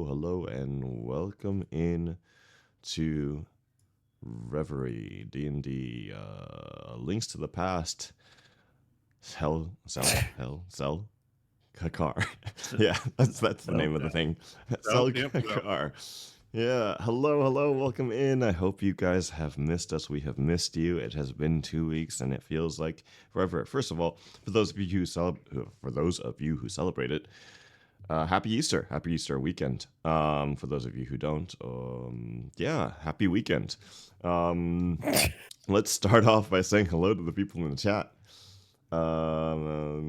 Hello, and welcome in to Reverie, D&D, Links to the Past, Hell, Kakar. Yeah, that's the name of the thing. Sel Kakar. Yeah, hello, welcome in. I hope you guys have missed us. We have missed you. It has been 2 weeks, and it feels like forever. First of all, for those of you who celebrate it, happy Easter weekend. For those of you who don't, yeah, happy weekend. Let's start off by saying hello to the people in the chat. Hello,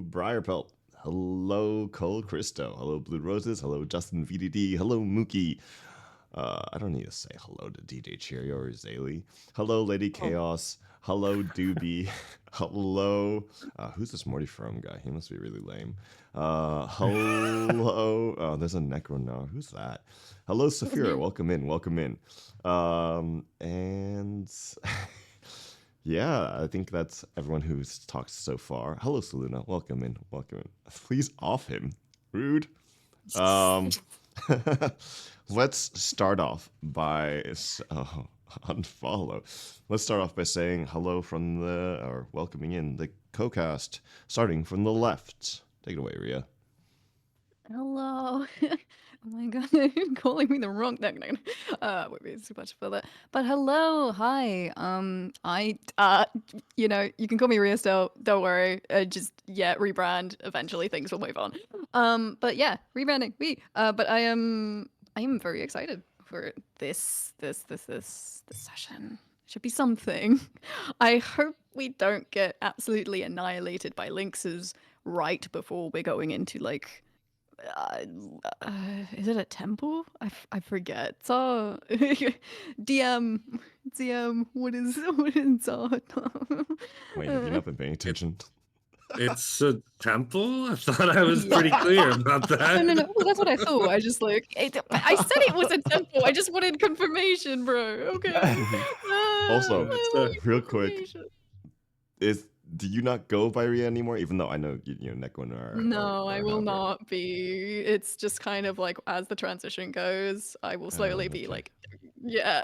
Briarpelt. Hello, Cole Christo. Hello, Blue Roses. Hello, Justin VDD. Hello, Mookie. I don't need to say hello to DJ Chirio or Zaylee. Hello, Lady Oh. Chaos. Hello, Doobie. Hello. Who's this Morty from guy? He must be really lame. Hello. Oh, there's a Necro now. Who's that? Hello, Saphira. Welcome in. Welcome in. And yeah, I think that's everyone who's talked so far. Hello, Saluna. Welcome in. Welcome in. Please off him. Rude. Let's start off by unfollow. Let's start off by saying hello from or welcoming in the co-cast, starting from the left. Take it away, Ria. Hello. Oh my god, you're calling me the wrong thing. Won't be too much for that. But hello, hi. You can call me Ria still. Don't worry. Rebrand. Eventually, things will move on. But yeah, rebranding. But I am very excited for this session. Should be something. I hope we don't get absolutely annihilated by Lynxes right before we're going into like. Is it a temple? I forget. So DM, what is Wait, have you not been paying attention? It's a temple? I thought I was pretty clear about that. No. Well, that's what I thought. I just I said it was a temple. I just wanted confirmation, bro. Okay. Also, real quick, do you not go by Ria anymore? Even though I know you know Nekon No, I will not be. It's just kind of like as the transition goes, I will slowly be like, yeah.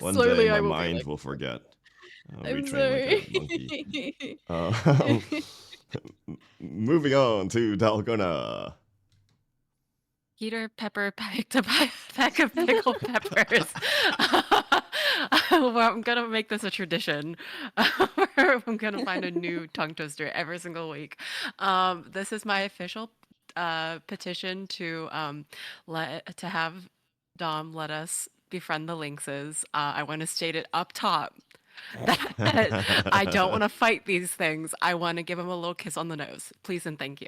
One slowly day my I will mind be will forget. I'm retrain sorry. like a monkey. Moving on to Dalgona. Peter Pepper picked a pack of pickled peppers. Well, I'm gonna make this a tradition. I'm gonna find a new tongue twister every single week. This is my official petition to have Dom let us befriend the Lynxes. I want to state it up top that I don't want to fight these things. I want to give him a little kiss on the nose. Please and thank you.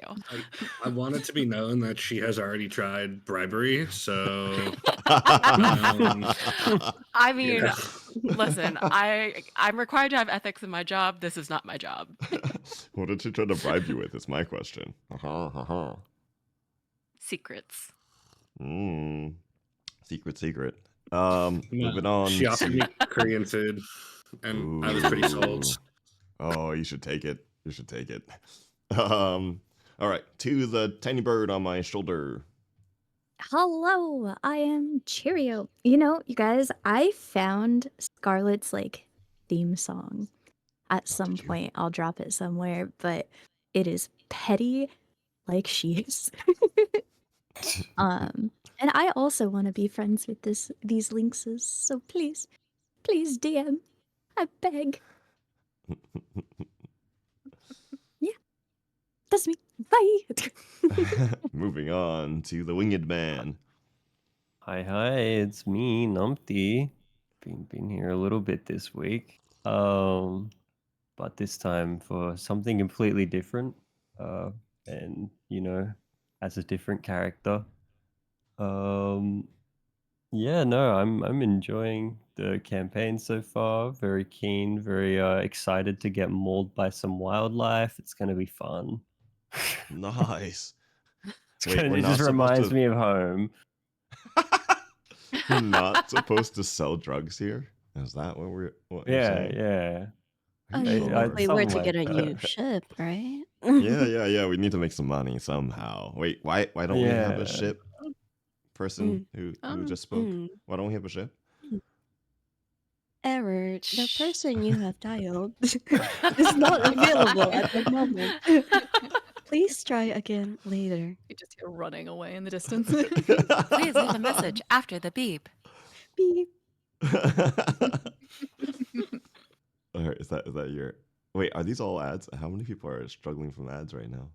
I want it to be known that she has already tried bribery, so... I mean, yeah. Listen, I'm required to have ethics in my job. This is not my job. What did she try to bribe you with is my question. Secrets. Secret. Moving on. She offered me Korean food, and I was pretty sold. Oh, you should take it. All right, to the tiny bird on my shoulder. Hello, I am Chirio. You guys, I found Scarlet's theme song. At some point, I'll drop it somewhere, but it is petty like she is. And I also want to be friends with these Lynxes, so please DM. I beg. Yeah, that's me. Bye. Moving on to the Winged Man. Hi, it's me, Numpty. Been here a little bit this week, but this time for something completely different, and as a different character. Yeah, no, I'm enjoying the campaign so far. Very keen, very excited to get mauled by some wildlife. It's gonna be fun. Nice. It just reminds me of home. We're not supposed to sell drugs here? Is that what you're saying? Yeah. We were to get a new ship, right? Yeah. We need to make some money somehow. Wait, why don't we have a ship? Person who just spoke. Why don't we have a ship? Error. The person you have dialed is not available at the moment. Please try again later. You just hear running away in the distance. Please leave a message after the beep. Beep. All right, is that your... Wait, are these all ads? How many people are struggling from ads right now?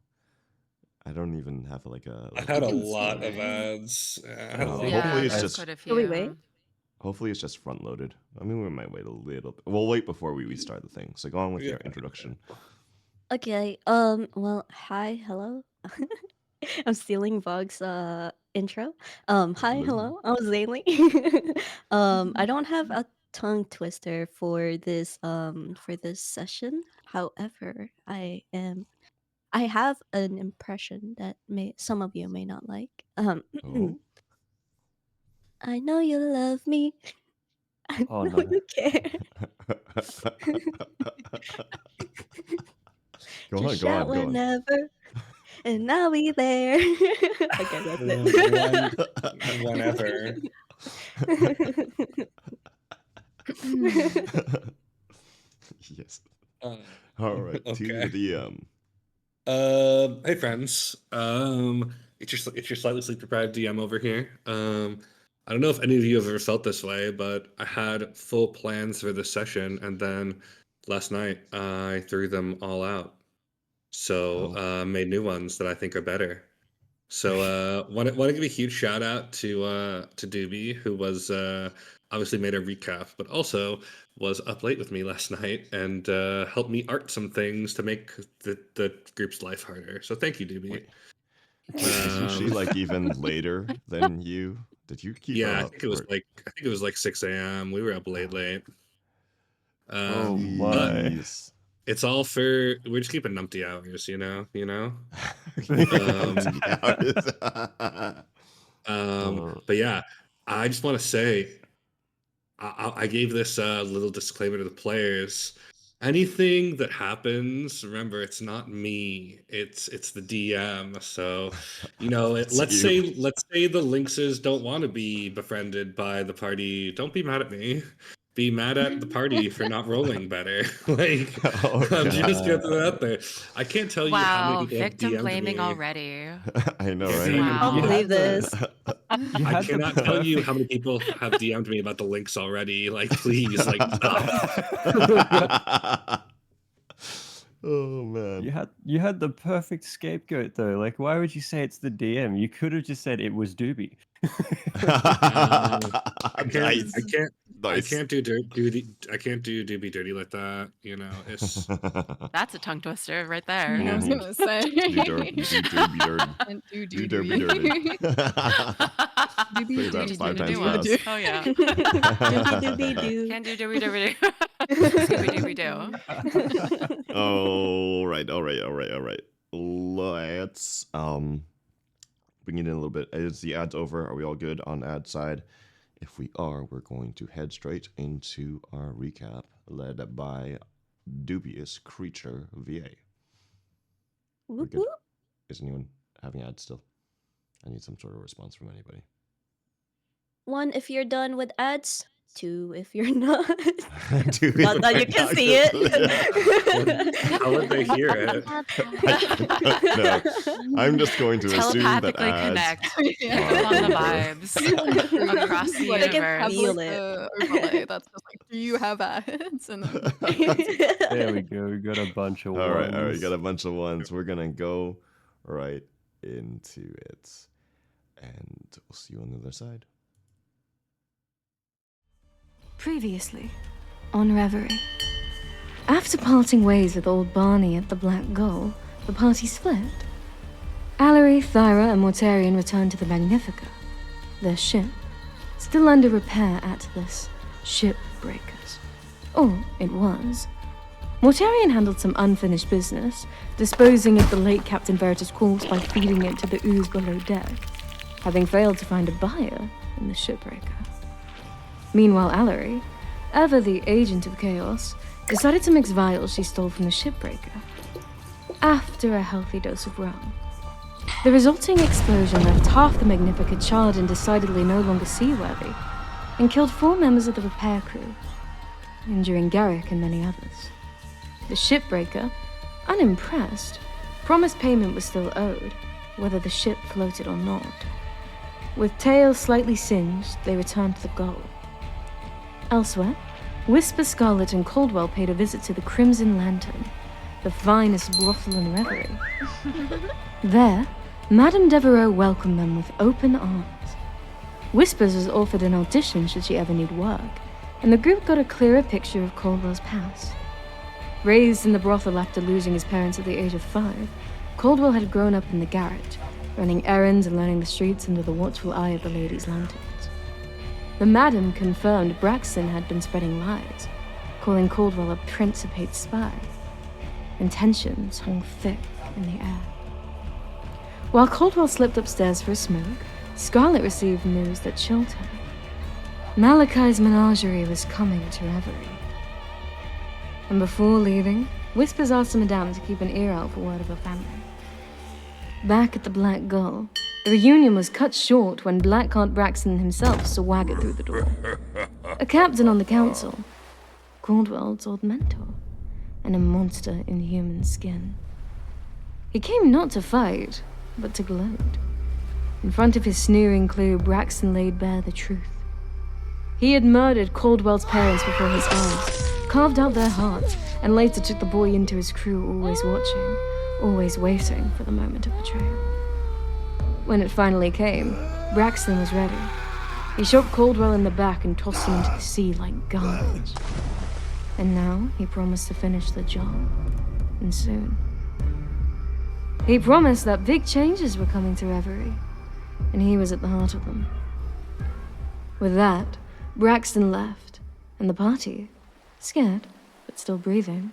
I don't even have I had a lot of ads. Hopefully it's just... quite a few. Wait. Hopefully it's just front loaded. I mean, we might wait a little bit. We'll wait before we restart the thing. So go on with your introduction. Okay. Well, hi, hello. I'm stealing Bug's intro. Hi, hello. I'm Zaylee. I don't have a tongue twister for this session. However, I have an impression that some of you may not like. Oh. I know you love me. I Oh, know no. you care. Go Just on, go shout on, go on. whenever, and I'll be there. Okay, that's it. Whenever. Yes. Uh, All right, okay. to the DM. Hey friends. It's your slightly sleep deprived DM over here. I don't know if any of you have ever felt this way, but I had full plans for this session, and then last night I threw them all out. So made new ones that I think are better. So want to give a huge shout out to Doobie, who was obviously made a recap, but also was up late with me last night and helped me art some things to make the group's life harder. So thank you, Doobie. Wait. Isn't she like even later than you? Did you keep her Yeah, I up? think it was like 6 a.m. We were up late. Oh But my. Jeez. it's all for we're just keeping numpty hours, you know. But yeah, I just want to say, I gave this little disclaimer to the players. Anything that happens, remember, it's not me. It's the DM. So, It's let's you. say the Lynxes don't want to be befriended by the party. Don't be mad at me. Be mad at the party for not rolling better. Like, Oh, I'm God. just gonna throw that out there. I can't tell you how many Wow, people have victim DM'd blaming me. already. I know, Can't right? even- I Wow. don't believe this. You I had the cannot tell you perfect- how many people have DM'd me about the Lynx already. Like, please, like, stop. Oh man. You had the perfect scapegoat though. Like, why would you say it's the DM? You could have just said it was Doobie. Nice. I can't do Doobie dirty like that. It's That's a tongue twister right there. I was gonna say. Do derby dirty. And do Do do derby dirty. Doobie Say that doobie 5 doobie times doo. fast. Oh yeah. Doobie doo. Can do dooby dooby doo. Scooby dooby doo. All right. Let's bring it in a little bit. Is the ads over? Are we all good on ad side? If we are, we're going to head straight into our recap, led by Dubious Creature VA. We're Whoop, good. whoop. Is anyone having ads still? I need some sort of response from anybody. 1, if you're done with ads. 2, if you're not. Dude, Not that you can see it. how would they hear it? No, I'm just going to assume that Telepathically ads. connect. Yeah. On the vibes across the Like, I can universe. feel like it. the overlay that's just like, do you have ads? And then There we go. We got a bunch of All right, ones. got a bunch of ones. We're gonna go right into it, and we'll see you on the other side. Previously, on Reverie. After parting ways with old Barney at the Black Gull, the party split. Alarie, Thyra, and Mortarian returned to the Magnifica, their ship, still under repair at this Shipbreakers. Or it was. Mortarian handled some unfinished business, disposing of the late Captain Veritas' corpse by feeding it to the ooze below deck, having failed to find a buyer in the Shipbreaker. Meanwhile, Alarie, ever the agent of chaos, decided to mix vials she stole from the Shipbreaker, after a healthy dose of rum. The resulting explosion left half the Magnifica charred and decidedly no longer seaworthy, and killed 4 members of the repair crew, injuring Garrick and many others. The Shipbreaker, unimpressed, promised payment was still owed, whether the ship floated or not. With tails slightly singed, they returned to the Gull. Elsewhere, Whisper, Scarlet, and Caldwell paid a visit to the Crimson Lantern, the finest brothel in Reverie. There, Madame Devereaux welcomed them with open arms. Whispers was offered an audition should she ever need work, and the group got a clearer picture of Caldwell's past. Raised in the brothel after losing his parents at the age of 5, Caldwell had grown up in the garret, running errands and learning the streets under the watchful eye of the ladies' lanterns. The madam confirmed Braxton had been spreading lies, calling Caldwell a Principate spy, and tensions hung thick in the air. While Caldwell slipped upstairs for a smoke, Scarlet received news that chilled her. Malachi's menagerie was coming to Reverie. And before leaving, Whispers asked Madame to keep an ear out for word of her family. Back at the Black Gull, the reunion was cut short when Blackheart Braxton himself swaggered through the door. A captain on the council, Caldwell's old mentor, and a monster in human skin. He came not to fight, but to gloat. In front of his sneering crew, Braxton laid bare the truth. He had murdered Caldwell's parents before his eyes, carved out their hearts, and later took the boy into his crew, always watching, always waiting for the moment of betrayal. When it finally came, Braxton was ready. He shot Caldwell in the back and tossed him into the sea like garbage. And now he promised to finish the job, and soon. He promised that big changes were coming to Reverie, and he was at the heart of them. With that, Braxton left, and the party, scared but still breathing,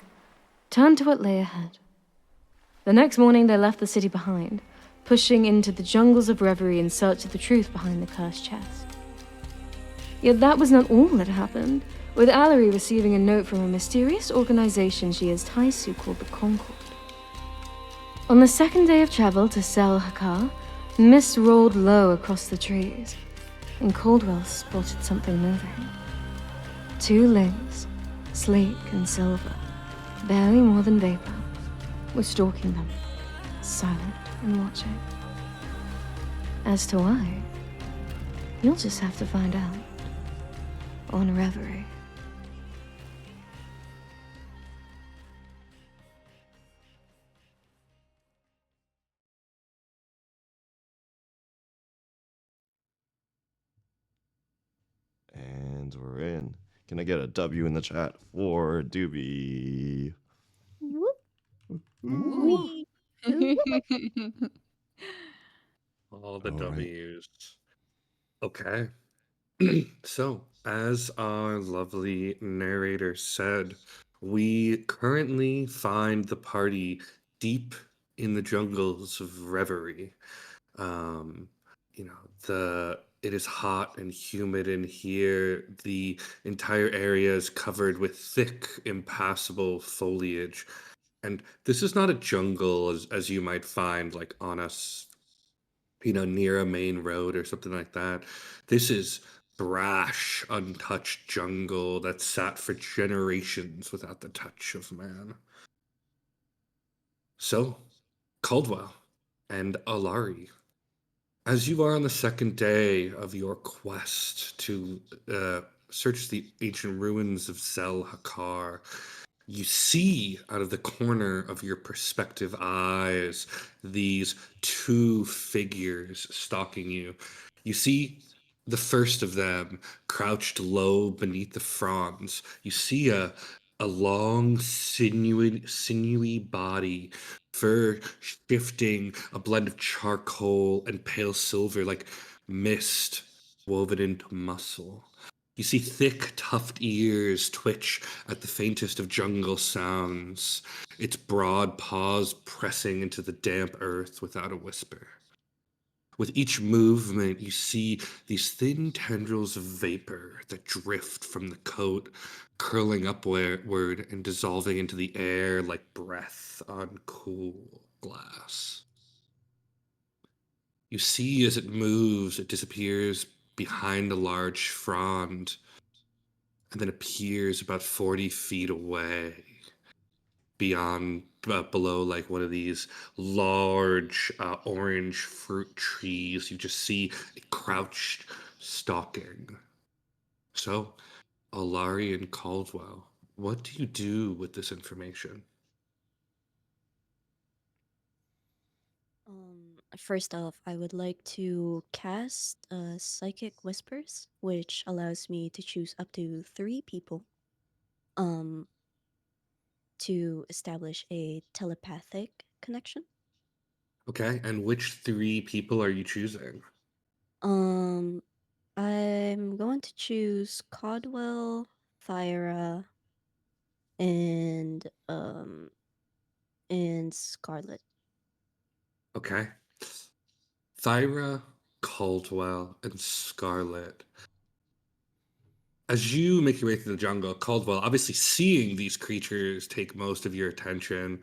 turned to what lay ahead. The next morning they left the city behind, pushing into the jungles of Reverie in search of the truth behind the cursed chest. Yet that was not all that happened, with Alarie receiving a note from a mysterious organization she has ties to called the Concord. On the second day of travel to Sel Hakar, mist rolled low across the trees, and Caldwell spotted something moving. 2 Lynx, sleek and silver, barely more than vapor, were stalking them, silent and watching. As to why, you'll just have to find out on Reverie. And we're in. Can I get a W in the chat for Doobie? Wee. All the All right. W's. Okay. So, as our lovely narrator said, we currently find the party deep in the jungles of Reverie. You know, it is hot and humid in here. The entire area is covered with thick, impassable foliage. And this is not a jungle as you might find like on us, you know, near a main road or something like that. This is brash, untouched jungle that sat for generations without the touch of man. So, Caldwell and Alarie, as you are on the second day of your quest to search the ancient ruins of Zel Hakar, you see out of the corner of your perspective eyes these 2 figures stalking you. You see the first of them crouched low beneath the fronds. You see a long, sinewy body, fur shifting, a blend of charcoal and pale silver like mist woven into muscle. You see thick, tufted ears twitch at the faintest of jungle sounds, its broad paws pressing into the damp earth without a whisper. With each movement, you see these thin tendrils of vapor that drift from the coat, curling upward and dissolving into the air like breath on cool glass. You see as it moves, it disappears behind a large frond and then appears about 40 feet away beyond below like one of these large orange fruit trees. You just see a crouched stalking. So, Alarie and Caldwell, what do you do with this information? First off, I would like to cast Psychic Whispers, which allows me to choose up to 3 people to establish a telepathic connection. Okay, and which 3 people are you choosing? Um, I'm going to choose Codwell, Thyra, and Scarlet. Okay. Thyra, Caldwell, and Scarlet. As you make your way through the jungle, Caldwell, obviously seeing these creatures take most of your attention,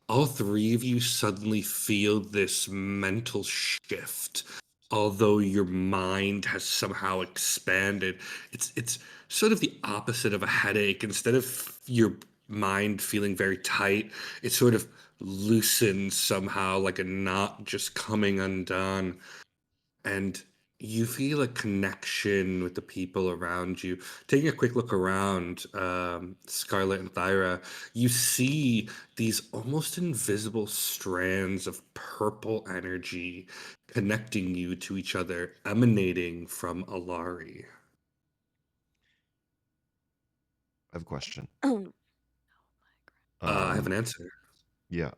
all 3 of you suddenly feel this mental shift. Although your mind has somehow expanded, it's sort of the opposite of a headache. Instead of your mind feeling very tight, it sort of loosens somehow, like a knot just coming undone, and you feel a connection with the people around you. Taking a quick look around, Scarlet and Thyra, you see these almost invisible strands of purple energy connecting you to each other, emanating from Alarie. I have a question. I have Um, an answer. yeah,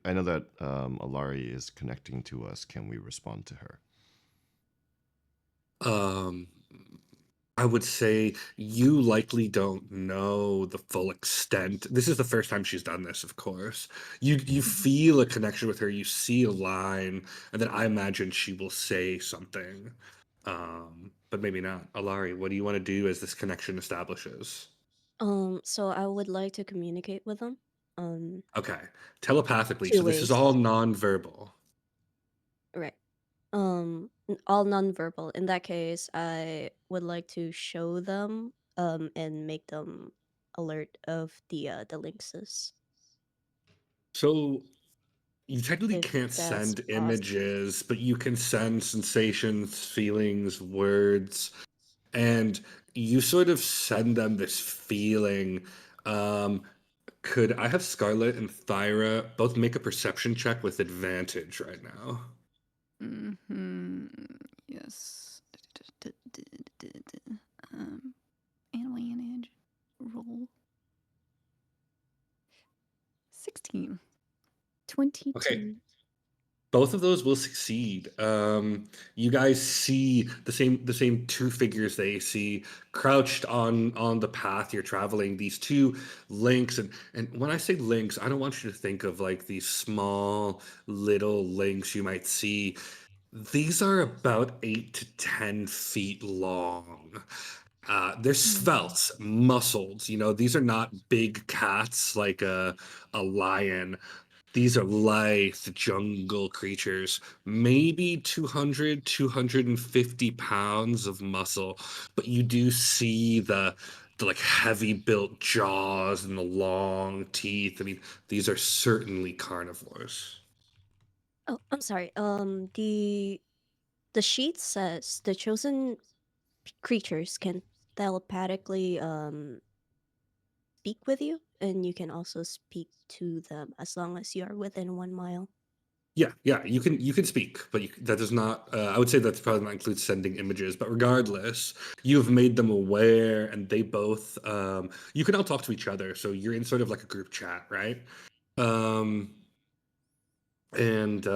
I know that Alarie is connecting to us. Can we respond to her? Um, I would say you likely don't know the full extent. This is the first time she's done this, of course. You feel a connection with her, you see a line, and then I imagine she will say something. But maybe not. Alarie, what do you want to do as this connection establishes? So I would like to communicate with them. Okay. Telepathically, 2 so this is all ways. non-verbal. Right. All nonverbal. In that case, I would like to show them and make them alert of the lynxes, So you technically if can't that's send possible. images, but you can send sensations, feelings, words, and you sort of send them this feeling. Um, could I have Scarlet and Thyra both make a perception check with advantage right now? Yes. Advantage roll 16. 22. Okay, both of those will succeed. You guys see the same 2 figures they see crouched on the path you're traveling. These 2 lynx, and when I say lynx, I don't want you to think of like these small little lynx you might see. These are about 8 to 10 feet long. They're svelte, muscled. These are not big cats like a lion. These are lithe jungle creatures, maybe 200, 250 pounds of muscle, but you do see the like heavy built jaws and the long teeth. I mean, these are certainly carnivores. Oh, I'm sorry. The sheet says the chosen creatures can telepathically speak with you, and you can also speak to them as long as you are within 1 mile. Yeah, yeah, you can speak, but that does not. I would say that's probably not include sending images, but regardless, you've made them aware, and they both. You can all talk to each other, so you're in sort of like a group chat, right? Um, and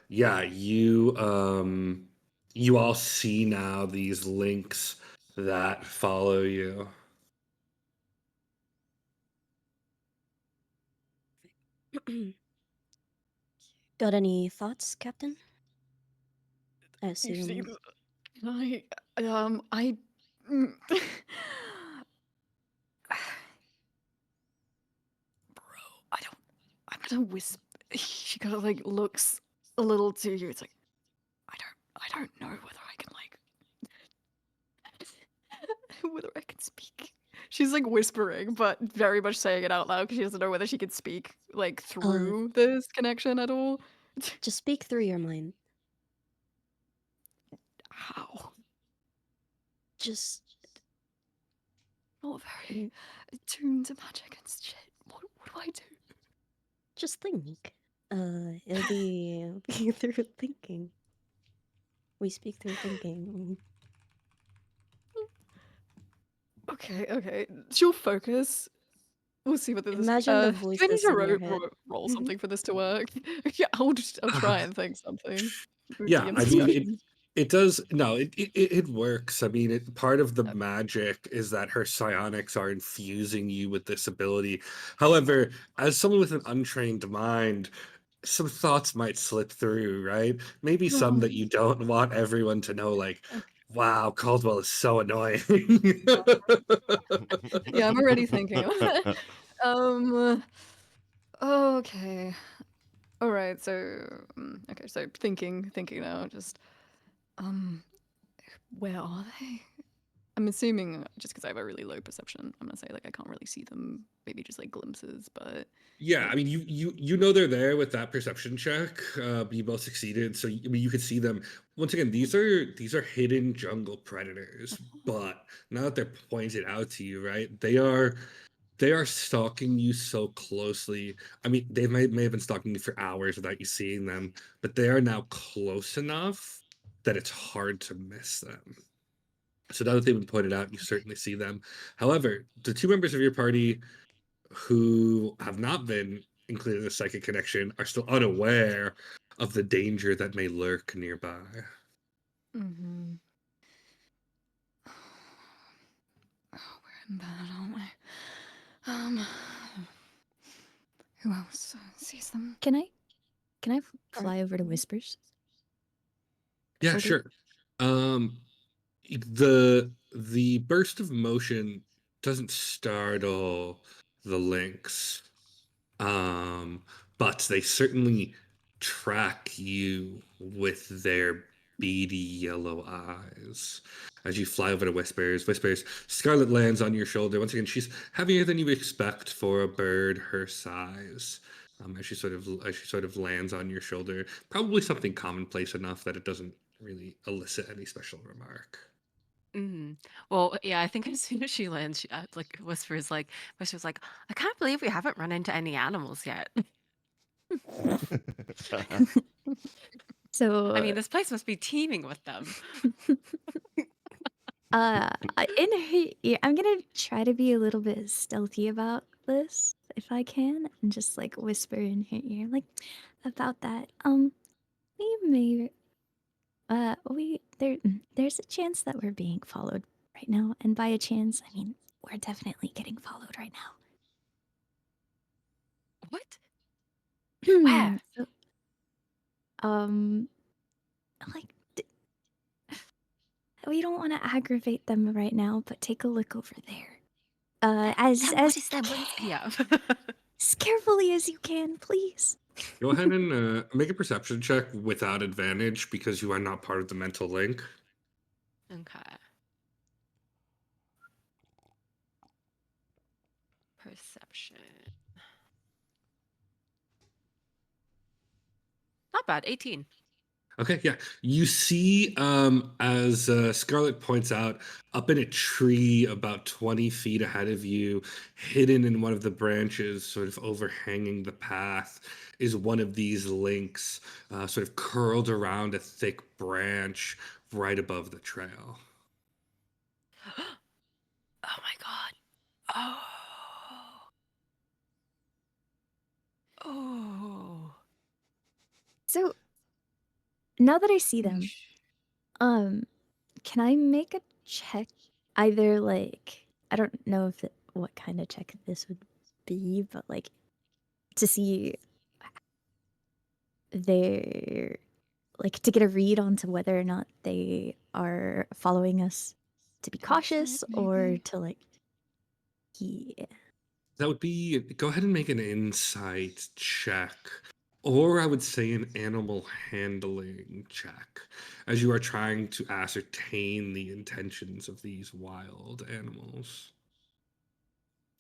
yeah, you all see now these links that follow you. Got any thoughts, Captain? I You see, assume. I, mm, bro, I'm gonna whisper. She kind of like looks a little to you. It's like, I don't know whether I can whether I can speak. She's like whispering, but very much saying it out loud because she doesn't know whether she can speak like Uh, through this connection at all. just speak through your mind. How? Just, Not very mm, attuned to magic and shit. What do I do? just think. It'll be through thinking. We speak through thinking. Okay. She'll focus We'll see what this is. Imagine the Do I need voices to in your head. roll Mhm. something for this to work? Yeah, I'll try and think something. Yeah, DM I mean, discussion. it does. No, it works. I mean, part of the Okay. magic is that her psionics are infusing you with this ability. However, as someone with an untrained mind, some thoughts might slip through, right? Maybe some that you don't want everyone to know, like, wow, Caldwell is so annoying. Yeah, I'm already thinking. Okay. All right. So, okay. So thinking now. Just, where are they? I'm assuming just because I have a really low perception, I'm gonna say like I can't really see them. Maybe just like glimpses, but Yeah, I like, mean, you know they're there with that perception check. You both succeeded, so I mean, you could see them. Once again, these are hidden jungle predators, but now that they're pointed out to you, right? They are stalking you so closely. I mean, they may have been stalking you for hours without you seeing them, but they are now close enough that it's hard to miss them. So now that they've been pointed out, you certainly see them. However, the two members of your party who have not been included in the psychic connection are still unaware of the danger that may lurk nearby. mm-hmm. Oh, we're in bed, aren't we? Who else sees them? Can I Sorry. fly over to Whispers? Yeah, Or do sure. Um, the burst of motion doesn't startle the Lynx, um, but they certainly track you with their beady yellow eyes. As you fly over to Whispers, Scarlet lands on your shoulder. Once again, she's heavier than you would expect for a bird her size. As she sort of lands on your shoulder, probably something commonplace enough that it doesn't really elicit any special remark. Well, yeah, I think as soon as she lands, she whispers like, I can't believe we haven't run into any animals yet. so I mean, this place must be teeming with them. in her ear, I'm gonna try to be a little bit stealthy about this if I can, and just like whisper in her ear, like about that. We may, there's a chance that we're being followed right now, and by a chance, I mean we're definitely getting followed right What? now. Where? So, um, like we don't want to aggravate them right now, but take a look over there. As What is that? What is yeah. as carefully as you can, please. Go ahead and make a perception check without advantage because you are not part of the mental link. Okay. Perception. Not bad. 18. Okay, yeah. You see, as Scarlet points out, up in a tree about 20 feet ahead of you, hidden in one of the branches, sort of overhanging the path, is one of these lynx, sort of curled around a thick branch right above the trail. Oh my god. Oh. Oh. So now that I see them, Yeesh. can I make a check? Either like I don't know if what kind of check this would be, but like to see their like to get a read onto whether or not they are following us to be cautious Insight, or maybe? to like yeah. That would be, go ahead and make an insight check, or I would say an animal handling check, as you are trying to ascertain the intentions of these wild animals.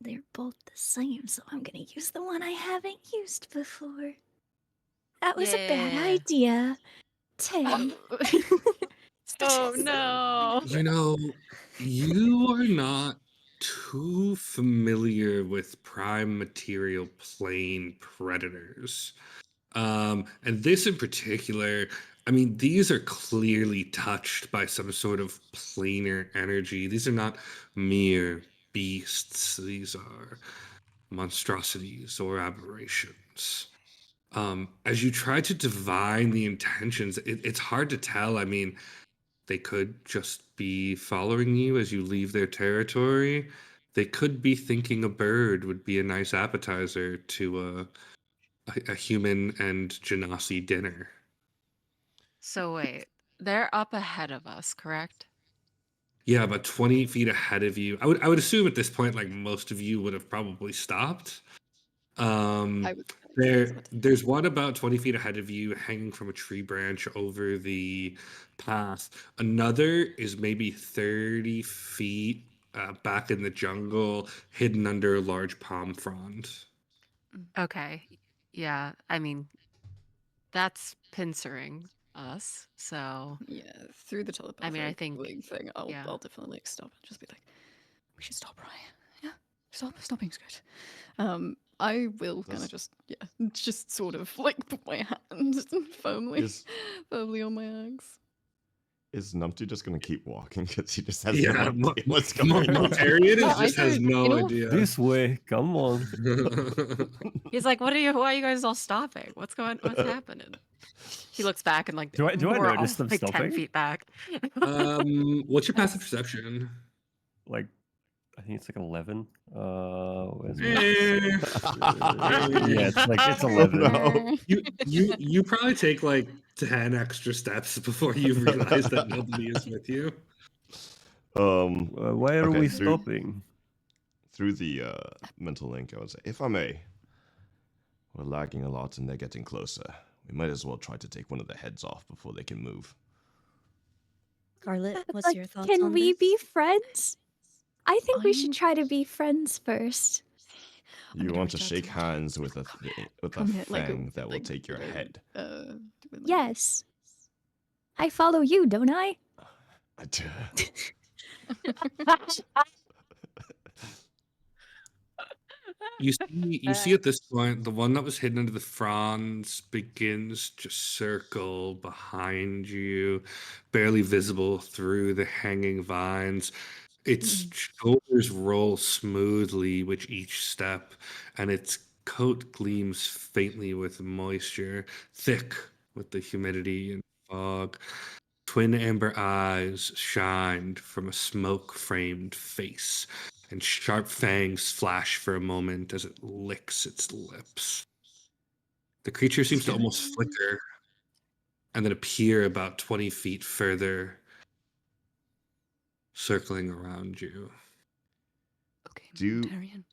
They're both the same, so I'm gonna use the one I haven't used before. That was a bad Yeah. idea. 10. Oh no. You know, you are not too familiar with prime material plane predators. And this in particular, I mean, these are clearly touched by some sort of planar energy. These are not mere beasts. These are monstrosities or aberrations. As you try to divine the intentions, it's hard to tell. I mean, they could just be following you as you leave their territory. They could be thinking a bird would be a nice appetizer to a human and Genasi dinner. So wait, they're up ahead of us, correct? Yeah, about 20 feet ahead of you. I would assume at this point, like most of you would have probably stopped. I was gonna There's one about 20 feet ahead of you hanging from a tree branch over the path. Another is maybe 30 feet back in the jungle, hidden under a large palm frond. Okay. Yeah, I mean, that's pincering us. So, Yeah, through the I telepathic mean, I think, link thing, yeah. I'll definitely like stop and just be like, we should stop, Ryan. Yeah, stop being scared. I will kind of just sort of like put my hand firmly on my axe. Is Numpty just gonna keep walking because he just has Yeah, no idea what's going on? Mortarian I just has don't- no in all- idea. This way, come on. He's like, why are you guys all stopping? What's happening? He looks back and like, Do I we're all, notice them like 10 stopping? feet back. What's your passive perception? Like, I think it's like 11. Where's my... Yeah, it's 11. No. You probably take like 10 extra steps before you realize that nobody is with you. Why are Okay, we through- stopping? Through the mental link, I would say, if I may, we're lagging a lot and they're getting closer. We might as well try to take one of the heads off before they can move. Scarlet, what's Like, your thoughts can on we this? be friends? I think we should I'm- try to be friends first. You gonna want to reach out shake to hands with a Come here, fang that will like, take your head. Yes. I follow you, don't I? You see at this point, the one that was hidden under the fronds begins to circle behind you, barely visible through the hanging vines. Its shoulders roll smoothly with each step, and its coat gleams faintly with moisture, thick with the humidity and fog. Twin amber eyes shined from a smoke-framed face, and sharp fangs flash for a moment as it licks its lips. The creature seems to almost flicker and then appear about 20 feet further, circling around you. Okay, Do- Mortarian,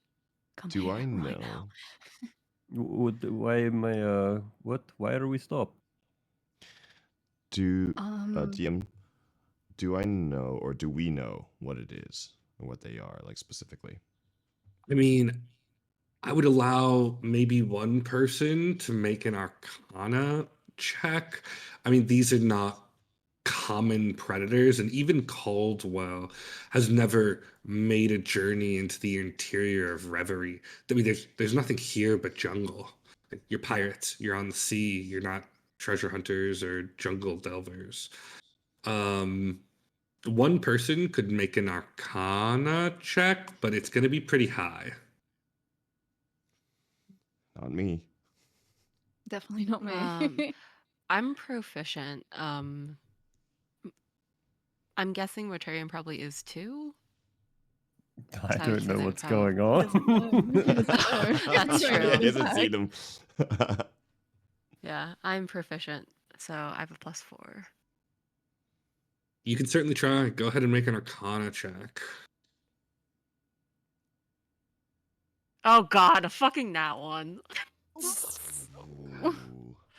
come Do here I right know? now. Why am I, what? Why are we stopped? DM, do I know or do we know what it is or what they are, like specifically? I mean, I would allow maybe one person to make an Arcana check. I mean, these are not common predators, and even Caldwell has never made a journey into the interior of Reverie. I mean, there's nothing here but jungle. Like, you're pirates. You're on the sea. You're not treasure hunters or jungle delvers. One person could make an Arcana check, but it's going to be pretty high. Not me. Definitely not me. I'm proficient. I'm guessing Mortarian probably is too. I So I would don't say know they're what's probably- going on. That's true. Yeah, he hasn't seen them. Yeah, I'm proficient, so I have a +4. You can certainly try. Go ahead and make an Arcana check. Oh God, a fucking nat one. Ooh.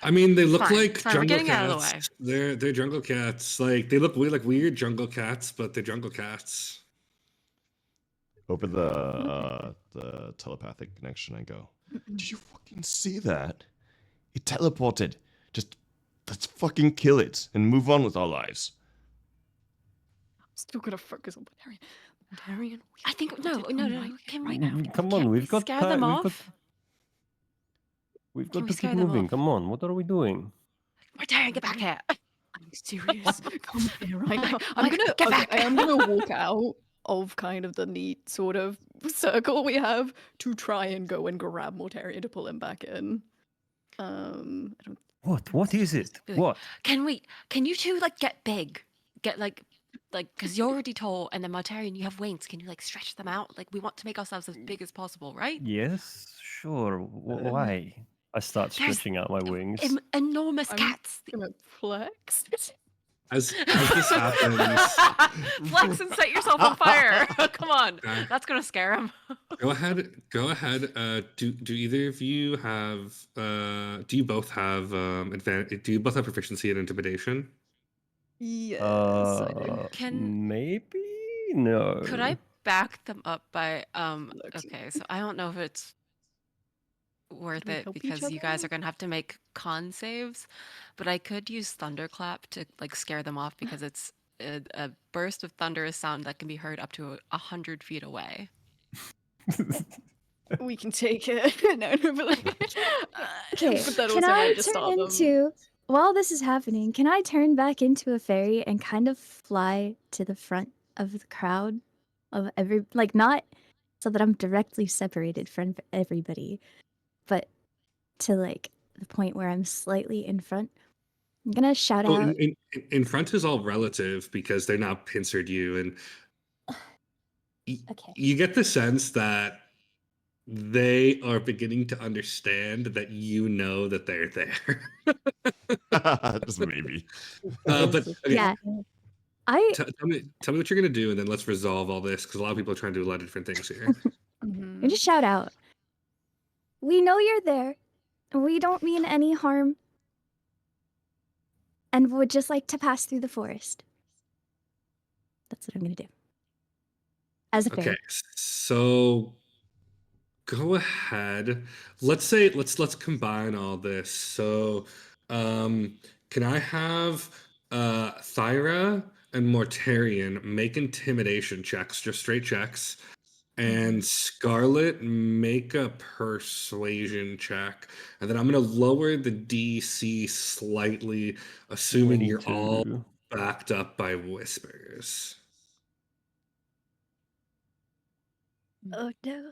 I mean, they look Fine, like fine, we're jungle getting out of the cats. They're jungle cats. Like, they look like weird jungle cats, but they're jungle cats. Open the telepathic connection and go, did you fucking see that? It teleported. Just let's fucking kill it and move on with our lives. Still gotta focus on Mortarian. Mortarian, I think no. Can we? Come Can't on, we we've got scare time. them We've off? got, we've Can got we to scare keep them moving. off? Come on, what are we doing? Mortarian, get back here. I'm serious. Come here right now. I'm like, get back. I am gonna walk out of kind of the neat sort of circle we have to try and go and grab Mortarian to pull him back in. I don't What is it? Be like, What? Can you two like get big? Get like because you're already tall, and then Mortarian, you have wings. Can you like stretch them out? Like we want to make ourselves as big as possible, right? Yes, sure. Why? I start There's stretching out my wings. enormous I'm cats. gonna flex. As this happens, Flex and set yourself on fire. Come on, Okay. that's gonna scare him. Go ahead. Do either of you have? Do you both have advantage? Do you both have proficiency in intimidation? Yes, I do. Maybe no. Could I back them up by Flex. okay, so I don't know if it's worth we it help each because you guys other? are gonna have to make con saves, but I could use thunderclap to like scare them off because it's a burst of thunderous sound that can be heard up to 100 feet away. We can take it. No, but like, Okay, but that can also I might just turn stop them. into, while this is happening, can I turn back into a fairy and kind of fly to the front of the crowd of every, like, not so that I'm directly separated from everybody, but to like the point where I'm slightly in front? I'm gonna shout So out. in front is all relative because they're now pincered you, and Okay. you get the sense that they are beginning to understand that you know that they're there. Just maybe. But okay, Yeah. tell me what you're gonna do, and then let's resolve all this because a lot of people are trying to do a lot of different things here. Mhm. I just shout out. We know you're there. And we don't mean any harm. And would just like to pass through the forest. That's what I'm gonna do. As a fairy. Okay, so go ahead. Let's combine all this. So, can I have Thyra and Mortarian make intimidation checks, just straight checks, and Scarlet make a persuasion check, and then I'm gonna lower the DC slightly, assuming you're all 22. backed up by whispers. Oh no.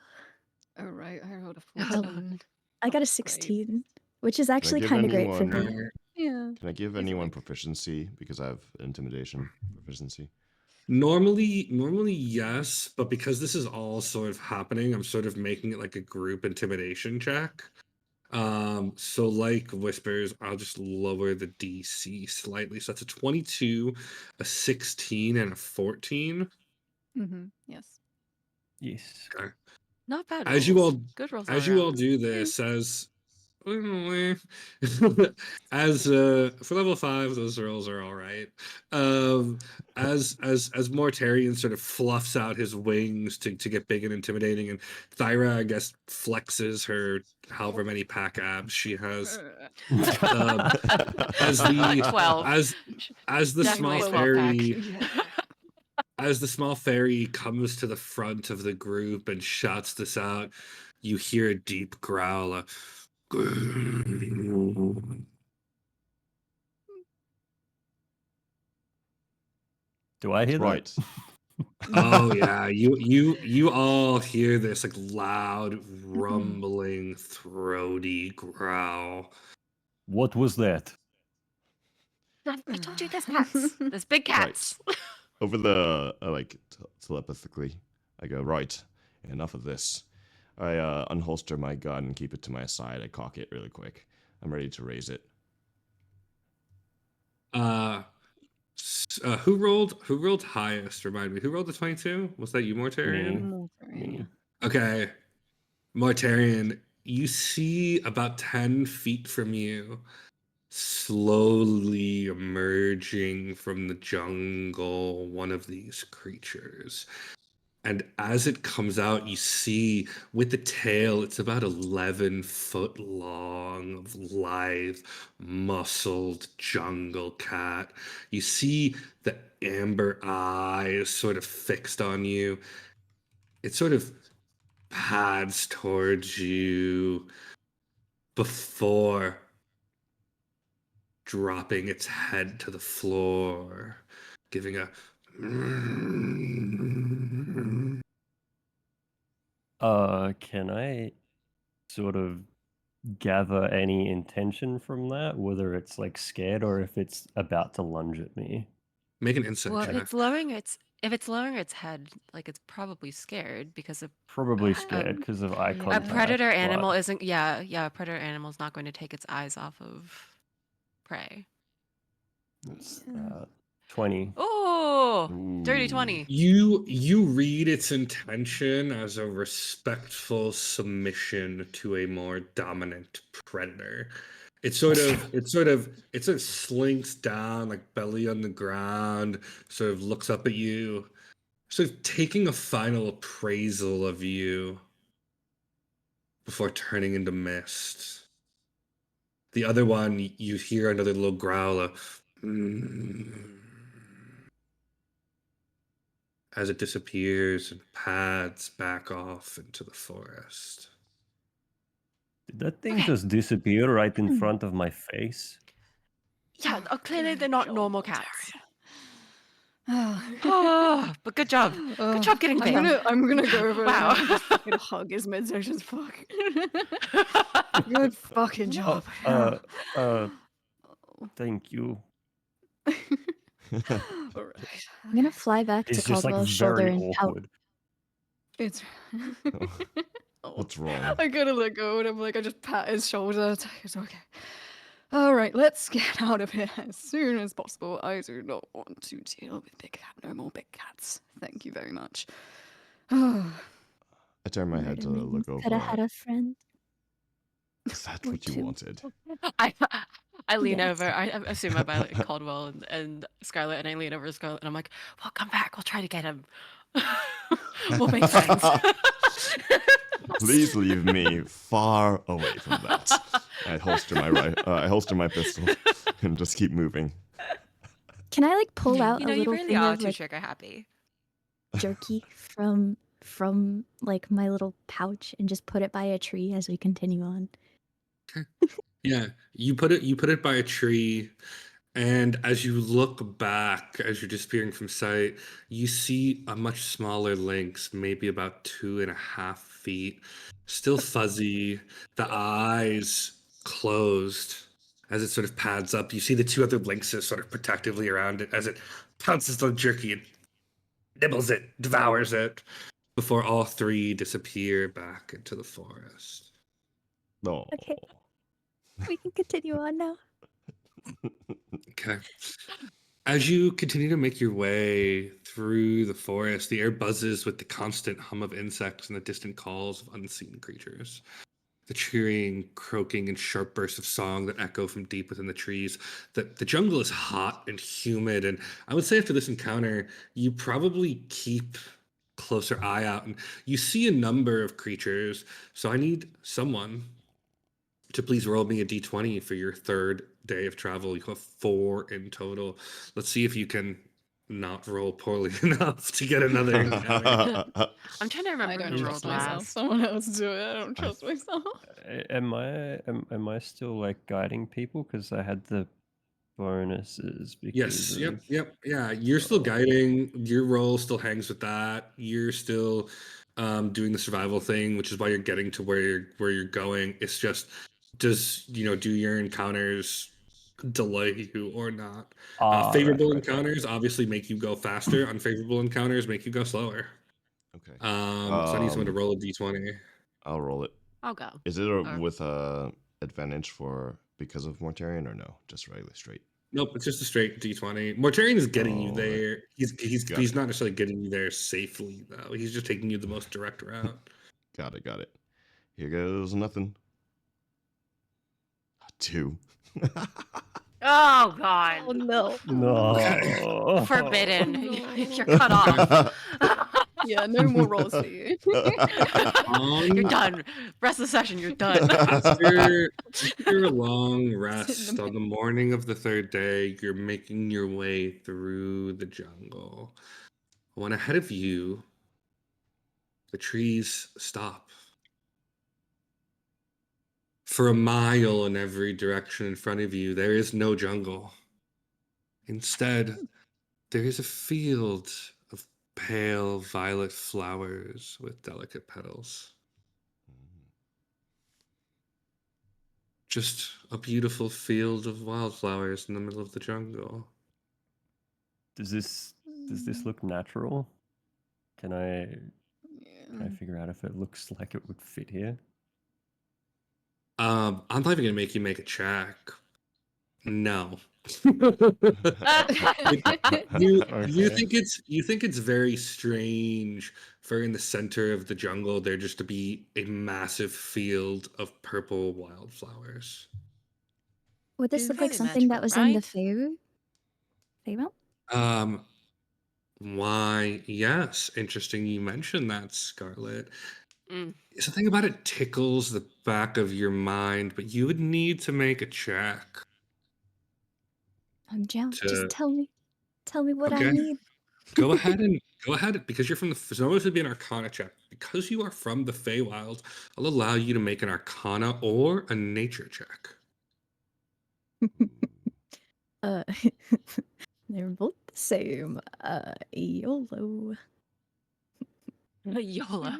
All right, I rolled a Oh, 14. I got a Great. 16, which is actually give kind of great for anyone- me. Yeah. Can I give Easily. anyone proficiency because I have intimidation proficiency? Normally yes, but because this is all sort of happening, I'm sort of making it like a group intimidation check. So like whispers, I'll just lower the DC slightly. So that's a 22, a 16, and a 14. Yes. Yes. Okay. Not bad As rolls. you all Good rolls as all you all around. do this, as for level 5, those rolls are all right. As Mortarian sort of fluffs out his wings to get big and intimidating, and Thyra, I guess, flexes her however many pack abs she has. As the 12. as the Definitely small 12 pack. fairy as the small fairy comes to the front of the group and shouts this out, you hear a deep growl. Do I hear Right. that? Oh yeah, you all hear this like loud, rumbling, throaty growl. What was that? I told you there's cats. There's big cats. Over the telepathically, I go, right, enough of this. I unholster my gun and keep it to my side. I cock it really quick. I'm ready to raise it. Who rolled highest? Remind me. Who rolled the 22? Was that you, Mortarian? Me. Okay. Mortarian, you see about 10 feet from you, slowly emerging from the jungle, one of these creatures. And as it comes out, you see with the tail, it's about 11 foot long, of lithe, muscled jungle cat. You see the amber eyes sort of fixed on you. It sort of pads towards you before dropping its head to the floor, giving a Can I sort of gather any intention from that, whether it's like scared or if it's about to lunge at me? Make an insight Well, check. if it's lowering its head, like it's probably scared because Probably scared Um, because of eye yeah. a contact. predator animal but isn't. Yeah, a predator animal is not going to take its eyes off of prey. It's Yeah. 20. Oh, dirty Ooh. 20. You read its intention as a respectful submission to a more dominant predator. It sort of slinks down like belly on the ground, sort of looks up at you, sort of taking a final appraisal of you before turning into mist. The other one, you hear another little growl of as it disappears and pads back off into the forest. Did that thing Okay. just disappear right in front of my face? Yeah, clearly they're not Kill normal Mortarian. cats. Oh, Oh, but good job. Good job getting bit. I'm gonna go over Wow. and just fucking hug his midsections. Fuck. Good fucking job. Thank you. All right. I'm gonna fly back to It's just like Caldwell's shoulder very and pout. awkward. It's. Oh, What's wrong? I gotta let go, and I'm like, I just pat his shoulder. It's okay. All right, let's get out of here as soon as possible. I do not want to deal with no more big cats. Thank you very much. I turn my head to Murder look Could have had over. a friend. Is that or what you two. wanted? I lean Yes. over. I assume I'm by like Caldwell and Scarlet, and I lean over to Scarlet, and I'm like, "Well, come back. We'll try to get him. We'll make friends." Please leave me far away from that. I holster my pistol and just keep moving. Can I like pull out You a know, you little really thing are of too like sugar happy. jerky from like my little pouch and just put it by a tree as we continue on? Yeah, you put it by a tree, and as you look back, as you're disappearing from sight, you see a much smaller lynx, maybe about 2.5 feet, still fuzzy, the eyes closed. As it sort of pads up, you see the two other lynxes sort of protectively around it as it pounces on jerky and nibbles it, devours it, before all three disappear back into the forest. No. Okay. We can continue on now. Okay. As you continue to make your way through the forest, the air buzzes with the constant hum of insects and the distant calls of unseen creatures. The cheering, croaking, and sharp bursts of song that echo from deep within the trees. The jungle is hot and humid, and I would say after this encounter, you probably keep closer eye out, and you see a number of creatures. So I need someone to please roll me a d20 for your third day of travel. You have 4 in total. Let's see if you can not roll poorly enough to get another encounter. I'm trying to I remember don't who trust rolled myself. last. Someone else do it. I don't trust myself. Am I still like guiding people because I had the bonuses because Yes, of yep. Yeah, you're still guiding. Your role still hangs with that. You're still doing the survival thing, which is why you're getting to where you're going. It's just, do your encounters delay you or not? Favorable right. encounters obviously make you go faster. Unfavorable encounters make you go slower. Okay. So I need someone to roll a d20. I'll roll it. I'll go. Is it Or- with advantage because of Mortarian or no? Just regular straight. Nope, it's just a straight d20. Mortarian is getting you All right. there. He's Gotcha. not necessarily getting you there safely though. He's just taking you the most direct route. Got it. Here goes nothing. 2. Oh God! Oh no. No. Forbidden. No. You're cut off. Yeah, no more rolls for you. You're done. Rest of the session. You're done. After a long rest on the morning of the third day, you're making your way through the jungle. When ahead of you, the trees stop. For a mile in every direction in front of you, there is no jungle. Instead, there is a field of pale violet flowers with delicate petals. Just a beautiful field of wildflowers in the middle of the jungle. Does this look natural? Can I figure out if it looks like it would fit here? I'm not even gonna make you make a check. No. You Okay. think it's very strange for in the center of the jungle there just to be a massive field of purple wildflowers. Would this It's look like probably something that magical, was in the right? Feyrealm? Why, yes, interesting you mentioned that, Scarlet. Mm. Something about it tickles the back of your mind, but you would need to make a check I'm down. Just to. tell me what I Okay, need. go ahead because you're from the. So this would be an Arcana check. Because you are from the Feywild, I'll allow you to make an Arcana or a Nature check. They're both the same. YOLO. YOLO.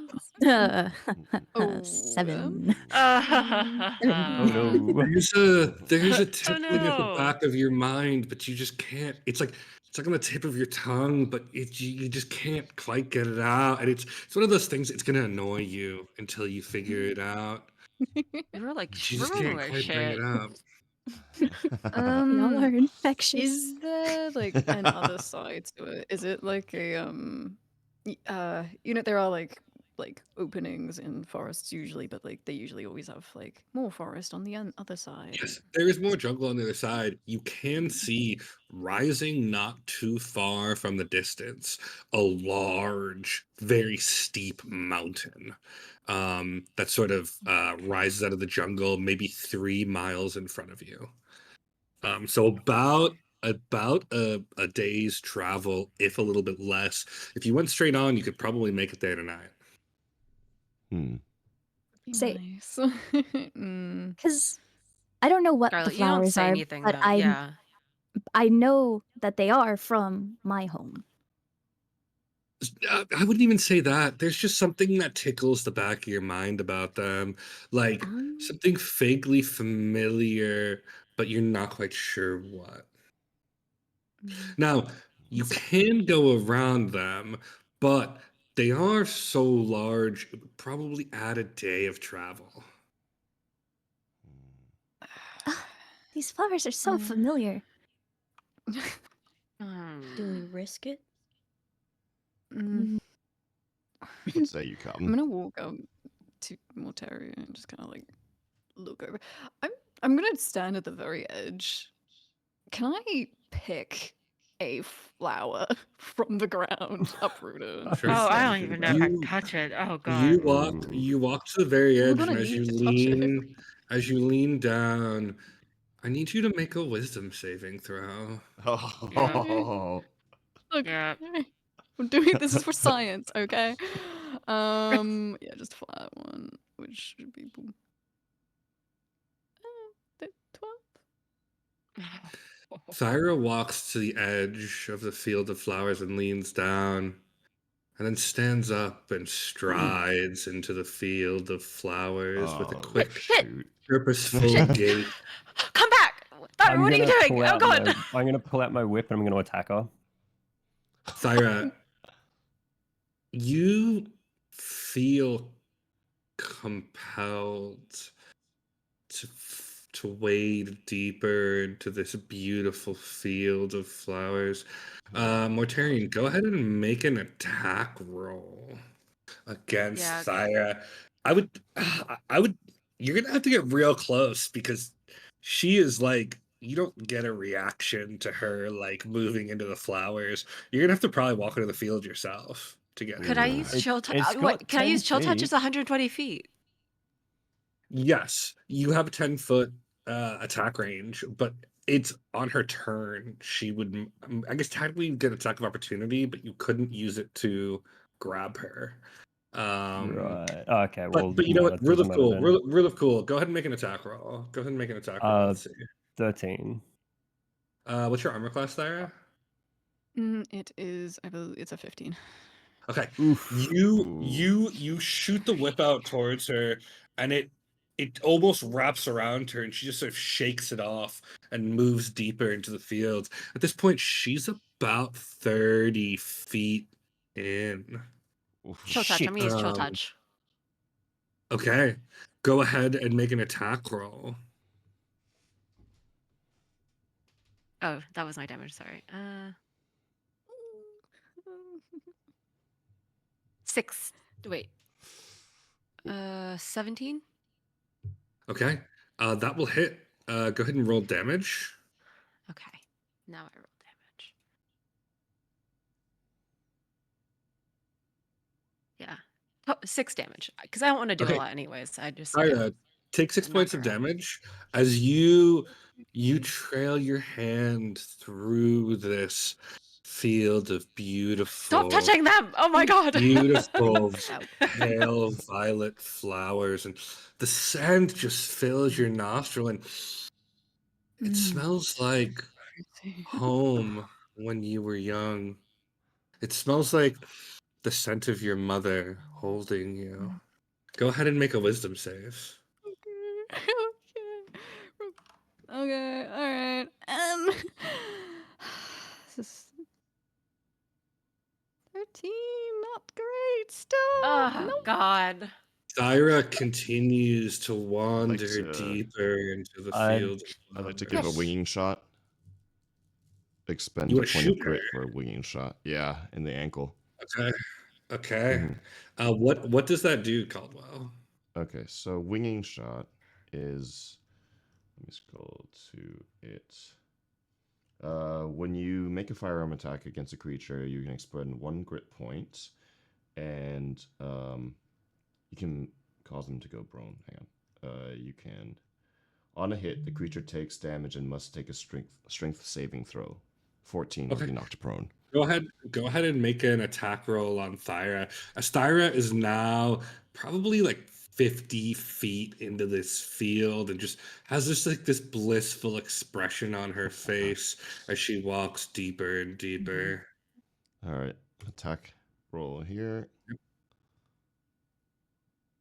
Oh, 7. Oh no. There's a Oh tickling at the no. back of your mind, but you just can't. It's like on the tip of your tongue, but you just can't quite get it out. And it's one of those things. It's gonna annoy you until you figure it out. We're like But you just can't shit. quite bring it out. Y'all are infectious. Is there like another side to it? Is it like a there are like openings in forests usually, but like they usually always have like more forest on the other side. Yes, there is more jungle on the other side. You can see rising not too far from the distance a large, very steep mountain that sort of rises out of the jungle, maybe 3 miles in front of you. So about a day's travel, if a little bit less. If you went straight on, you could probably make it there tonight. Say- Nice. Mm. Because I don't know what Scarlet, the you don't flowers say are, anything but though. Yeah. I know that they are from my home. I wouldn't even say that. There's just something that tickles the back of your mind about them, like something vaguely familiar, but you're not quite sure what. Now, you can go around them, but they are so large, it would probably add a day of travel. These flowers are so familiar. Do we risk it? Mm. What say you I'm come? gonna walk up to Mortarian and just kind of like look over. I'm gonna stand at the very edge. Can I pick a flower from the ground, uprooted? Sure. Oh, I Stand don't to the even know if I You- touch it. Oh You god. walk to the very We're edge, gonna and as need you to touch it. as you lean down, I need you to make a wisdom saving throw. Oh. Look, Yeah. we're doing this is for science, okay? Yeah, just a flat one, which should be boom. 12. Thyra walks to the edge of the field of flowers and leans down, and then stands up and strides into the field of flowers with a Oh, quick, shoot. purposeful gait. Come back! Thyra, what are you doing? Oh god! I'm gonna pull out my whip and I'm gonna attack her. Thyra, you feel compelled to wade deeper into this beautiful field of flowers. Mortarian, go ahead and make an attack roll against Yeah. Thyra. I would. You're gonna have to get real close because she is like. You don't get a reaction to her like moving into the flowers. You're gonna have to probably walk into the field yourself to get. Could I use chill touch? It's What? got Can I 10 use chill touch? feet. It's 120 feet. Yes, you have a 10-foot attack range, but it's on her turn. She would, I guess, technically get attack of opportunity, but you couldn't use it to grab her. Right. Okay. But Well, you know what? that Rule doesn't of matter cool. then. Rule of cool. Go ahead and make an attack roll. Go ahead and make an attack roll. Let's see. 13. What's your armor class, Thyra? It is. I believe it's a 15. Okay. Oof. You shoot the whip out towards her, and it almost wraps around her, and she just sort of shakes it off and moves deeper into the field. At this point, she's about 30 feet in. Chill touch. I'm gonna use chill Um, touch. Okay. Go ahead and make an attack roll. Oh, that was my damage. Sorry. 6. Wait. 17. Okay. That will hit. Go ahead and roll damage. Okay. Now I roll damage. Yeah. 6 damage. Because I don't want to do a Okay. lot anyways. I just Thyra, take 6 knock points of her out. damage as you trail your hand through this field of beautiful, Stop touching them! Oh my god! beautiful Ow. pale violet flowers, and the scent just fills your nostril, and it smells like home when you were young. It smells like the scent of your mother holding you. Go ahead and make a wisdom save. Okay. All right. This is 13. Not great. Stop. Oh Nope. god. Thyra continues to I'd like wander to, deeper into the I'd- field. I'd like to give a Yes. winging shot. Expend You a wanna point shoot of her? grit for a winging shot. Yeah, in the ankle. Okay. Okay. Mhm. What does that do, Caldwell? Okay, so winging shot is. Let me scroll to it. When you make a firearm attack against a creature, you can expend 1 grit point, and you can cause them to go prone. Hang on. You can. On a hit, the creature takes damage and must take a strength saving throw. 14 or Okay. be knocked prone. Go ahead and make an attack roll on Thyra. Thyra is now probably like 50 feet into this field and just has this blissful expression on her face as she walks deeper and deeper. All right, attack roll here.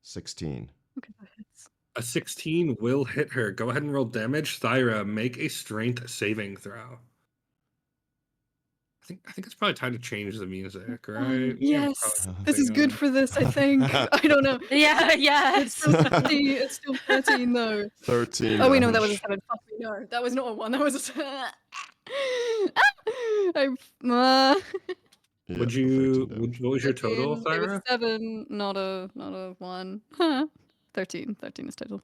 16. Okay, that hits. A 16 will hit her. Go ahead and roll damage. Thyra, make a strength saving throw. I think it's probably time to change the music, right? Yeah, Yes. probably This is something good for this, I think. I don't know. Yeah, It's yes. still 50. It's still 13 though. 13 Oh wait, no, that was a damage. 7. Fuck me, no. That was not a 1. That was a I Yeah, Would 13 you damage. what was your total, 13. It was Thyra? 7, not a 1. 13. 13 is total.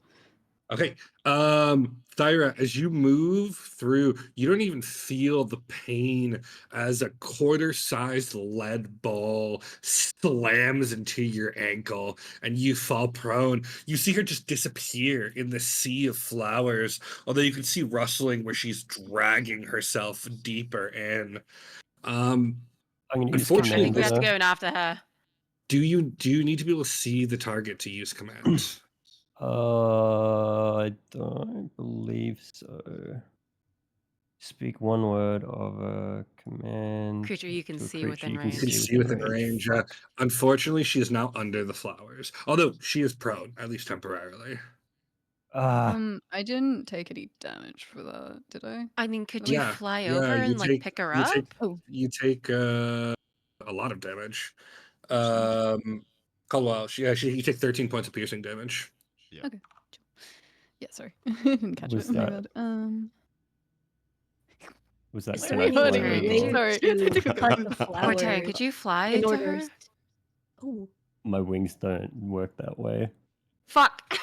Okay. Thyra, as you move through, you don't even feel the pain as a quarter-sized lead ball slams into your ankle and you fall prone. You see her just disappear in the sea of flowers, although you can see rustling where she's dragging herself deeper in. I'm gonna use I Unfortunately, think we have to command. go in after her. do you need to be able to see the target to use command? I don't believe so. Speak 1 word of a command Creature you can to a see creature within you can You can range. see within range. Unfortunately, she is now under the flowers. Although she is prone, at least temporarily. I didn't take any damage for that, did I? I mean, could Let you me- fly over and like pick her up? You take a lot of damage. Actually. Caldwell, you take 13 points of piercing damage. Yeah. Okay. Yeah, sorry. Didn't catch Was it. My that- bad. Was that Is can there I any fly Mortarian, way over? Sorry. to Difficult. cut the Mortarian, flowers could you fly in to order? her? Oh, My wings don't work that way. Fuck!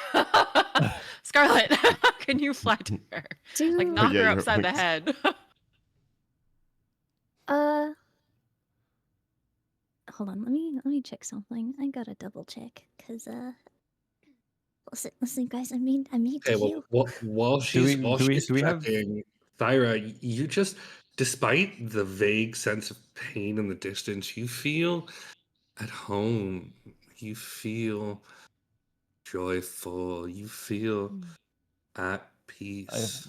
Scarlet, can you fly to her? Do Like knock yeah, her your upside the wings. head. hold on, let me check something. I gotta double check, cause listen guys, I mean to Okay, you. while Do she's we have checking, Thyra, you just, despite the vague sense of pain in the distance, you feel at home. You feel joyful. You feel at I have peace.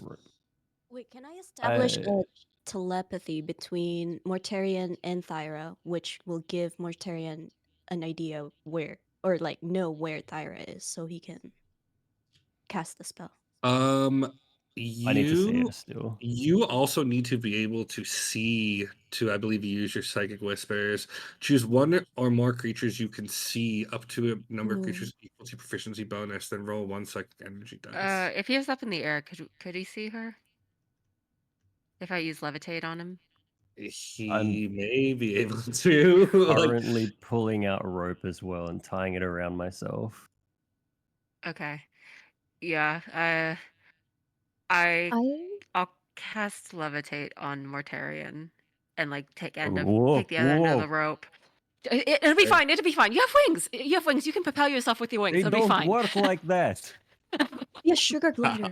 wait, can I establish I telepathy between Mortarian and Thyra, which will give Mortarian an idea where, or like know where Thyra is, so he can cast the spell. I need to see You it still. you also need to be able to see to, I believe, use your psychic whispers. Choose one or more creatures you can see up to a number of creatures equal to proficiency bonus, then roll one psychic energy dice. If he was up in the air, could he see her? If I use levitate on him? I'm He may be able to. like, currently pulling out a rope as well and tying it around myself. Okay. Yeah. I I'll cast levitate on Mortarian and like take the Whoa, other end of the whoa. rope. It'll be fine. It'll be fine. You have wings. You have wings. You can propel yourself with your wings. They It'll be don't fine. work like that. Yeah, sugar glider.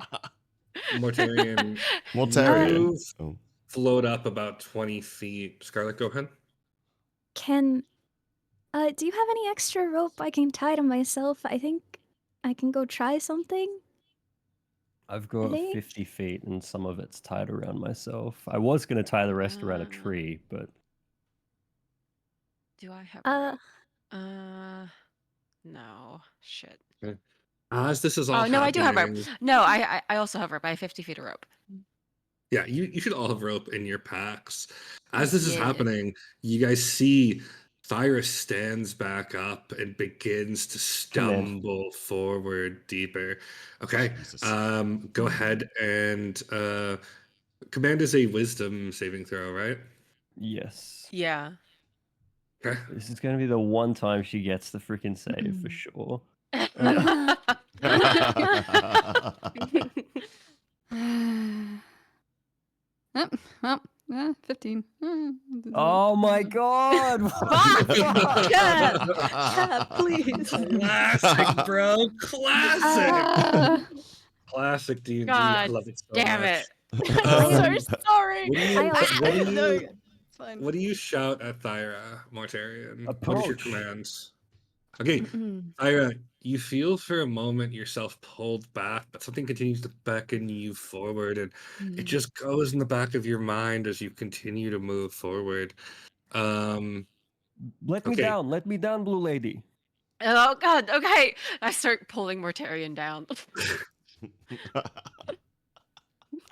Mortarian, Mortarian. you float up about 20 feet. Scarlet, go ahead. can. Do you have any extra rope I can tie to myself? I think I can go try something. I've got think- 50 feet and some of it's tied around myself. I was going to tie the rest around a Ah. tree, but Do I have Uh, no. Shit. As this is all Oh no, I do have rope. happening- No, I also have rope. I have 50 feet of rope. Yeah, you should all have rope in your packs. As this is Yeah. happening, you guys see Thyra stands back up and begins to Command. stumble forward deeper. Okay, Jesus. go ahead and command is a wisdom saving throw, right? yes. Yeah. Okay. This is going to be the one time she gets the freaking save for sure. Well, 15. Oh my god! Yeah, please. Classic, bro. Classic. Ah, Classic D&D. I God love it so damn much. it. I'm Um, so sorry. What do you, I also- what do No, you, it's fine. what do you shout at Thyra, Mortarian? What is your Approach. commands? Okay, Thyra, you feel for a moment yourself pulled back, but something continues to beckon you forward, and it just goes in the back of your mind as you continue to move forward. Let me Okay. down. Let me down, blue lady. Oh god, okay. I start pulling Mortarian down.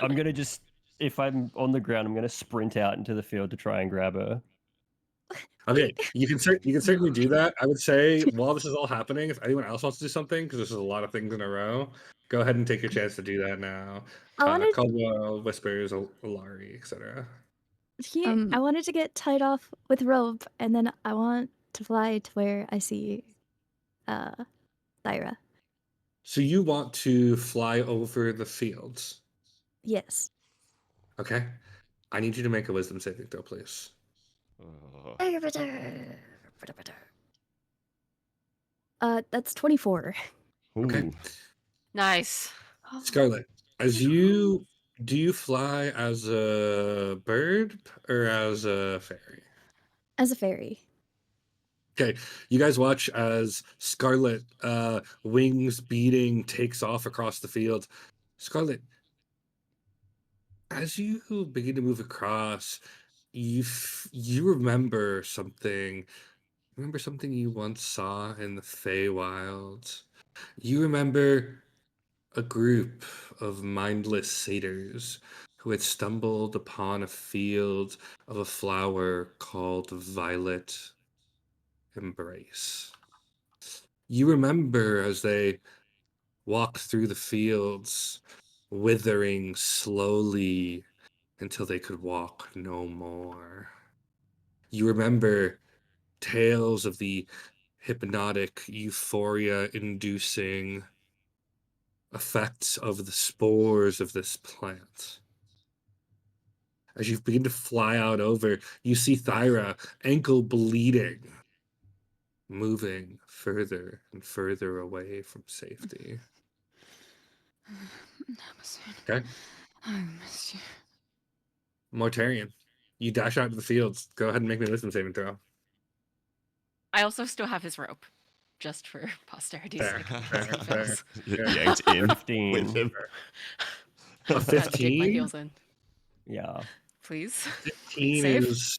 I'm going to just, if I'm on the ground, I'm going to sprint out into the field to try and grab her. Okay, you can certainly do that. I would say while this is all happening, if anyone else wants to do something, because this is a lot of things in a row, go ahead and take your chance to do that now. I wanted Caldwell, Whispers, Alarie, etc. I wanted to get tied off with rope, and then I want to fly to where I see Thyra. So you want to fly over the fields? Yes. Okay. I need you to make a wisdom saving throw, please. That's 24. Okay. Ooh. Nice. Scarlet, do you fly as a bird or as a fairy? As a fairy. Okay, you guys watch as Scarlet, wings beating, takes off across the field. Scarlet, as you begin to move across, you remember something. Remember something you once saw in the Feywild. You remember a group of mindless satyrs who had stumbled upon a field of a flower called Violet Embrace. You remember as they walked through the fields, withering slowly until they could walk no more. You remember tales of the hypnotic, euphoria-inducing effects of the spores of this plant. As you begin to fly out over, you see Thyra, ankle bleeding, moving further and further away from safety. Okay. I miss you. Mortarian, you dash out to the fields. Go ahead and make me a wisdom saving throw. I also still have his rope. Just for posterity's Fair, sake. fair, He fair. fails. Yanked in 15. with him. A Gotta dig my 15? heels in. Yeah. please. 15 Save. is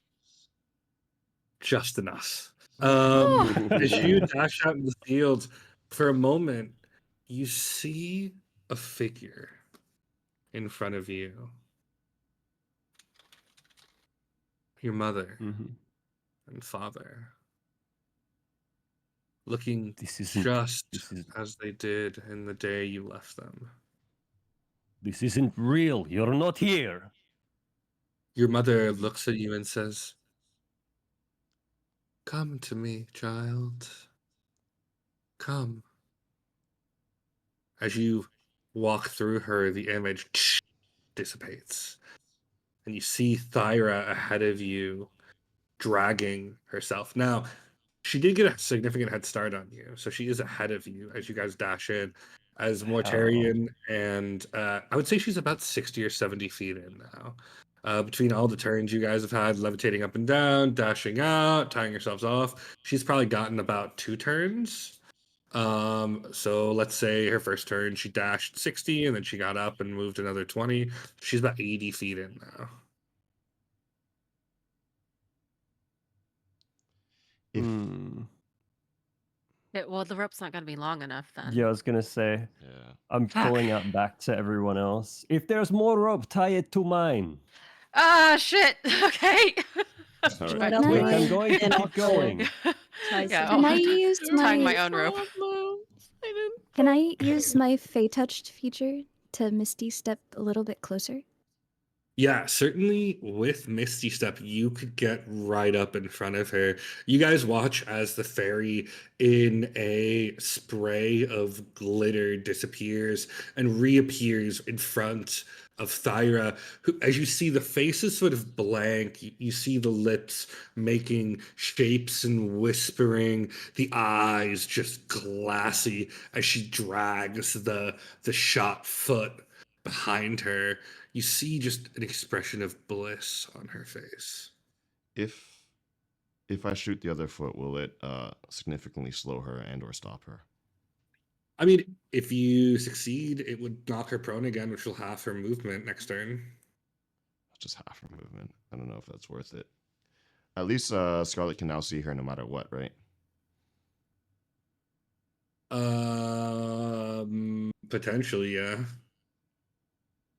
just enough. Oh. As you dash out in the field, for a moment, you see a figure in front of you. Your mother Mhm. and father, looking This isn't. just This is. as they did in the day you left them. This isn't real. You're not here. Your mother looks at you and says, "Come to me, child. Come." As you walk through her, the image dissipates, and you see Thyra ahead of you, dragging herself. Now, she did get a significant head start on you, so she is ahead of you as you guys dash in. As Mortarian, and I would say she's about 60 or 70 feet in now. Between all the turns you guys have had, levitating up and down, dashing out, tying yourselves off, she's probably gotten about 2 turns. So let's say her first turn, she dashed 60, and then she got up and moved another 20. She's about 80 feet in now. If Well, the rope's not going to be long enough then. Yeah, I was gonna say. yeah, I'm calling out back to everyone else. If there's more rope, tie it to mine. Ah, shit. Okay. all Try right. to Can Quick, I- I'm going to And keep also- going. Yeah, Can I use tying my my own rope. Can I use my Fey Touched feature to Misty step a little bit closer? Yeah, certainly with Misty Step, you could get right up in front of her. You guys watch as the fairy in a spray of glitter disappears and reappears in front of Thyra, who, as you see, the face is sort of blank. You see the lips making shapes and whispering, the eyes just glassy as she drags the shot foot behind her. You see just an expression of bliss on her face. If I shoot the other foot, will it significantly slow her and or stop her? I mean, if you succeed, it would knock her prone again, which will half her movement next turn. Just half her movement. I don't know if that's worth it. At least Scarlet can now see her no matter what, right? Potentially, yeah.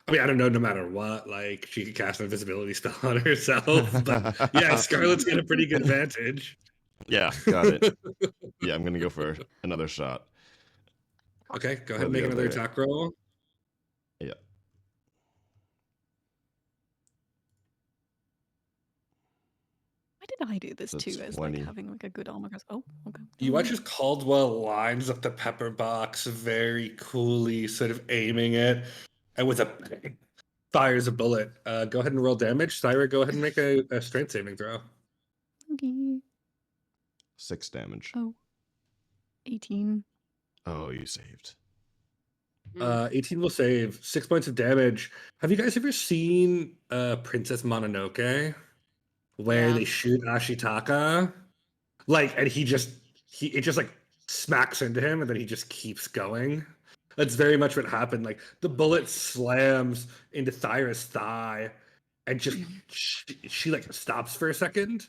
I mean, I don't know, no matter what, like, she could cast an invisibility spell on herself, but yeah, Scarlet's got a pretty good advantage. Yeah, got it. Yeah, I'm gonna go for another shot. Okay, go ahead For and make the another other- attack roll. Yeah. Why did I do this That's too? As 20. like having like a good armor class. Oh, okay. You watch as Caldwell lines up the pepper box very coolly, sort of aiming it, and with a bang, fires a bullet. Go ahead and roll damage. Thyra, go ahead and make a strength saving throw. Okay. 6 damage. Oh. 18. Oh, you saved. 18 will save. 6 points of damage. Have you guys ever seen Princess Mononoke, where Yeah. they shoot Ashitaka? Like, and it just like smacks into him, and then he just keeps going. That's very much what happened. Like, the bullet slams into Thyra's thigh, and just she like stops for a second,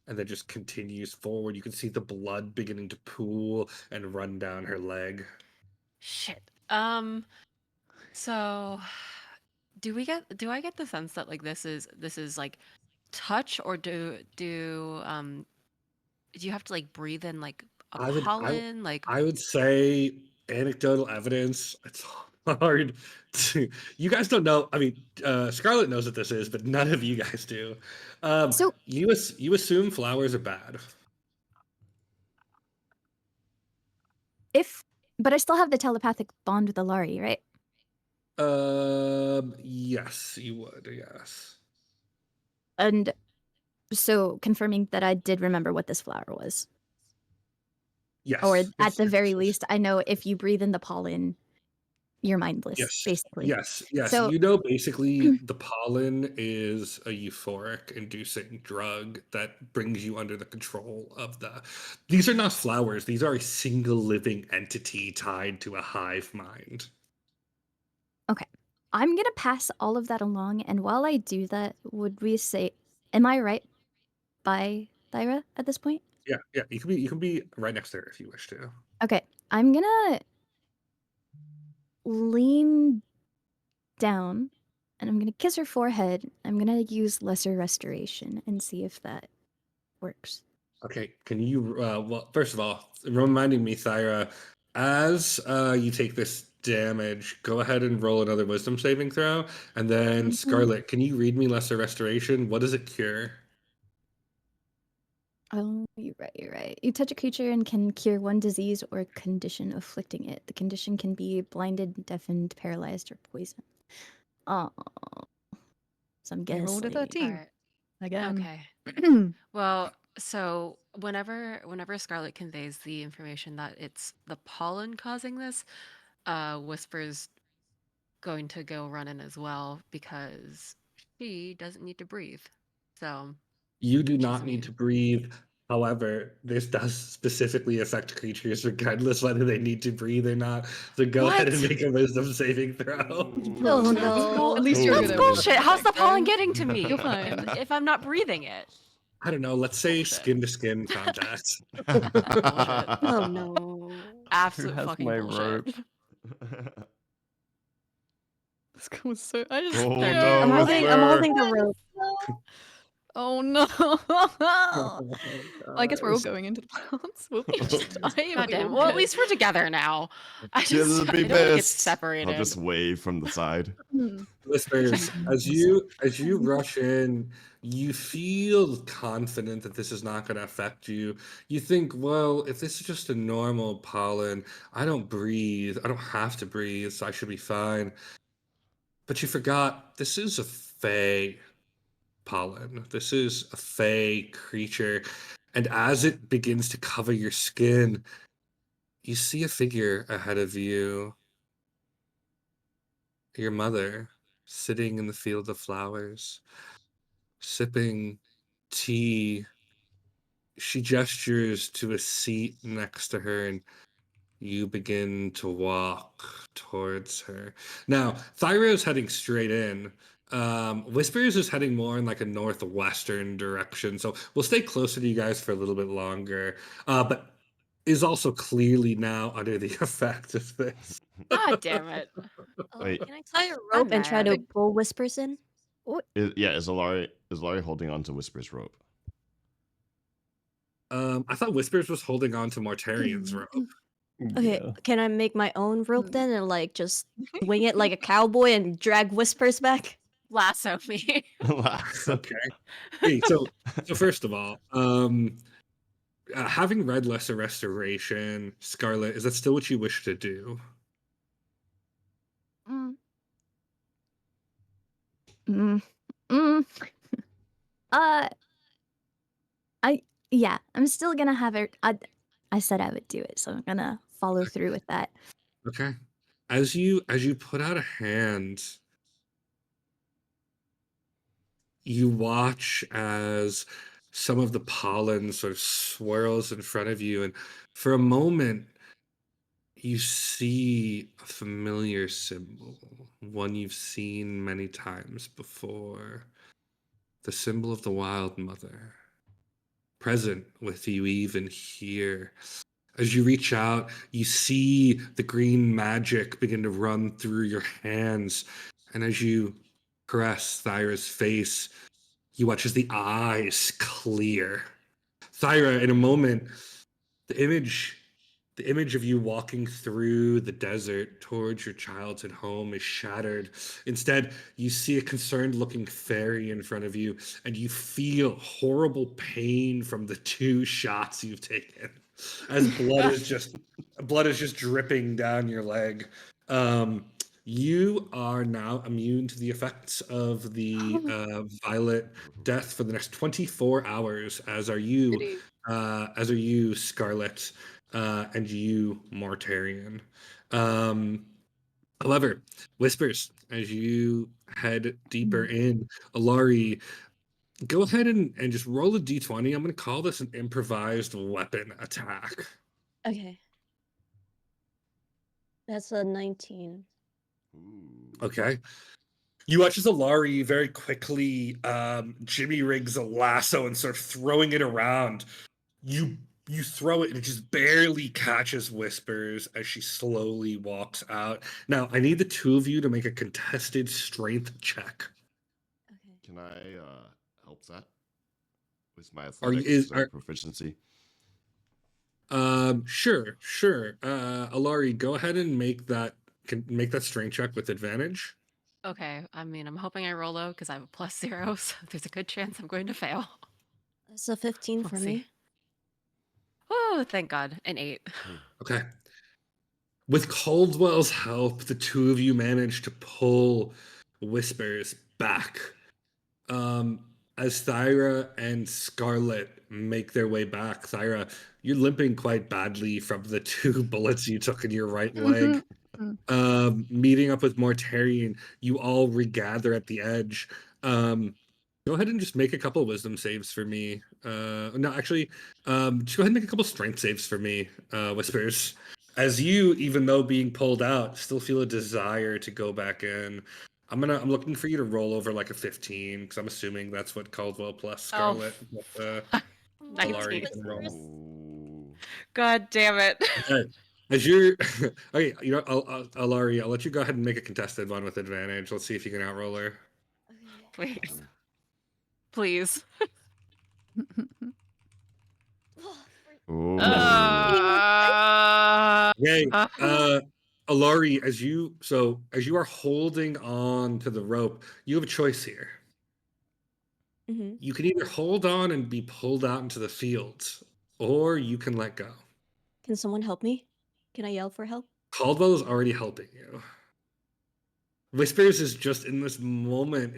and then just continues forward. You can see the blood beginning to pool and run down her leg. Shit. So do I get the sense that like this is like touch, or do you have to like breathe in like a I would- I- pollen? Like I would say anecdotal evidence. It's hard to. You guys don't know. I mean, Scarlet knows what this is, but none of you guys do. So- you assume flowers are bad. But I still have the telepathic bond with Alarie, right? Yes, you would. Yes. And so confirming that I did remember what this flower was. Yes. Or yes, at the yes, very yes, least, I know if you breathe in the pollen, you're mindless, Yes. basically. Yes. Yes. So- You know, basically, the pollen is a euphoric inducing drug that brings you under the control of the. These are not flowers. These are a single living entity tied to a hive mind. I'm gonna pass all of that along, and while I do that, would we say, am I right by Thyra at this point? Yeah. You can be right next to her if you wish to. Okay, I'm gonna lean down, and I'm gonna kiss her forehead. I'm gonna use Lesser Restoration and see if that works. Okay, can you, well, first of all, reminding me, Thyra, as you take this damage, go ahead and roll another wisdom saving throw. And then, Scarlet, can you read me Lesser Restoration? What does it cure? Oh, you're right, you're right. You touch a creature and can cure one disease or condition afflicting it. The condition can be blinded, deafened, paralyzed, or poisoned. Oh, so I'm I rolled a guessing. 13 Alright. again. Okay. Well, so whenever Scarlet conveys the information that it's the pollen causing this, Whisper's going to go running as well because she doesn't need to breathe. So You do she's not need to immune. breathe. However, this does specifically affect creatures regardless whether they need to breathe or not. So go ahead and What? make a wisdom saving throw. Oh That's no. At least you're That's good at bullshit. How's the wisdom pollen saving getting to me You're fine. if I'm not breathing it? I don't know, let's say Bullshit. skin to skin contact. Bullshit. Oh no. Who Absolute has fucking my bullshit. rope? This guy was so. I just. Oh, yeah, no, I'm Whisper. holding the rope. Oh no. Oh, Well, I guess we're all gosh. going into the plants. We'll be just die if God we all damn. Well, at get- least we're together now. I Till just be I don't want to get best. separated. I'll just wave from the side. Listeners, as you rush in, you feel confident that this is not going to affect you. You think, well, if this is just a normal pollen, I don't breathe. I don't have to breathe, so I should be fine. But you forgot this is a fey pollen. This is a fey creature. And as it begins to cover your skin, you see a figure ahead of you. Your mother sitting in the field of flowers, sipping tea. She gestures to a seat next to her, and you begin to walk towards her. Now, Thyra is heading straight in. Whispers is heading more in like a northwestern direction, so we'll stay closer to you guys for a little bit longer. But is also clearly now under the effect of this. God damn it. Wait. Can I tie a I'm rope and try to mad. pull Whispers in? Is Alarie holding on to Whisper's rope? I thought Whispers was holding on to Mortarian's rope. Okay, Yeah. can I make my own rope then and like just wing it like a cowboy and drag Whispers back? Lasso me. Okay. Hey, so first of all, having read Lesser Restoration, Scarlet, is that still what you wish to do? Mm. Mm. Mm. Yeah, I'm still gonna have it. I said I would do it, so I'm gonna follow through with that. Okay. As you put out a hand, you watch as some of the pollen sort of swirls in front of you, and for a moment you see a familiar symbol, one you've seen many times before. The symbol of the Wild Mother, present with you even here. As you reach out, you see the green magic begin to run through your hands. And as you caress Thyra's face, you watch as the eyes clear. Thyra, in a moment, the image of you walking through the desert towards your childhood home is shattered. Instead, you see a concerned looking fairy in front of you, and you feel horrible pain from the 2 shots you've taken as blood is just dripping down your leg. You are now immune to the effects of the violet death for the next 24 hours, as are you, Scarlet, and you, Mortarian. However, Whispers, as you head deeper in, Alarie, go ahead and just roll a d20. I'm going to call this an improvised weapon attack. Okay. That's a 19. Ooh. Okay. You watch as Alarie very quickly jimmy rigs a lasso and start throwing it around. You throw it and it just barely catches Whispers as she slowly walks out. Now, I need the two of you to make a contested strength check. Okay. Can I help that with my Are you athletics proficiency? Sure. Alarie, go ahead and make that strength check with advantage. Okay, I mean, I'm hoping I roll low because I have a +0, so there's a good chance I'm going to fail. It's a 15 We'll for see. me. Oh, thank God, an 8. Okay. With Caldwell's help, the two of you manage to pull Whispers back. As Thyra and Scarlet make their way back, Thyra, you're limping quite badly from the 2 bullets you took in your right leg. Meeting up with Mortarian, you all regather at the edge. Go ahead and just make a couple wisdom saves for me. No, actually, just go ahead and make a couple strength saves for me, Whispers. As you, even though being pulled out, still feel a desire to go back in. I'm looking for you to roll over like a 15 because I'm assuming that's what Caldwell plus Scarlet. Oh, 19. Alarie can roll. Ooh. God damn it. Okay. As you're okay, you know, Alarie, I'll let you go ahead and make a contested one with advantage. Let's see if you can outroll her. Okay. Please. Please. Ooh. Okay, Uh, Alarie, as you are holding on to the rope, you have a choice here. Mm-hmm. You can either hold on and be pulled out into the fields, or you can let go. Can someone help me? Can I yell for help? Caldwell is already helping you. Whispers is just in this moment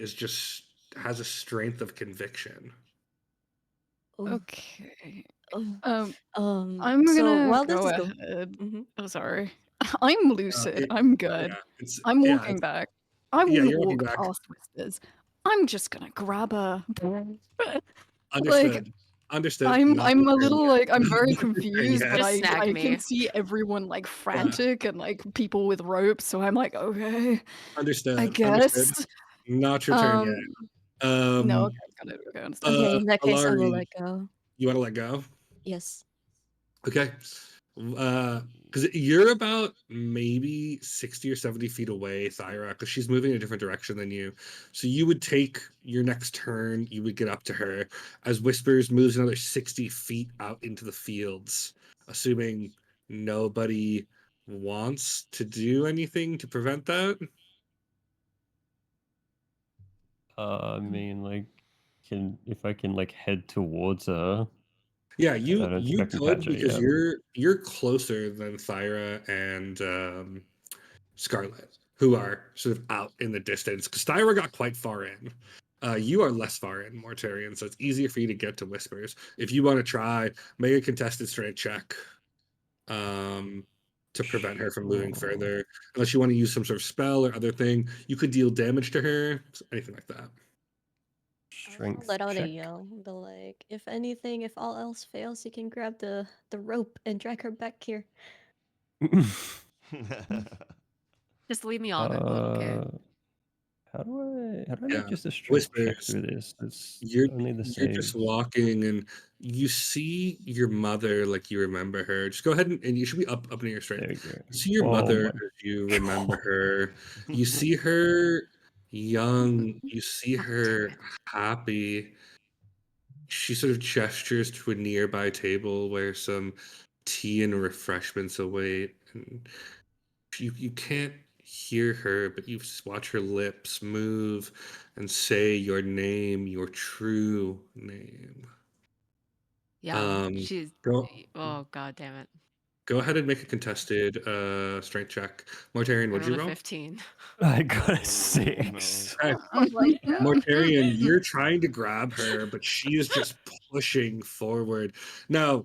has a strength of conviction. Oh, Okay. oh. I'm So gonna while this go is going, ahead. mm-hmm. Oh, sorry. I'm lucid. I'm good. I'm walking back. I yeah, won't you're walking walk back. past Whispers. I'm just gonna grab her. Understood. Understood. I'm Not a your turn little yet. like I'm very Not your turn confused, yet. but Just snag I me. can see everyone like frantic and like people with ropes, so I'm like, okay, Understood. I Understood. guess. Not your turn yet. No, okay, got it. Okay, I understand. Okay, in that case, I will Alarie, let go. you want to let go? Yes. Okay. Because you're about maybe 60 or 70 feet away, Thyra, because she's moving in a different direction than you. So you would take your next turn, you would get up to her as Whispers moves another 60 feet out into the fields, assuming nobody wants to do anything to prevent that. I mean, like, if I can like head towards her. Yeah, I don't think you I can could catch her because yet. you're closer than Thyra and Scarlet, who are sort of out in the distance. Because Thyra got quite far in. You are less far in, Mortarian, so it's easier for you to get to Whispers. If you want to try, make a contested strength check to prevent her from moving Sure. further. Unless you want to use some sort of spell or other thing, you could deal damage to her, anything like that. I'll Strength let out a check. yell. But like, if anything, if all else fails, you can grab the rope and drag her back here. just leave me on it. I don't care. How do I Yeah, make just a strength check Whispers. through this? It's You're only the you're just same. walking and you see your mother like you remember her. Just go ahead and you should be up near your strength. There we go. You see your Oh mother my as you remember her. You see her young. You see God damn her it. happy. She sort of gestures to a nearby table where some tea and refreshments await. And you can't hear her, but you just watch her lips move and say your name, your true name. Yeah, she's. Go Oh, God damn it. go ahead and make a contested strength check. Mortarian, I what'd rolled you a roll? 15. I got a 6. Okay. Oh my god. Mortarian, you're trying to grab her, but she is just pushing forward. Now,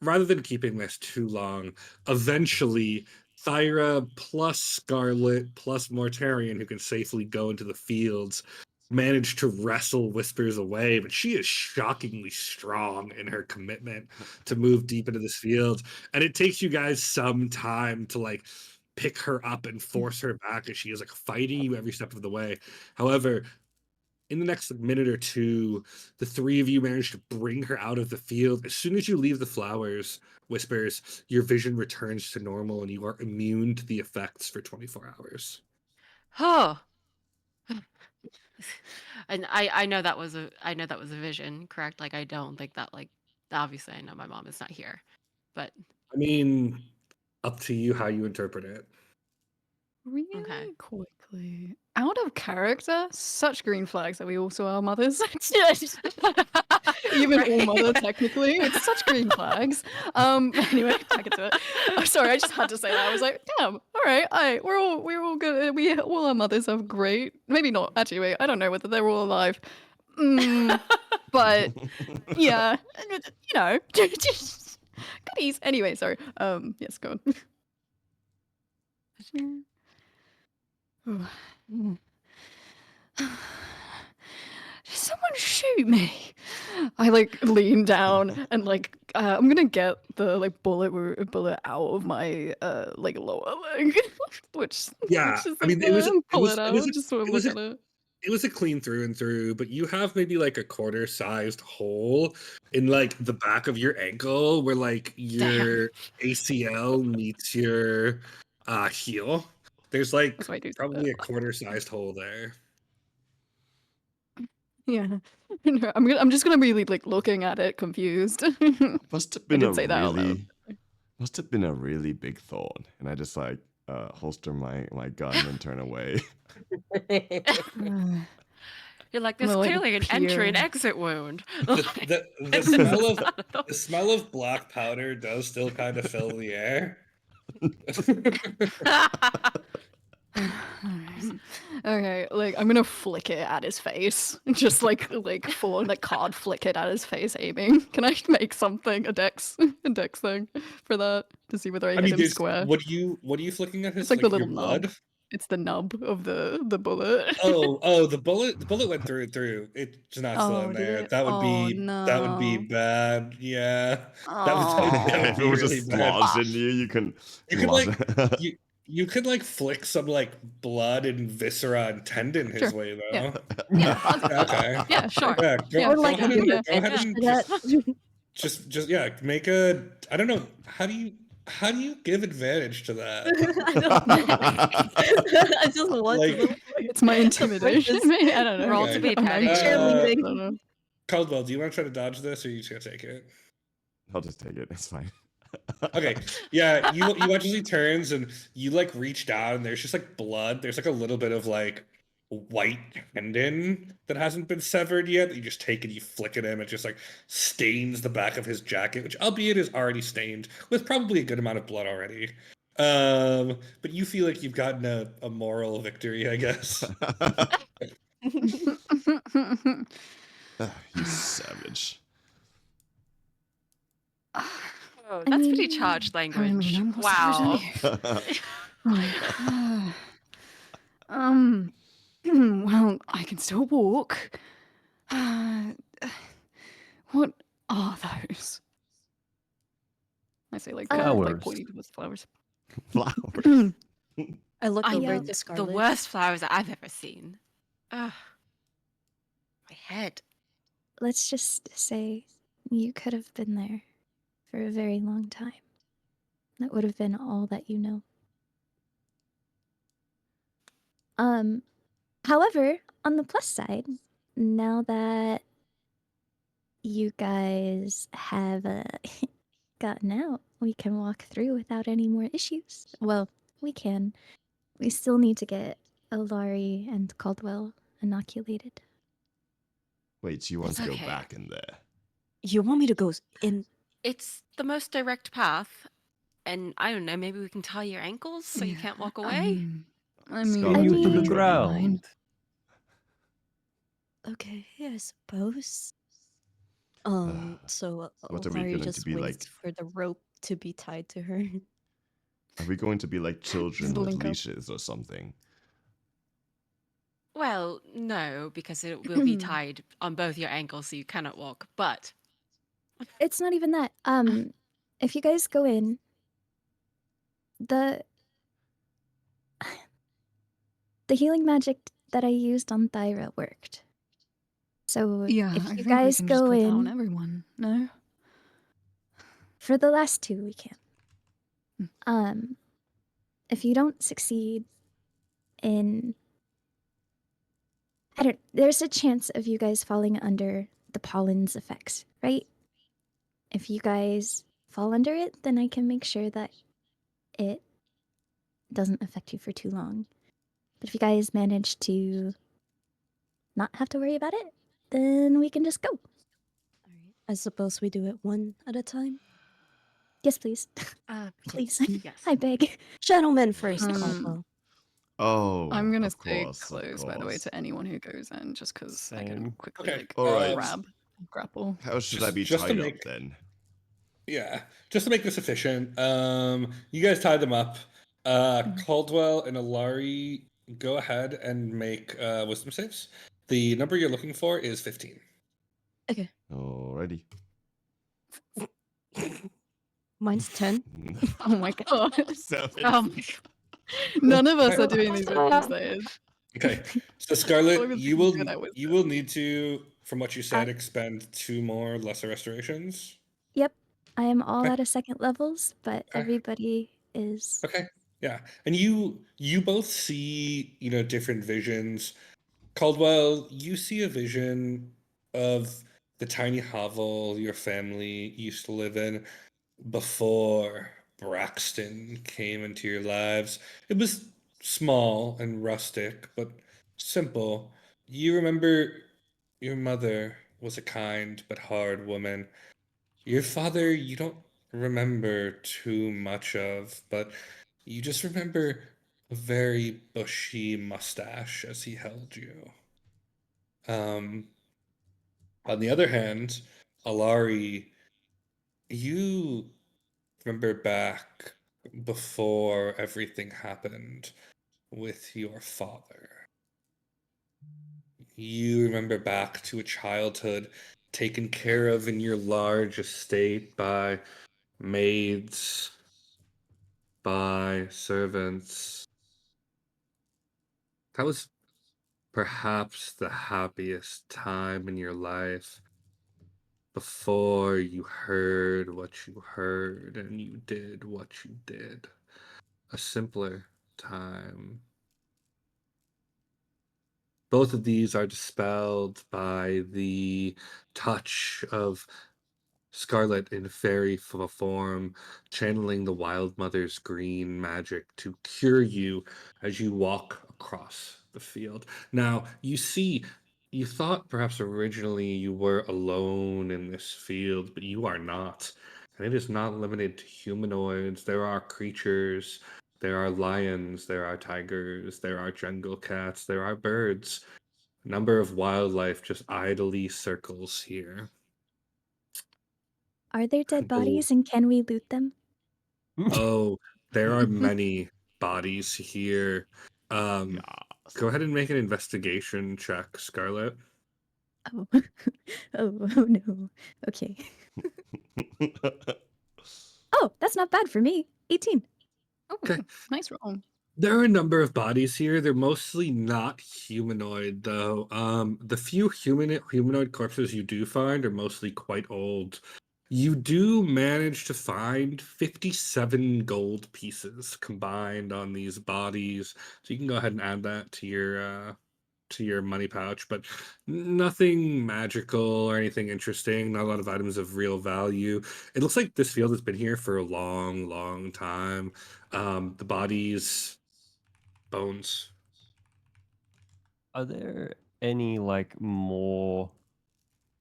rather than keeping this too long, eventually Thyra plus Scarlet plus Mortarian, who can safely go into the fields, manage to wrestle Whispers away, but she is shockingly strong in her commitment to move deep into this field. And it takes you guys some time to like pick her up and force her back as she is like fighting you every step of the way. However, in the next minute or two, the three of you manage to bring her out of the field. As soon as you leave the flowers, Whispers, your vision returns to normal and you are immune to the effects for 24 hours. Oh. And I know that was a vision, correct? Like I don't think that like obviously I know my mom is not here. But I mean, up to you how you interpret it. Really Okay. quickly. Out of character, such green flags that we also are mothers. Even all mother, technically. It's such green flags. Anyway, back into it. Oh, sorry, I just had to say that. I was like, damn, all right, we're all good. We all our mothers are great. Maybe not, actually, wait, I don't know whether they're all alive. But yeah, you know, just goodies. Anyway, sorry. Yes, go on. Someone shoot me. I like lean down and like I'm gonna get the like bullet out of my like lower leg, which Yeah, is I like mean, it was pull it out, just sort of look at it. it was a clean through and through, but you have maybe like a quarter sized hole in like the back of your ankle where like your ACL meets your heel. There's like That's why I do probably a quarter sized hole there. Yeah, I'm just gonna be like looking at it, confused. Must have I been a did say that out loud. must have been a really big thorn, and I just like holster my gun and turn away. You're like, there's Well, like, clearly an entry and pure- exit wound. The smell of black powder does still kind of fill the air. Okay, like I'm gonna flick it at his face, just like full on like card flick it at his face, aiming. Can I make something a dex thing for that to see whether I hit him there's square? what are you flicking at his It's like the your little nub. blood? It's the nub of the bullet. Oh, the bullet went through. It's not still in Did there. it? That would be No. bad. Yeah. That would If it be was really just bad. lodged in you can You could lodge like it. you could like flick some like blood and viscera and tendon his Sure. way though. Yeah. Yeah, okay. Yeah, sure. Yeah, Yeah, Or like go ahead, give go ahead advantage and to that. just yeah, make a I don't know, how do you give advantage to that? I don't know. I just want Like- to. It's my intimidation. I don't know. Roll to be petty. Cheerleading. I don't know. Caldwell, do you want to try to dodge this or are you just gonna take it? I'll just take it. It's fine. Okay. Yeah, you watch as he turns and you like reach down and there's just like blood. There's like a little bit of like white tendon that hasn't been severed yet. That you just take and you flick at him. It just like stains the back of his jacket, which albeit is already stained with probably a good amount of blood already. But you feel like you've gotten a moral victory, I guess. You savage. Oh, that's pretty mean, charged I language. mean, I'm not Wow. savage, Right. Well, I can still walk. What are those? I say like Flowers. pointing towards the flowers. Flowers. I look I over am to The Scarlet. worst flowers I've ever seen. Ugh. My head. Let's just say you could have been there for a very long time. That would have been all that you know. However, on the plus side, now that you guys have gotten out, we can walk through without any more issues. Well, we can. We still need to get Alarie and Caldwell inoculated. Wait, so you want It's to go okay. back in there? You want me to go in? It's the most direct path. And I don't know, maybe we can tie your ankles so you can't walk away? I mean, Scarlet, Pin you I to the mean- ground. Okay, I suppose. So What are we Alarie going to just be waits like? for the rope to be tied to her. Are we going to be like children with link up. leashes or something? Well, no, because it will be tied on both your ankles so you cannot walk. But It's not even that. If you guys go in, the the healing magic that I used on Thyra worked. So Yeah, if I you think guys we can just go put that on in everyone. No. for the last 2, we can. Hmm. If you don't succeed in, there's a chance of you guys falling under the pollen's effects, right? If you guys fall under it, then I can make sure that it doesn't affect you for too long. But if you guys manage to not have to worry about it, then we can just go. All right. I suppose we do it one at a time. Yes, please. Please. Yes. I beg. Gentlemen first, Um, Caldwell. Oh, I'm gonna of stay course, close, by the way, to anyone who goes in, just because I can Same. quickly Okay. All right. grapple. How should I be Just to tied up make then? just to make this efficient, you guys tie them up. Mhm. Caldwell and Alarie, go ahead and make wisdom saves. The number you're looking for is 15. Okay. Alrighty. Mine's 10. Oh my god. Oh my None of us Okay. are doing these wisdom saves. Okay. So All Scarlet, of us you are will good at you wisdom. will need to, from what you said, Uh, expend 2 more lesser restorations. Yep. I am all Okay. at a second levels, but Okay. everybody is. Okay. Yeah. And you both see, different visions. Caldwell, you see a vision of the tiny hovel your family used to live in before Braxton came into your lives. It was small and rustic, but simple. You remember your mother was a kind but hard woman. Your father, you don't remember too much of, but you just remember a very bushy mustache as he held you. Um, on the other hand, Alarie, you remember back before everything happened with your father. You remember back to a childhood taken care of in your large estate by maids, by servants. That was perhaps the happiest time in your life before you heard what you heard and you did what you did. A simpler time. Both of these are dispelled by the touch of Scarlet in fairy form, channeling the Wild Mother's green magic to cure you as you walk across the field. Now, you thought perhaps originally you were alone in this field, but you are not. And it is not limited to humanoids. There are creatures, there are lions, there are tigers, there are jungle cats, there are birds. A number of wildlife just idly circles here. Are there dead Oh, bodies and can we loot them? Oh, there are many bodies here. Um, Yes. Go ahead and make an investigation check, Scarlet. Oh. Oh no. Okay. Oh, that's not bad for me. 18. Oh, Okay. nice roll. There are a number of bodies here. They're mostly not humanoid, though. The few humanoid corpses you do find are mostly quite old. You do manage to find 57 gold pieces combined on these bodies, so you can go ahead and add that to your money pouch, but nothing magical or anything interesting. Not a lot of items of real value. It looks like this field has been here for a long, long time. The bodies, bones. Are there any like more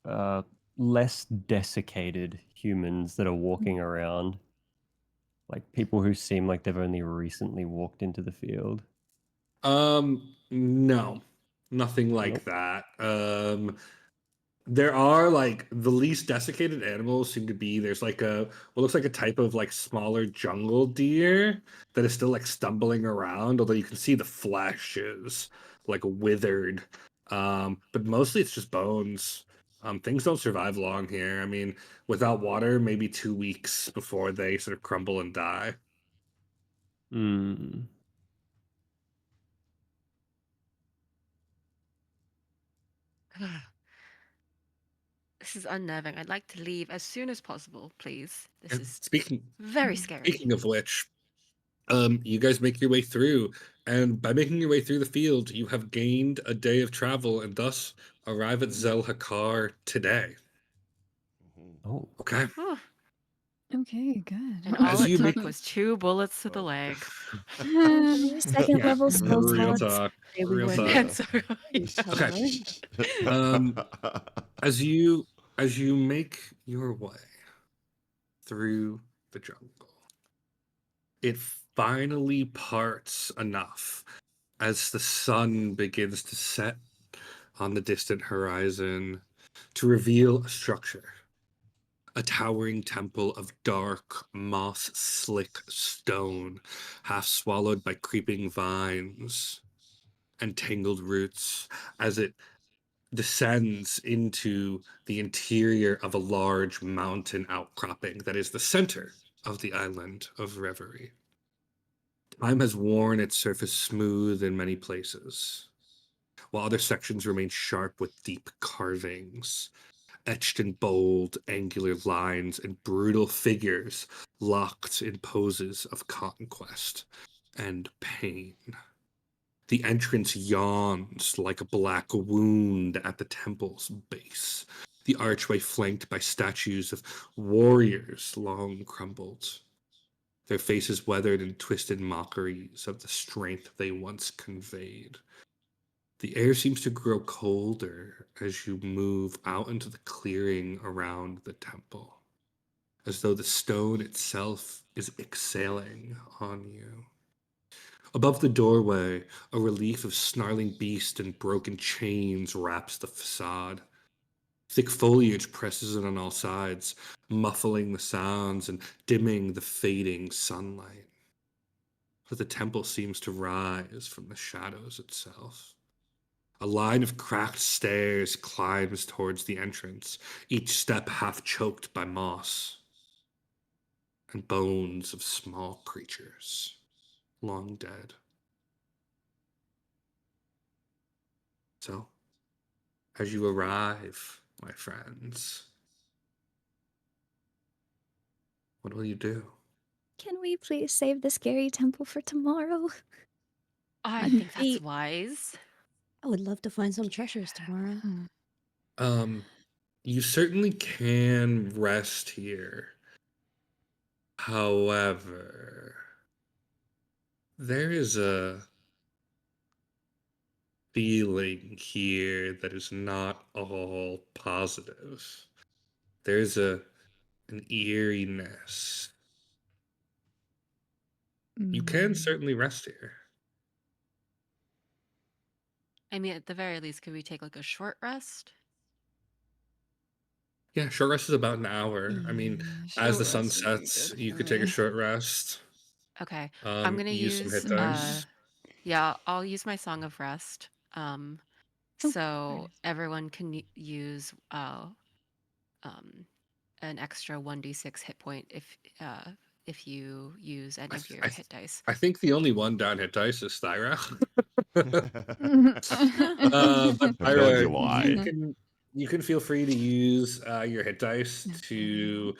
uh less desiccated humans that are walking around? Like people who seem like they've only recently walked into the field? No, nothing like Nope. that. There are like the least desiccated animals seem to be there's like what looks like a type of like smaller jungle deer that is still like stumbling around, although you can see the flesh is like withered. But mostly it's just bones. Things don't survive long here. I mean, without water, maybe 2 weeks before they sort of crumble and die. Hmm. This is unnerving. I'd like to leave as soon as possible, please. This And is speaking very scary. speaking of which, you guys make your way through, and by making your way through the field, you have gained a day of travel, and thus arrive at Zel Hakar today. Oh, Okay. Whew. Okay, good. And all As it you took make was 2 bullets to the leg. Okay, second yeah, level spell real slots. talk, Say we real weren't talk. And so, Okay. Um, as you make your way through the jungle, it finally parts enough as the sun begins to set on the distant horizon to reveal a structure. A towering temple of dark, moss-slick stone, half swallowed by creeping vines and tangled roots as it descends into the interior of a large mountain outcropping that is the center of the island of Reverie. Time has worn its surface smooth in many places, while other sections remain sharp with deep carvings, etched in bold, angular lines and brutal figures locked in poses of conquest and pain. The entrance yawns like a black wound at the temple's base, the archway flanked by statues of warriors long crumbled, their faces weathered in twisted mockeries of the strength they once conveyed. The air seems to grow colder as you move out into the clearing around the temple, as though the stone itself is exhaling on you. Above the doorway, a relief of snarling beast and broken chains wraps the facade. Thick foliage presses in on all sides, muffling the sounds and dimming the fading sunlight. But the temple seems to rise from the shadows itself. A line of cracked stairs climbs towards the entrance, each step half choked by moss and bones of small creatures, long dead. So, as you arrive, my friends, what will you do? Can we please save the scary temple for tomorrow? I My think that's feet. wise. I would love to find some treasures tomorrow. You certainly can rest here. However, there is a feeling here that is not all positive. There's an eeriness. You can certainly rest here. I mean, at the very least, could we take like a short rest? Yeah, short rest is about an hour. I mean, as the sun sets, you could take a short rest. Okay. I'm gonna Use some hit use dice. yeah, I'll use my Song of Rest. So everyone can use um an extra 1d6 hit point if you use any of your hit dice. I think the only one down hit dice is Thyra. But I told you Thyra, why. you can feel free to use your hit dice to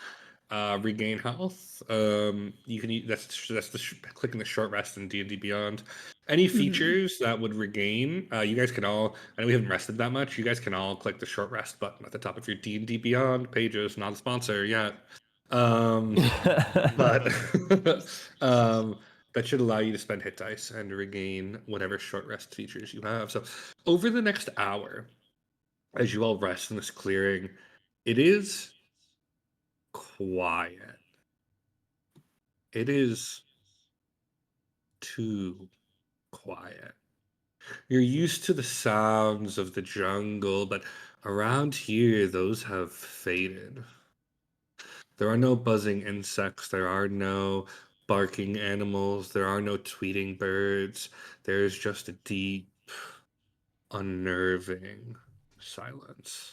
regain health. You can clicking the short rest in D&D Beyond. Any features that would regain, you guys can all. I know we haven't rested that much. You guys can all click the short rest button at the top of your D&D Beyond pages. Not a sponsor yet, but that should allow you to spend hit dice and regain whatever short rest features you have. So over the next hour, as you all rest in this clearing, it is quiet. It is too quiet. You're used to the sounds of the jungle, but around here, those have faded. There are no buzzing insects, there are no barking animals, there are no tweeting birds. There's just a deep, unnerving silence.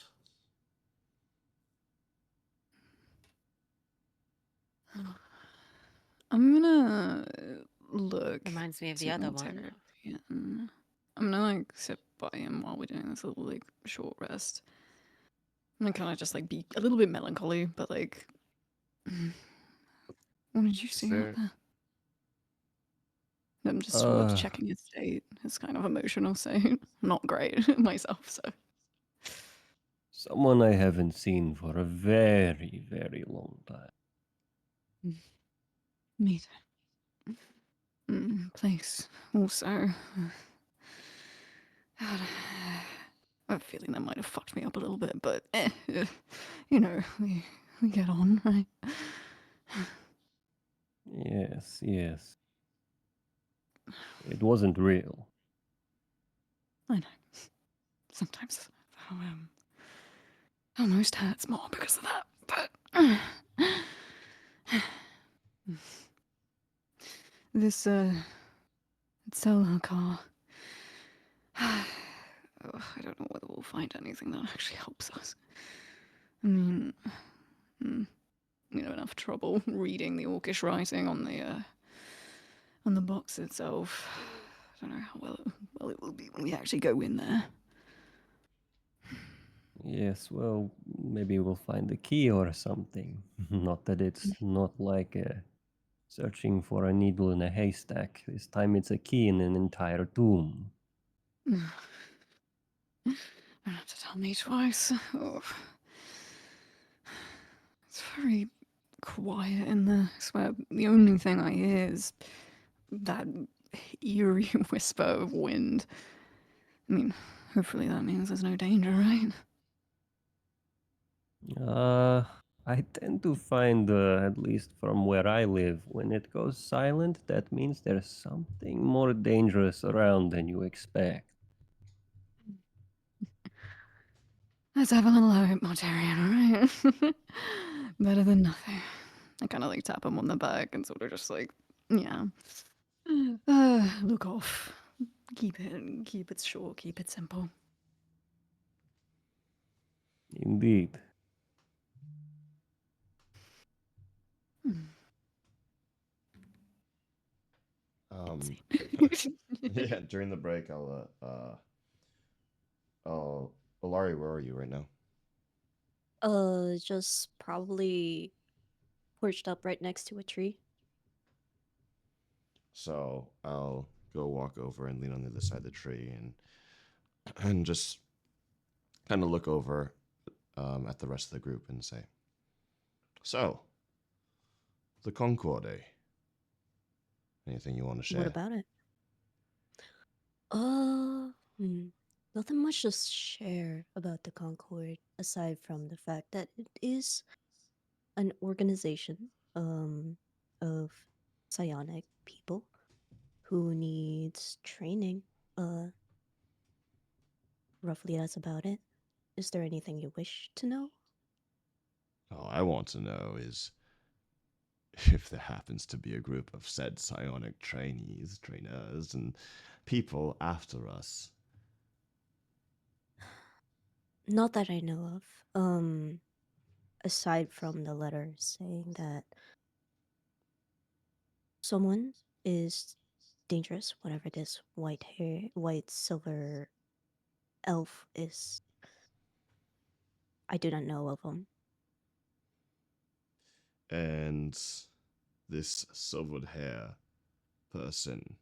I'm gonna look. Reminds me of the to other one. Mortarian. I'm gonna like sit by him while we're doing this little like short rest. I'm gonna kind of just like be a little bit melancholy, but like, what did you see out there? I'm just sort of checking his state, his kind of emotional state. Not great myself, so. Someone I haven't seen for a very, very long time. Me too. Place also. God, I have a feeling that might have fucked me up a little bit, but you know, we get on, right? Yes, yes. It wasn't real. I know. Sometimes almost hurts more because of that, but this solo car. I don't know whether we'll find anything that actually helps us. I mean, we have enough trouble reading the orcish writing on the box itself. I don't know how well it will be when we actually go in there. Yes, well, maybe we'll find a key or something. Not that it's not like searching for a needle in a haystack. This time it's a key in an entire tomb. You don't have to tell me twice. Oh. It's very quiet in there. I swear, the only thing I hear is that eerie whisper of wind. I mean, hopefully that means there's no danger, right? I tend to find, at least from where I live, when it goes silent, that means there's something more dangerous around than you expect. Let's have a little hope, Mortarian, alright? Better than nothing. I kind of like tap him on the back and sort of just like, yeah. Look off. Keep it short, keep it simple. Indeed. Yeah, during the break, Alarie, where are you right now? Just probably perched up right next to a tree. So I'll go walk over and lean on the other side of the tree and just kind of look over at the rest of the group and say, "So, the Concorde. Anything you want to share?" What about it? Uh, Nothing much to share about the Concord aside from the fact that it is an organization of psionic people who needs training. Roughly that's about it. Is there anything you wish to know? All I want to know is if there happens to be a group of said psionic trainers, and people after us. Not that I know of. Aside from the letter saying that someone is dangerous, whatever this white silver elf is. I do not know of him. And this silvered hair person,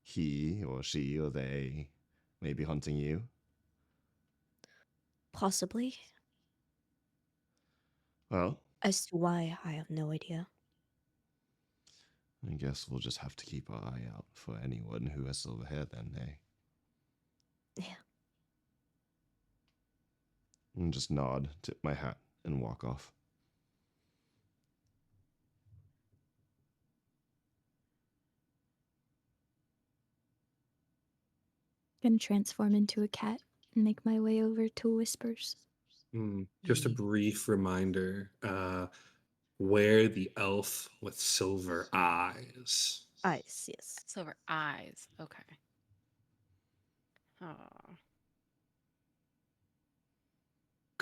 he or she or they may be hunting you. Possibly. Well, As to why, I have no idea. I guess we'll just have to keep our eye out for anyone who has silver hair then, eh? Yeah. And just nod, tip my hat, and walk off. Gonna transform into a cat and make my way over to Whispers. Just a brief reminder, where the elf with silver eyes. Eyes, yes. Silver eyes. Okay. Oh. Mm.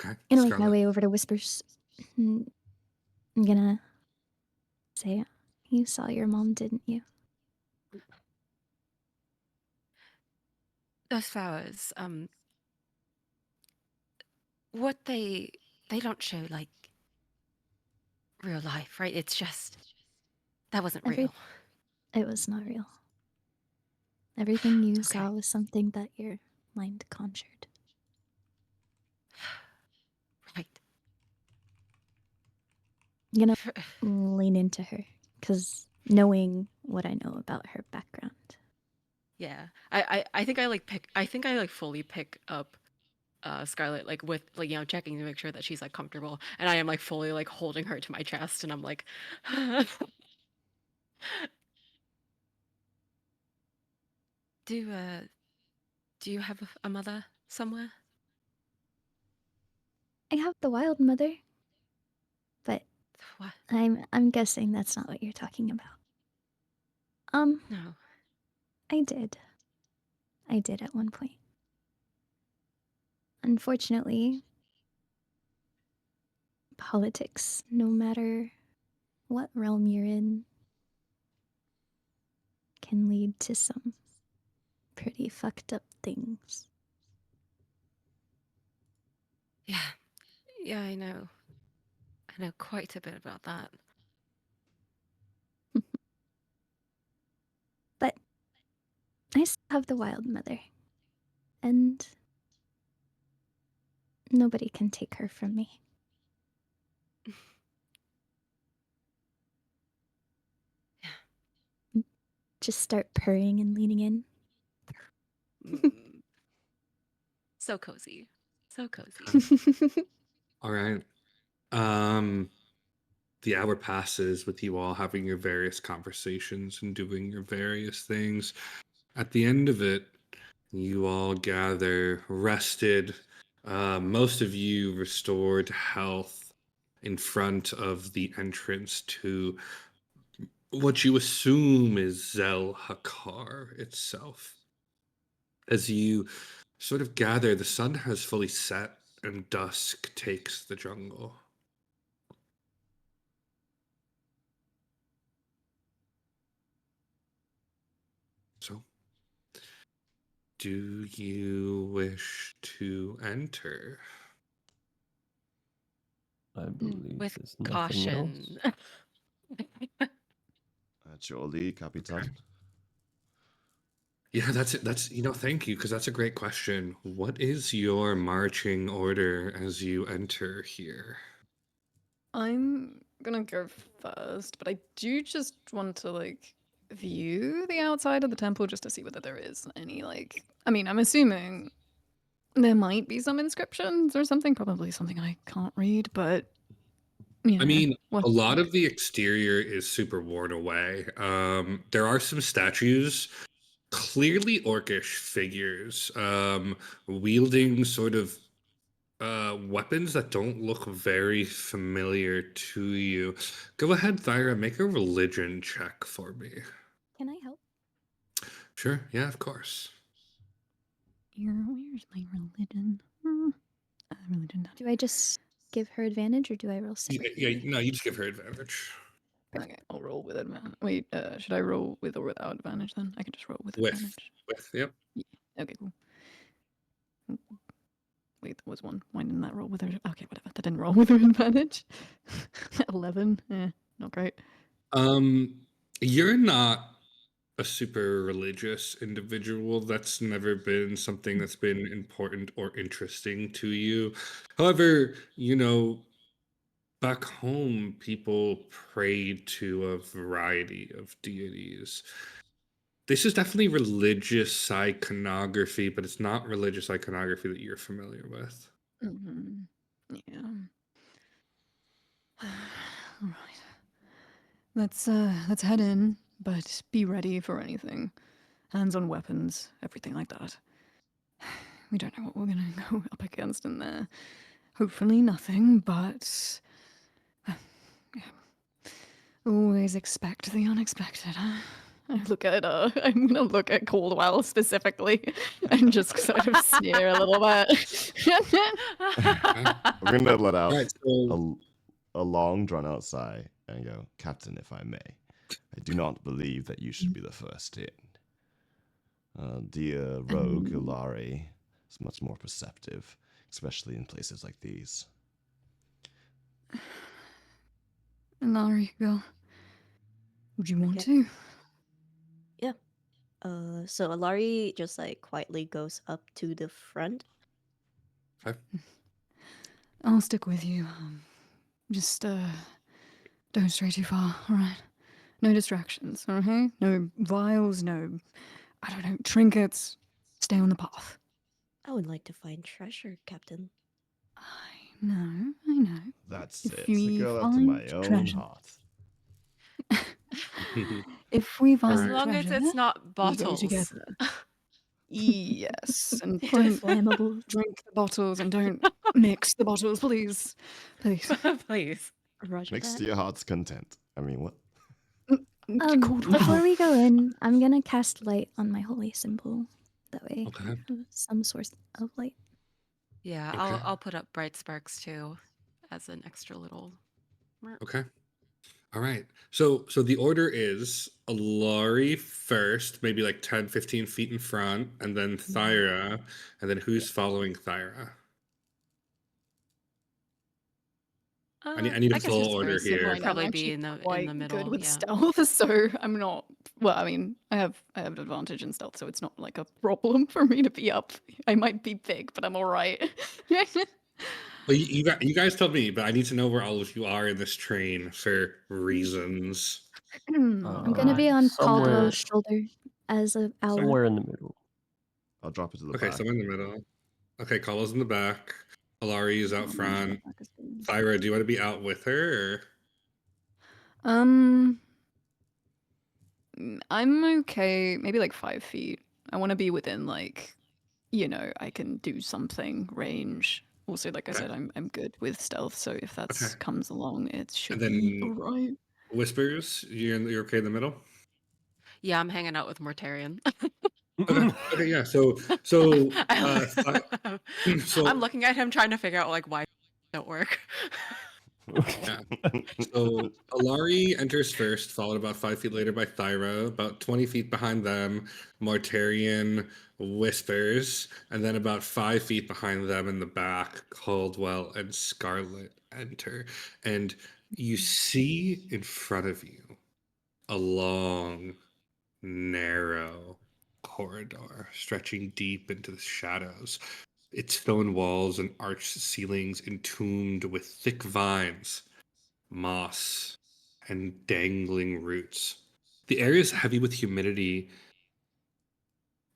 Okay. Gonna make my Scarlet. way over to Whispers. I'm gonna say, you saw your mom, didn't you? those flowers, what they don't show like real life, right? It's just that wasn't real. It was not real. Everything you Okay. saw was something that your mind conjured. Right. You know, lean into her, because knowing what I know about her background. Yeah. I think I fully pick up Scarlet, like with like, checking to make sure that she's like comfortable, and I am like fully like holding her to my chest, and I'm like do you have a mother somewhere? I have the wild mother, but What? I'm guessing that's not what you're talking about. No. I did. I did at one point. Unfortunately, politics, no matter what realm you're in, can lead to some pretty fucked up things. Yeah, I know quite a bit about that. But I still have the wild mother, and nobody can take her from me. Just start purring and leaning in. So cozy. All right. The hour passes with you all having your various conversations and doing your various things. At the end of it, you all gather rested, most of you restored health in front of the entrance to what you assume is Zel Hakar itself. As you sort of gather, the sun has fully set and dusk takes the jungle. So, do you wish to enter? I believe With there's nothing caution. else. Surely, Capitan. Yeah, that's it. Thank you, because that's a great question. What is your marching order as you enter here? I'm gonna go first, but I do just want to like view the outside of the temple just to see whether there is any like. I mean, I'm assuming there might be some inscriptions or something. Probably something I can't read, but I mean, what? a lot of the exterior is super worn away. There are some statues, clearly orcish figures, wielding sort of weapons that don't look very familiar to you. Go ahead, Thyra, make a religion check for me. Can I help? Sure, yeah, of course. Where's my religion? Religion. Do I just give her advantage or do I roll Yeah, separately? no, you just give her advantage. Okay, I'll roll with advantage. Wait, should I roll with or without advantage then? I can just roll with advantage. Yep. Yeah. Okay, cool. Wait, that was one. Why didn't that roll with her? Okay, whatever. That didn't roll with her advantage. 11. Not great. You're not a super religious individual. That's never been something that's been important or interesting to you. However, back home, people prayed to a variety of deities. This is definitely religious iconography, but it's not religious iconography that you're familiar with. Yeah. All right. Let's head in, but be ready for anything. Hands on weapons, everything like that. We don't know what we're gonna go up against in there. Hopefully nothing, but always expect the unexpected. I'm gonna look at Caldwell specifically and just sort of sneer a little bit. We're gonna let out Right, so a long, drawn-out sigh and go, Captain, if I may, I do not believe that you should be the first in. The rogue Alarie is much more perceptive, especially in places like these. Alarie, go. Would you want Okay. to? Yeah. So Alarie just like quietly goes up to the front. Okay. I'll stick with you. Just don't stray too far, alright? No distractions, okay? No vials, no, I don't know, trinkets. Stay on the path. I would like to find treasure, Captain. I know. That's If it. A we girl after find my own treasure, heart. if we All find As right. long as treasure, it's not we go bottles. together. Yes, and They're don't flammable. drink the bottles and don't mix the bottles, please. Please. Please. Roger Mix that. to your heart's content. I mean, what? Cool. Before we go in, I'm gonna cast light on my holy symbol. That way, Okay. I have some source of light. Yeah, Okay. I'll put up bright sparks too, as an extra little. Okay. All right. So the order is Alarie first, maybe like 10, 15 feet in front, and then Thyra, and then who's following Thyra? I need a I guess full just order Sibling here. would probably I'm be actually in the quite middle. good with Yeah. stealth, so I'm not. Well, I mean, I have an advantage in stealth, so it's not like a problem for me to be up. I might be big, but I'm all right. Well, you guys tell me, but I need to know where all of you are in this train for reasons. I'm gonna be on somewhere, Caldwell's shoulder as a hour. somewhere in the middle. I'll drop it to the Okay, back. so I'm in the middle. Okay, Kala's in the back. Alarie is out front. Thyra, do you want to be out with her? Or? um, I'm okay. Maybe like 5 feet. I want to be within like, I can do something range. Also, like I Okay. said, I'm good with stealth, so if that Okay. comes along, it should And be then alright. Whispers, you're okay in the middle? Yeah, I'm hanging out with Mortarian. Okay. Okay, yeah. So I'm looking at him trying to figure out like why it don't work. yeah. So Alarie enters first, followed about 5 feet later by Thyra. About 20 feet behind them, Mortarian Whispers, and then about 5 feet behind them in the back, Caldwell and Scarlet enter. And you see in front of you a long, narrow corridor stretching deep into the shadows. Its stone walls and arched ceilings entombed with thick vines, moss, and dangling roots. The area is heavy with humidity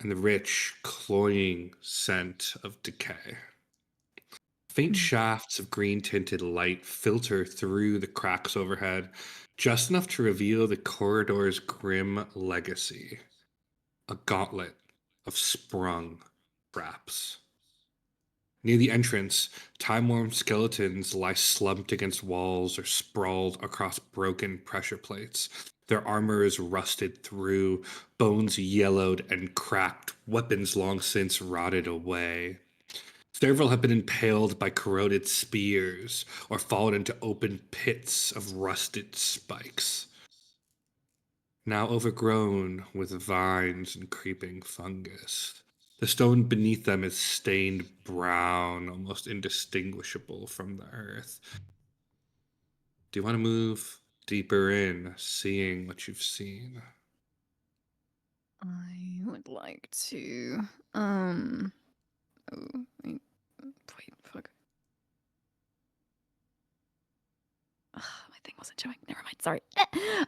and the rich, cloying scent of decay. Faint shafts of green tinted light filter through the cracks overhead, just enough to reveal the corridor's grim legacy, a gauntlet of sprung traps. Near the entrance, time-worn skeletons lie slumped against walls or sprawled across broken pressure plates. Their armor is rusted through, bones yellowed and cracked, weapons long since rotted away. Several have been impaled by corroded spears or fallen into open pits of rusted spikes, now overgrown with vines and creeping fungus. The stone beneath them is stained brown, almost indistinguishable from the earth. Do you want to move deeper in, seeing what you've seen? I would like to. Oh, wait, fuck. Ugh, my thing wasn't showing. Never mind. Sorry.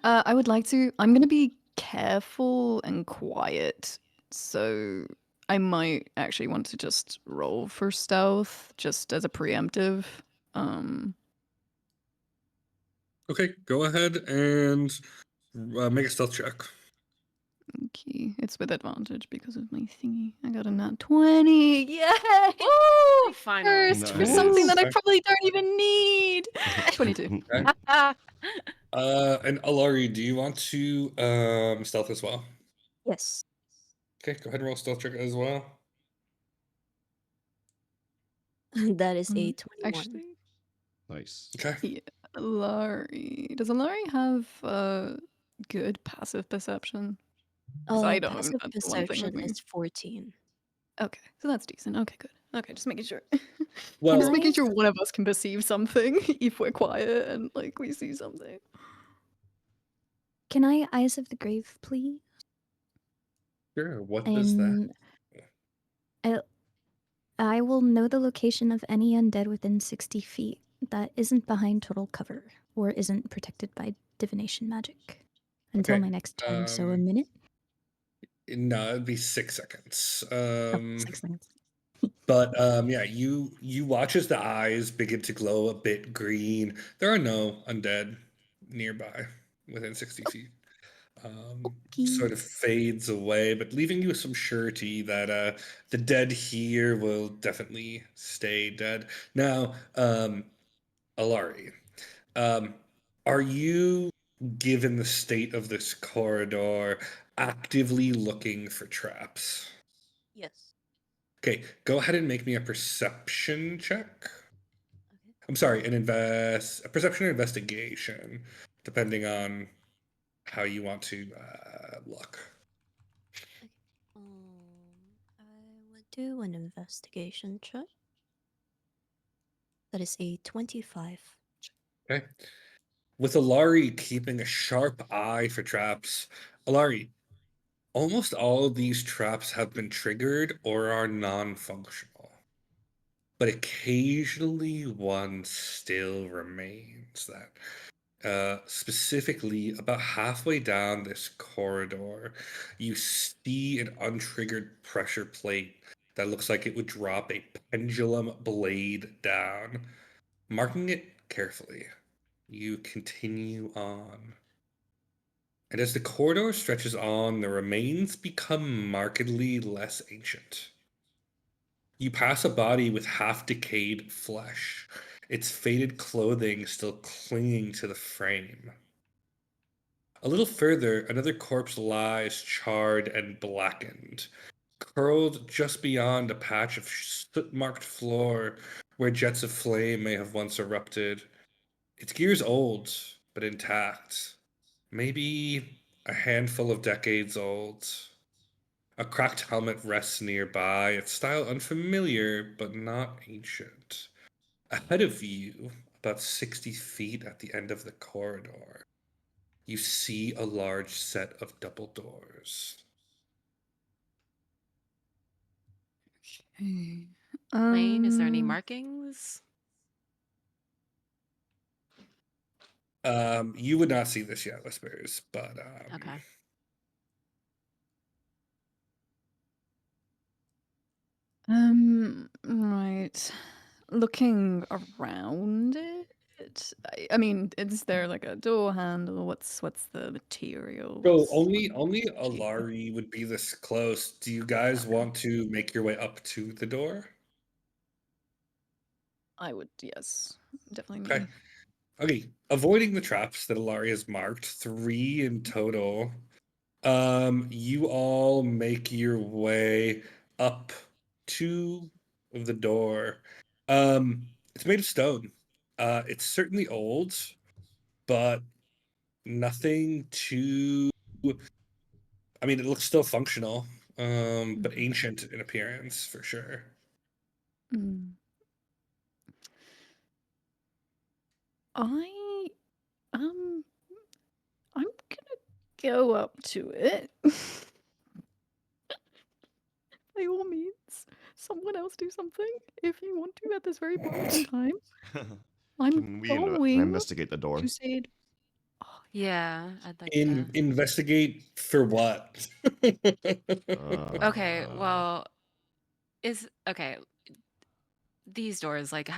I would like to. I'm gonna be careful and quiet, so I might actually want to just roll for stealth, just as a preemptive. Um, Okay, go ahead and make a stealth check. okay, it's with advantage because of my thingy. I got a nat 20. Yay! Woo! Finally. First for something that I Okay. probably don't even need. 22. Okay. And Alarie, do you want to stealth as well? Yes. Okay, go ahead and roll stealth check as well. That is a 21. Actually, Nice. Okay. yeah, Alarie. Does Alarie have good passive perception? I don't. Passive That's the one thing with perception me. is 14. Okay, so that's decent. Okay, good. Okay, just making sure. Well, Just I making sure one of us can perceive something if we're quiet and like we see something. Can I Eyes of the Grave, please? sure. What does that? And I will know the location of any undead within 60 feet that isn't behind total cover or isn't protected by divination magic until Okay. my next turn. So a minute? No, it'd be 6 seconds. Oh, 6 seconds. But yeah, you watch as the eyes begin to glow a bit green. There are no undead nearby within 60 feet. Sort of fades away, but leaving you with some surety that the dead here will definitely stay dead. Now, Alarie, um, are you, given the state of this corridor, actively looking for traps? Yes. Okay, go ahead and make me a perception check. Okay. I'm sorry, a perception or investigation, depending on how you want to look. Okay. I would do an investigation check. That is a 25. Okay. With Alarie keeping a sharp eye for traps, Alarie, almost all of these traps have been triggered or are non-functional. But occasionally one still remains that specifically about halfway down this corridor, you see an untriggered pressure plate that looks like it would drop a pendulum blade down. Marking it carefully, you continue on. And as the corridor stretches on, the remains become markedly less ancient. You pass a body with half decayed flesh, its faded clothing still clinging to the frame. A little further, another corpse lies charred and blackened, curled just beyond a patch of soot-marked floor where jets of flame may have once erupted. Its gear is old, but intact. Maybe a handful of decades old. A cracked helmet rests nearby, its style unfamiliar, but not ancient. Ahead of you, about 60 feet at the end of the corridor, you see a large set of double doors. Okay. Plane, is there any markings? You would not see this yet, Whispers, but Okay. Right. Looking around it. I mean, is there like a door handle? What's the material? so What's only shape? Alarie would be this close. Do you guys Okay. want to make your way up to the door? I would, yes. Definitely Okay. me. Okay. Avoiding the traps that Alarie has marked, 3 in total. You all make your way up to the door. It's made of stone. It's certainly old, but nothing too. I mean, it looks still functional, but ancient in appearance for sure. Mm. I um I'm gonna go up to it. By all means, someone else do something if you want to at this very moment in time. I'm Can I going investigate the door? to say, oh, Yeah, I'd like to. Investigate for what? Okay, well, okay. These doors, like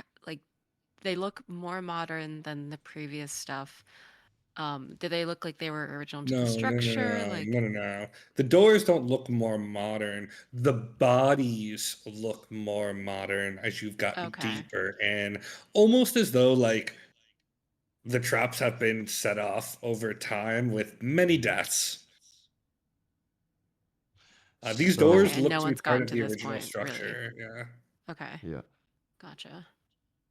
they look more modern than the previous stuff. Do they look like they were original to the No, no, no, structure? no, Like, no, no, no. The doors don't look more modern. The bodies look more modern as you've gotten okay. deeper in, almost as though like the traps have been set off over time with many deaths. These So doors Okay, and look no to be one's part gotten of to the this original point, really. structure. Yeah. Okay, yeah. gotcha.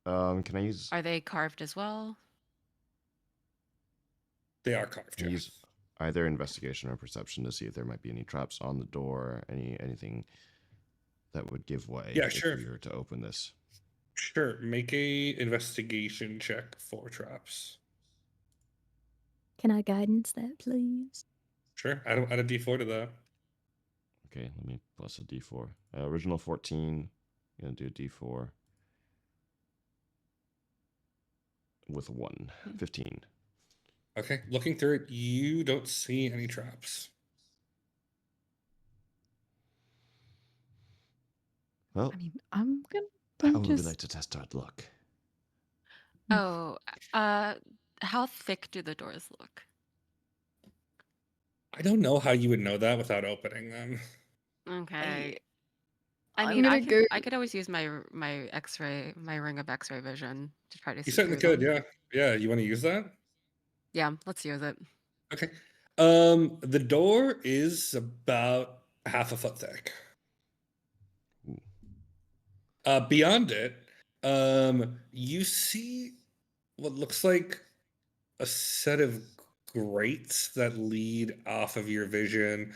Can I use Are they carved as well? They are carved, can I use yes. either investigation or perception to see if there might be any traps on the door, anything that would give way Yeah, if sure. we were to open this. Sure. Make a investigation check for traps. Can I guidance that, please? Sure. Add a D4 to that. Okay, let me plus a D4. Original 14. Gonna do a D4 with 1. 15. Okay. Looking through it, you don't see any traps. Well, I mean, I'm gonna how would we just like to test our luck? Oh, how thick do the doors look? I don't know how you would know that without opening them. Okay. I I'm mean, gonna go. I could always use my X-ray, my ring of X-ray vision to try to You see certainly through could, them. yeah. Yeah, you want to use that? Yeah, let's use it. Okay. The door is about half a foot thick. Beyond it, you see what looks like a set of grates that lead off of your vision.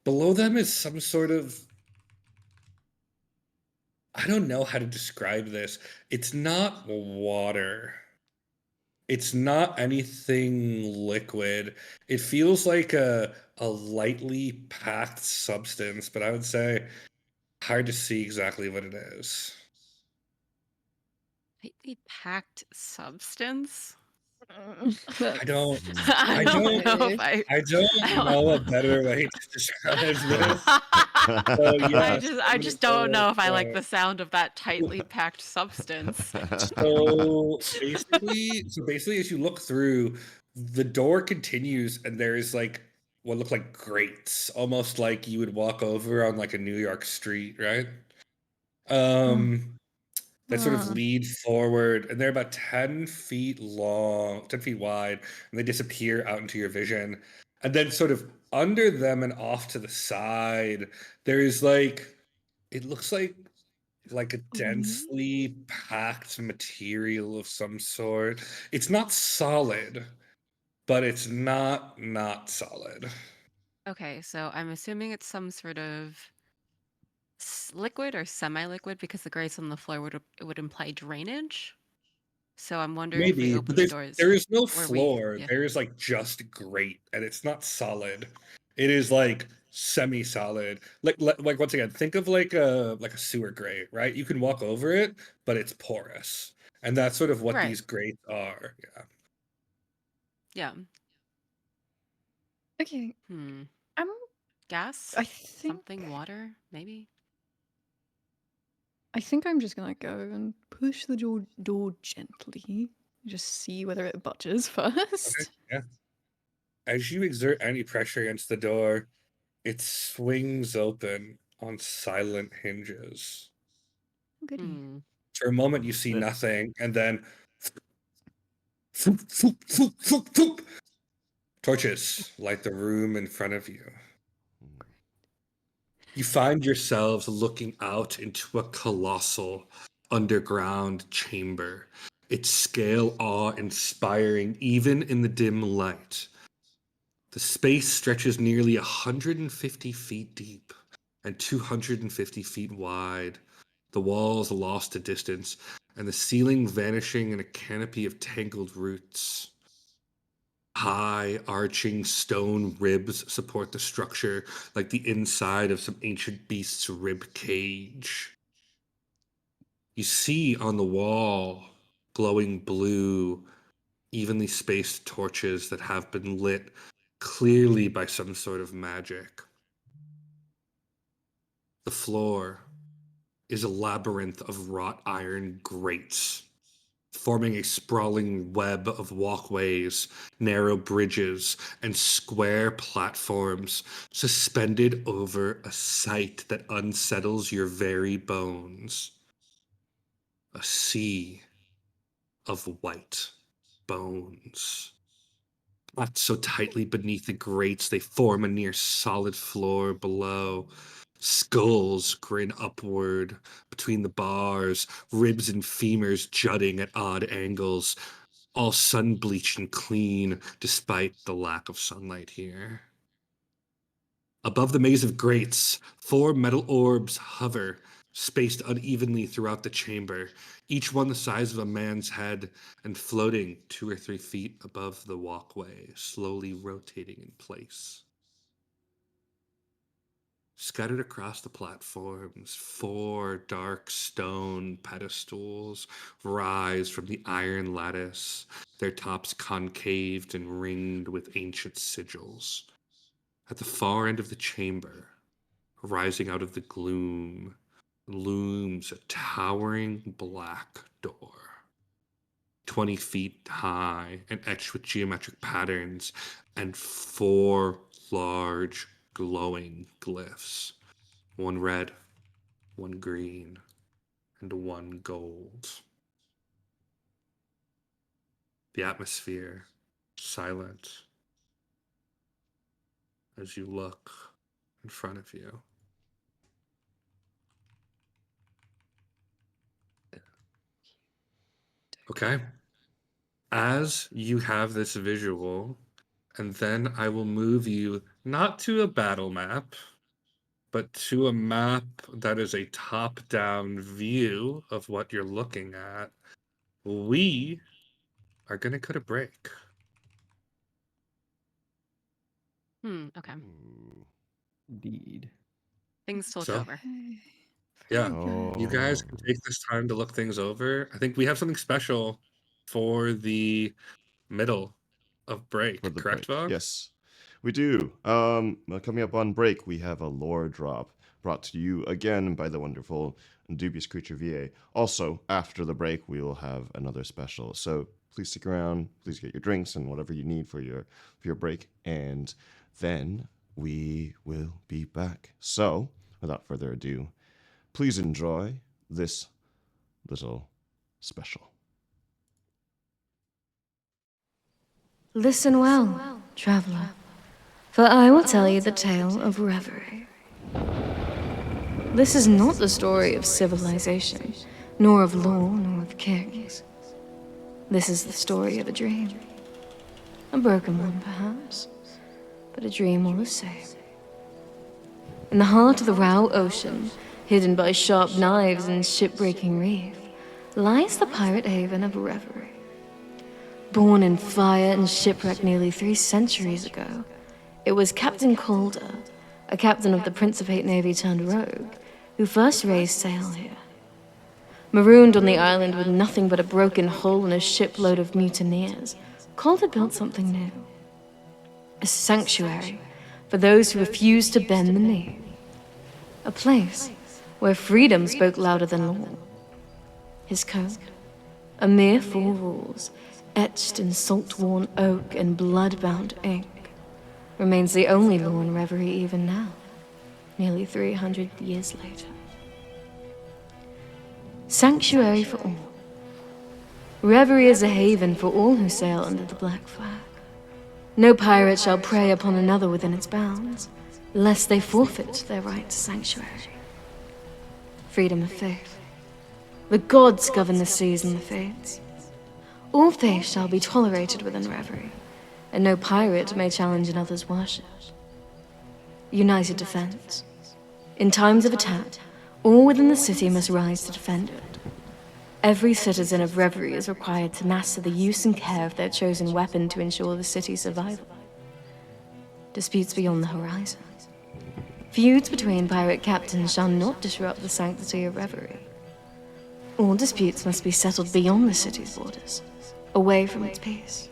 Below them is some sort of, I don't know how to describe this. It's not water. It's not anything liquid. It feels like a lightly packed substance, but I would say hard to see exactly what it is. Lightly packed substance? I don't I I don't don't know if I don't know a better way to describe this. So yes, I I'm gonna just don't go know if I like with, the sound of that tightly packed substance. so basically as you look through, the door continues and there's like what look like grates, almost like you would walk over on like a New York street, right? That sort of lead forward, and they're about 10 feet long, 10 feet wide, and they disappear out into your vision. And then sort of under them and off to the side, there is like, it looks like a densely packed material of some sort. It's not solid, but it's not solid. Okay, so I'm assuming it's some sort of liquid or semi-liquid because the grates on the floor would imply drainage. So I'm wondering if we Maybe, but open the doors there is no where floor. yeah. There is like just grate, and it's not solid. It is like semi-solid. Like once again, think of like a sewer grate, right? You can walk over it, but it's porous, and that's sort of what Right. these grates are. Yeah. Yeah. Okay. Hmm. I'm. Gas? I think. Something? Water? Maybe? I think I'm just gonna go and push the door gently. Just see whether it budges Okay. first. Yeah. As you exert any pressure against the door, it swings open on silent hinges. Goody. Hmm. For a moment, you see Yeah. nothing, and then foop, foop, foop, foop, foop. Torches light the room in front of you. You find yourselves looking out into a colossal underground chamber, its scale awe-inspiring even in the dim light. The space stretches nearly 150 feet deep and 250 feet wide, the walls lost to distance, and the ceiling vanishing in a canopy of tangled roots. High, arching stone ribs support the structure like the inside of some ancient beast's rib cage. You see on the wall, glowing blue, evenly spaced torches that have been lit clearly by some sort of magic. The floor is a labyrinth of wrought iron grates, forming a sprawling web of walkways, narrow bridges, and square platforms suspended over a sight that unsettles your very bones. A sea of white bones. Packed so tightly beneath the grates they form a near solid floor below. Skulls grin upward between the bars, ribs and femurs jutting at odd angles. all sun-bleached and clean despite the lack of sunlight here. Above the maze of grates, 4 metal orbs hover, spaced unevenly throughout the chamber, each one the size of a man's head and floating 2 or 3 feet above the walkway, slowly rotating in place. Scattered across the platforms, 4 dark stone pedestals rise from the iron lattice, their tops concaved and ringed with ancient sigils. At the far end of the chamber, rising out of the gloom, looms a towering black door. 20 feet high and etched with geometric patterns, and 4 large glowing glyphs. 1 red, 1 green, and 1 gold. The atmosphere silent as you look in front of you. Okay. As you have this visual, and then I will move you not to a battle map, but to a map that is a top-down view of what you're looking at. We are going to cut a break. Okay. Indeed. Things to look So, over. yeah, Oh. you guys can take this time to look things over. I think we have something special for the middle of break, For the correct, break. Vogue? Yes, we do. Coming up on break, we have a lore drop brought to you again by the wonderful and dubious creature VA. Also, after the break, we will have another special. So please stick around. Please get your drinks and whatever you need for your break, and then we will be back. So, without further ado, please enjoy this little special. Listen well, traveler, for I will tell you the tale of Reverie. This is not the story of civilization, nor of law, nor of kings. This is the story of a dream. A broken one, perhaps, but a dream all the same. In the heart of the Rao Ocean, hidden by sharp knives and ship-breaking reef, lies the pirate haven of Reverie. Born in fire and shipwreck nearly 3 centuries ago, it was Captain Calder, a captain of the Prince of Hate Navy turned rogue, who first raised sail here. Marooned on the island with nothing but a broken hull and a shipload of mutineers, Calder built something new. A sanctuary for those who refused to bend the knee. A place where freedom spoke louder than law. His code, a mere 4 rules, etched in salt-worn oak and blood-bound ink, remains the only law in Reverie even now, nearly 300 years later. Sanctuary for all. Reverie is a haven for all who sail under the black flag. No pirate shall prey upon another within its bounds, lest they forfeit their right to sanctuary. Freedom of faith. The gods govern the seas and the fates. All faith shall be tolerated within Reverie, and no pirate may challenge another's worship. United defense. In times of attack, all within the city must rise to defend it. Every citizen of Reverie is required to master the use and care of their chosen weapon to ensure the city's survival. Disputes beyond the horizon. Feuds between pirate captains shall not disrupt the sanctity of Reverie. All disputes must be settled beyond the city's borders, away from its peace.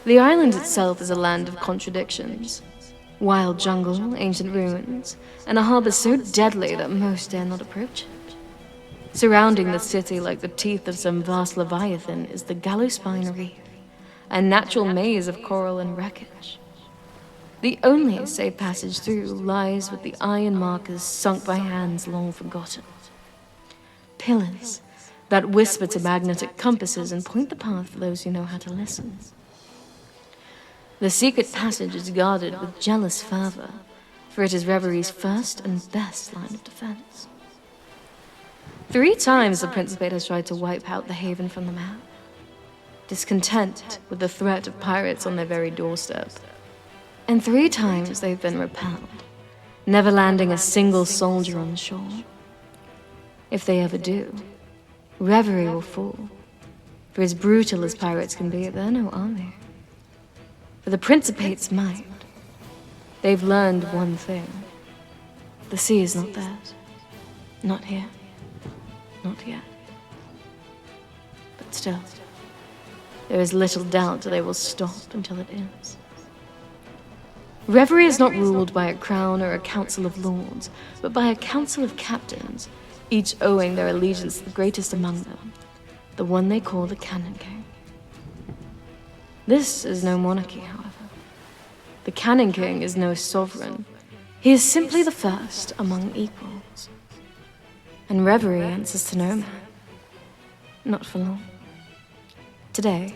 The island itself is a land of contradictions. Wild jungle, ancient ruins, and a harbor so deadly that most dare not approach it. Surrounding the city like the teeth of some vast leviathan is the Gallowspine Reef, a natural maze of coral and wreckage. The only safe passage through lies with the iron markers sunk by hands long forgotten. Pillars that whisper to magnetic compasses and point the path for those who know how to listen. The secret passage is guarded with jealous fervor, for it is Reverie's first and best line of defense. 3 times the Principate has tried to wipe out the haven from the map. discontent with the threat of pirates on their very doorstep. And 3 times they've been repelled, never landing a single soldier on shore. If they ever do, Reverie will fall. For as brutal as pirates can be, they're no army. For the Principate's might, they've learned one thing. The sea is not theirs. Not here. Not yet. But still, there is little doubt that they will stop until it is. Reverie is not ruled by a crown or a council of lords, but by a council of captains, each owing their allegiance to the greatest among them, the one they call the Cannon King. This is no monarchy, however. The Cannon King is no sovereign. He is simply the first among equals. And Reverie answers to no man. Not for long. Today,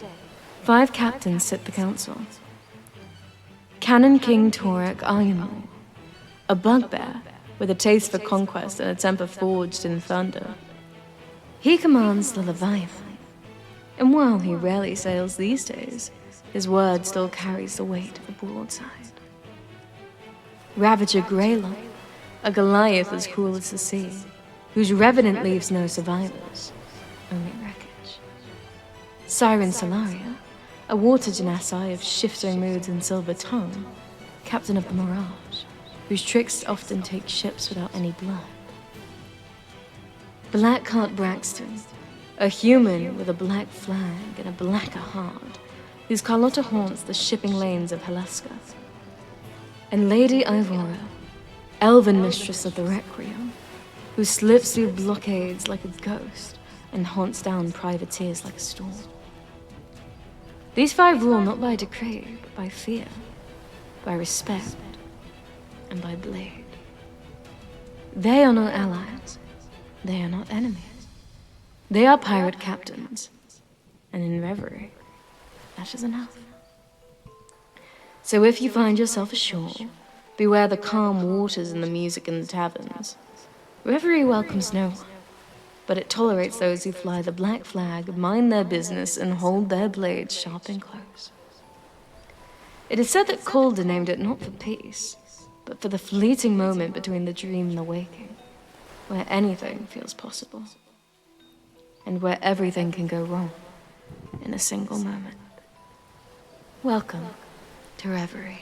5 captains sit the council. Cannon King Torek Ayamor, a bugbear with a taste for conquest and a temper forged in thunder. He commands the Leviathan, and while he rarely sails these days, his word still carries the weight of a broadside. Ravager Greylon, a Goliath as cool as the sea, whose revenant leaves no survivors, only wreckage. Siren Solaria, a water genasi of shifting moods and silver tongue, captain of the Mirage, whose tricks often take ships without any blood. Blackheart Braxton, a human with a black flag and a blacker heart, whose Carlotta haunts the shipping lanes of Helaska. And Lady Ivora, elven mistress of the Requiem, who slips through blockades like a ghost and haunts down privateers like a storm. These 5 rule not by decree, but by fear, by respect, and by blade. They are not allies. They are not enemies. They are pirate captains. And in Reverie, that is enough. So if you find yourself ashore, beware the calm waters and the music in the taverns. Reverie welcomes no one, but it tolerates those who fly the black flag, mind their business, and hold their blades sharp and close. It is said that Calder named it not for peace, but for the fleeting moment between the dream and the waking, where anything feels possible, and where everything can go wrong in a single moment. Welcome to Reverie.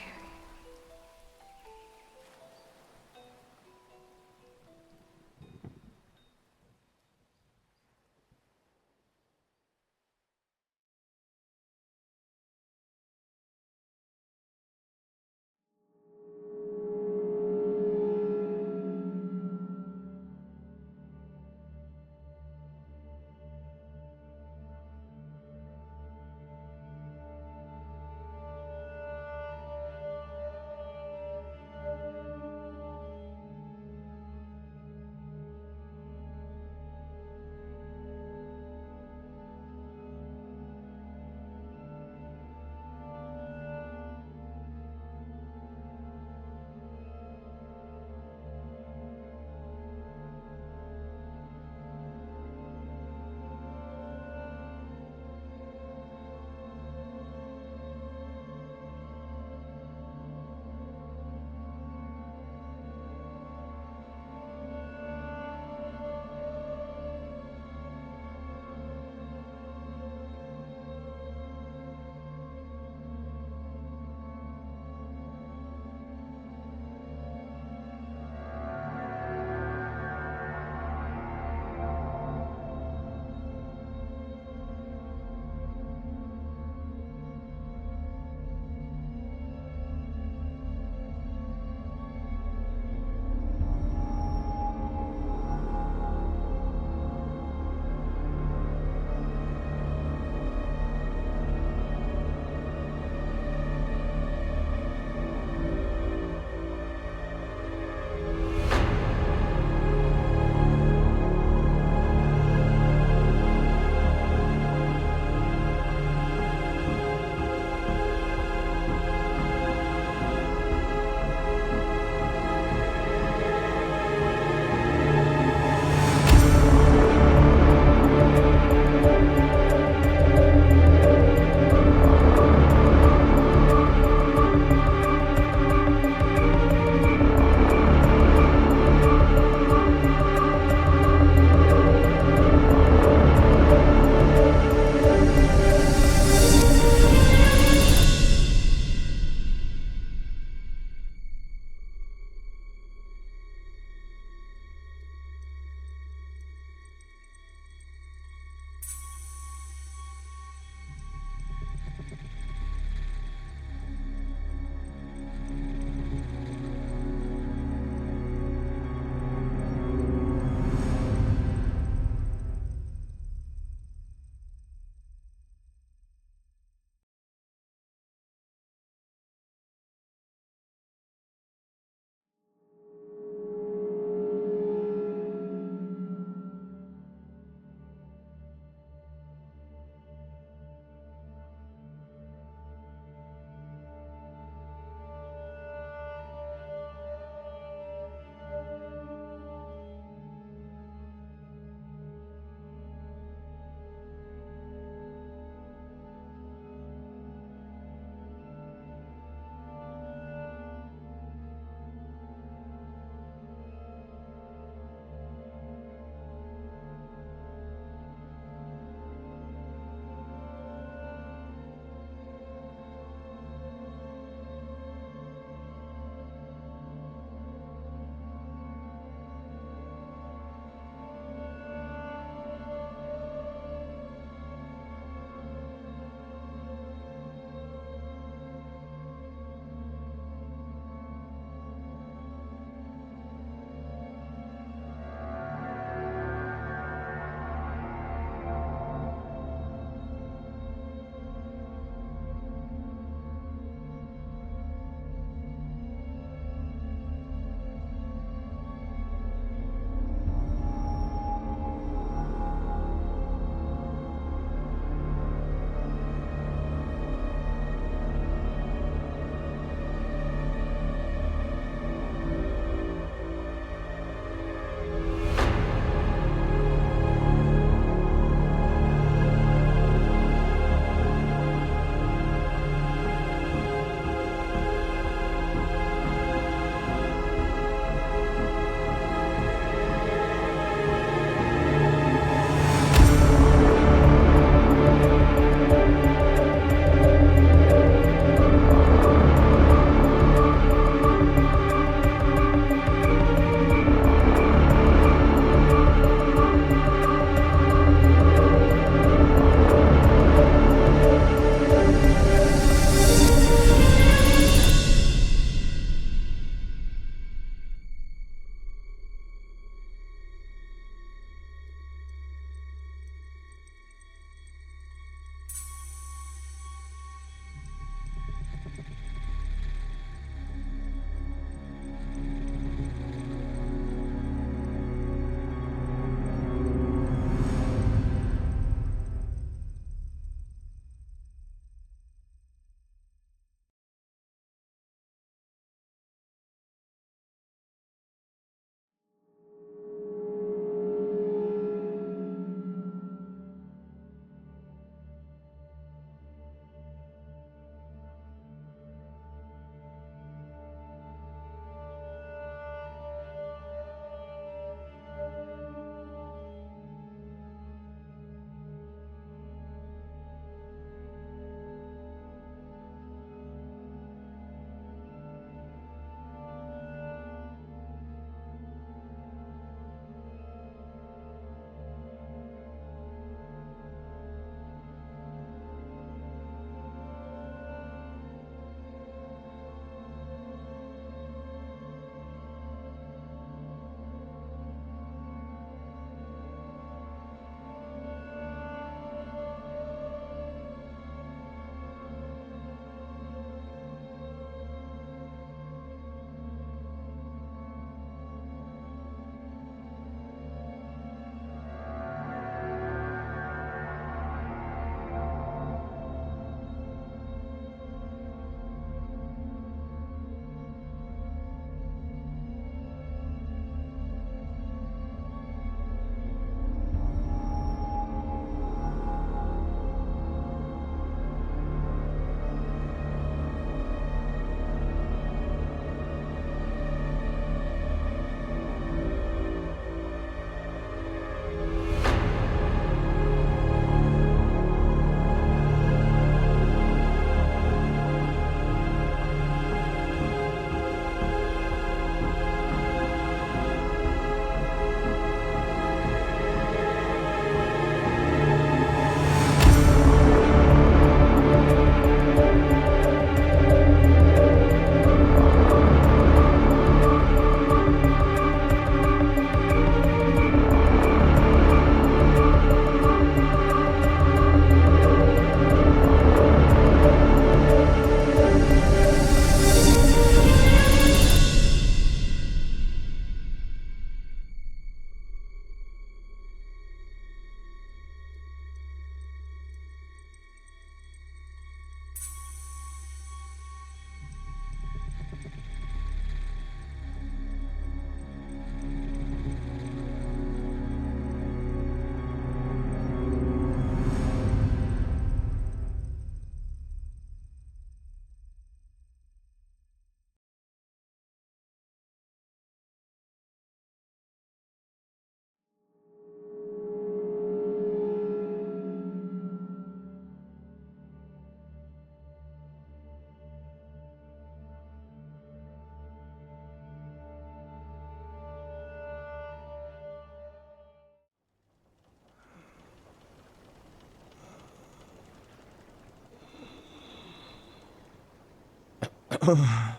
My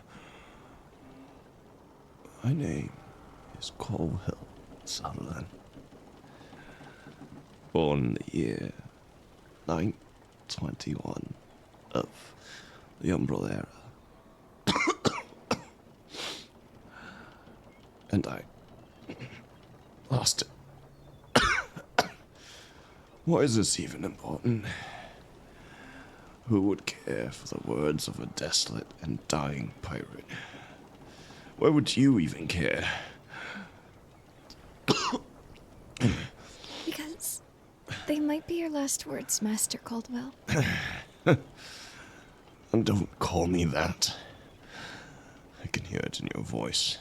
name is Colwell Sutherland. Born in the year 921 of the Umbral era. And I lost it. Why is this even important? Who would care for the words of a desolate and dying pirate? Why would you even care? Because they might be your last words, Master Caldwell. And don't call me that. I can hear it in your voice.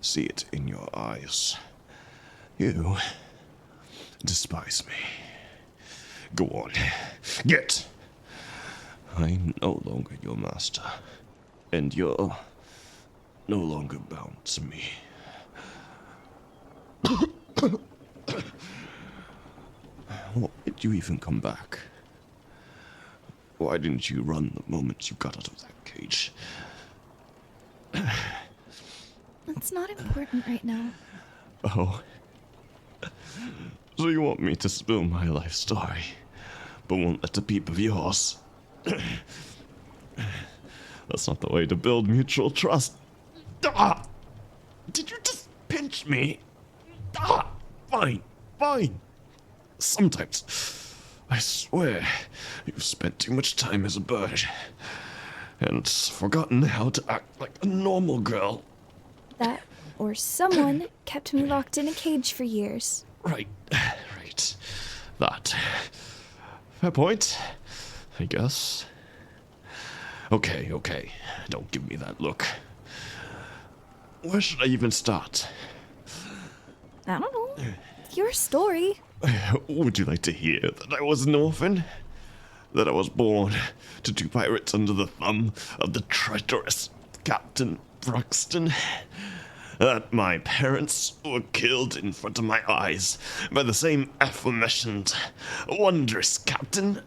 See it in your eyes. You despise me. Go on. Get! I'm no longer your master. And you're no longer bound to me. Why did you even come back? Why didn't you run the moment you got out of that cage? It's not important right now. Oh. So you want me to spill my life story, but won't let a peep of yours? That's not the way to build mutual trust. Ah! Did you just pinch me? Ah! Fine, fine. Sometimes, I swear, you've spent too much time as a bird, and forgotten how to act like a normal girl. That or someone kept me locked in a cage for years. Right. That. Fair point, I guess. Okay. Don't give me that look. Where should I even start? I don't know. Your story. Would you like to hear that I was an orphan? That I was born to two pirates under the thumb of the treacherous Captain Bruxton? That my parents were killed in front of my eyes by the same aforementioned wondrous captain?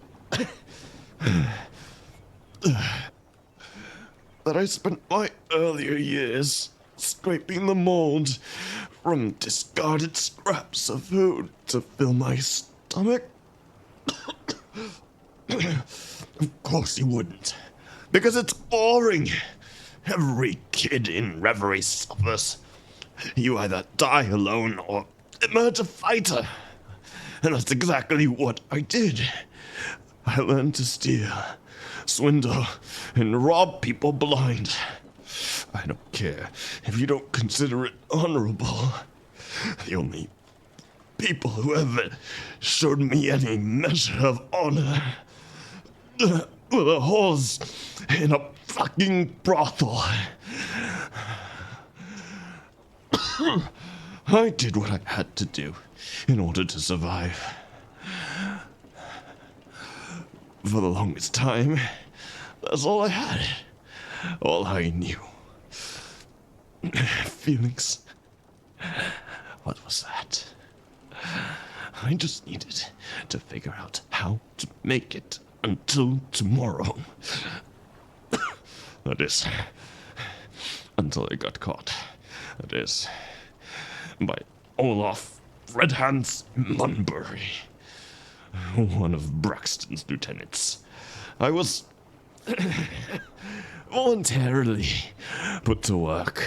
That I spent my earlier years scraping the mold from discarded scraps of food to fill my stomach? Of course you wouldn't, because it's boring. Every kid in Reverie suffers. You either die alone or emerge a fighter. And that's exactly what I did. I learned to steal, swindle, and rob people blind. I don't care if you don't consider it honorable. The only people who ever showed me any measure of honor were the whores in a fucking brothel. I did what I had to do in order to survive. For the longest time, that's all I had. All I knew. Feelings. What was that? I just needed to figure out how to make it until tomorrow. That is, until I got caught. That is, by Olaf Redhands Munbury, one of Braxton's lieutenants. I was voluntarily put to work.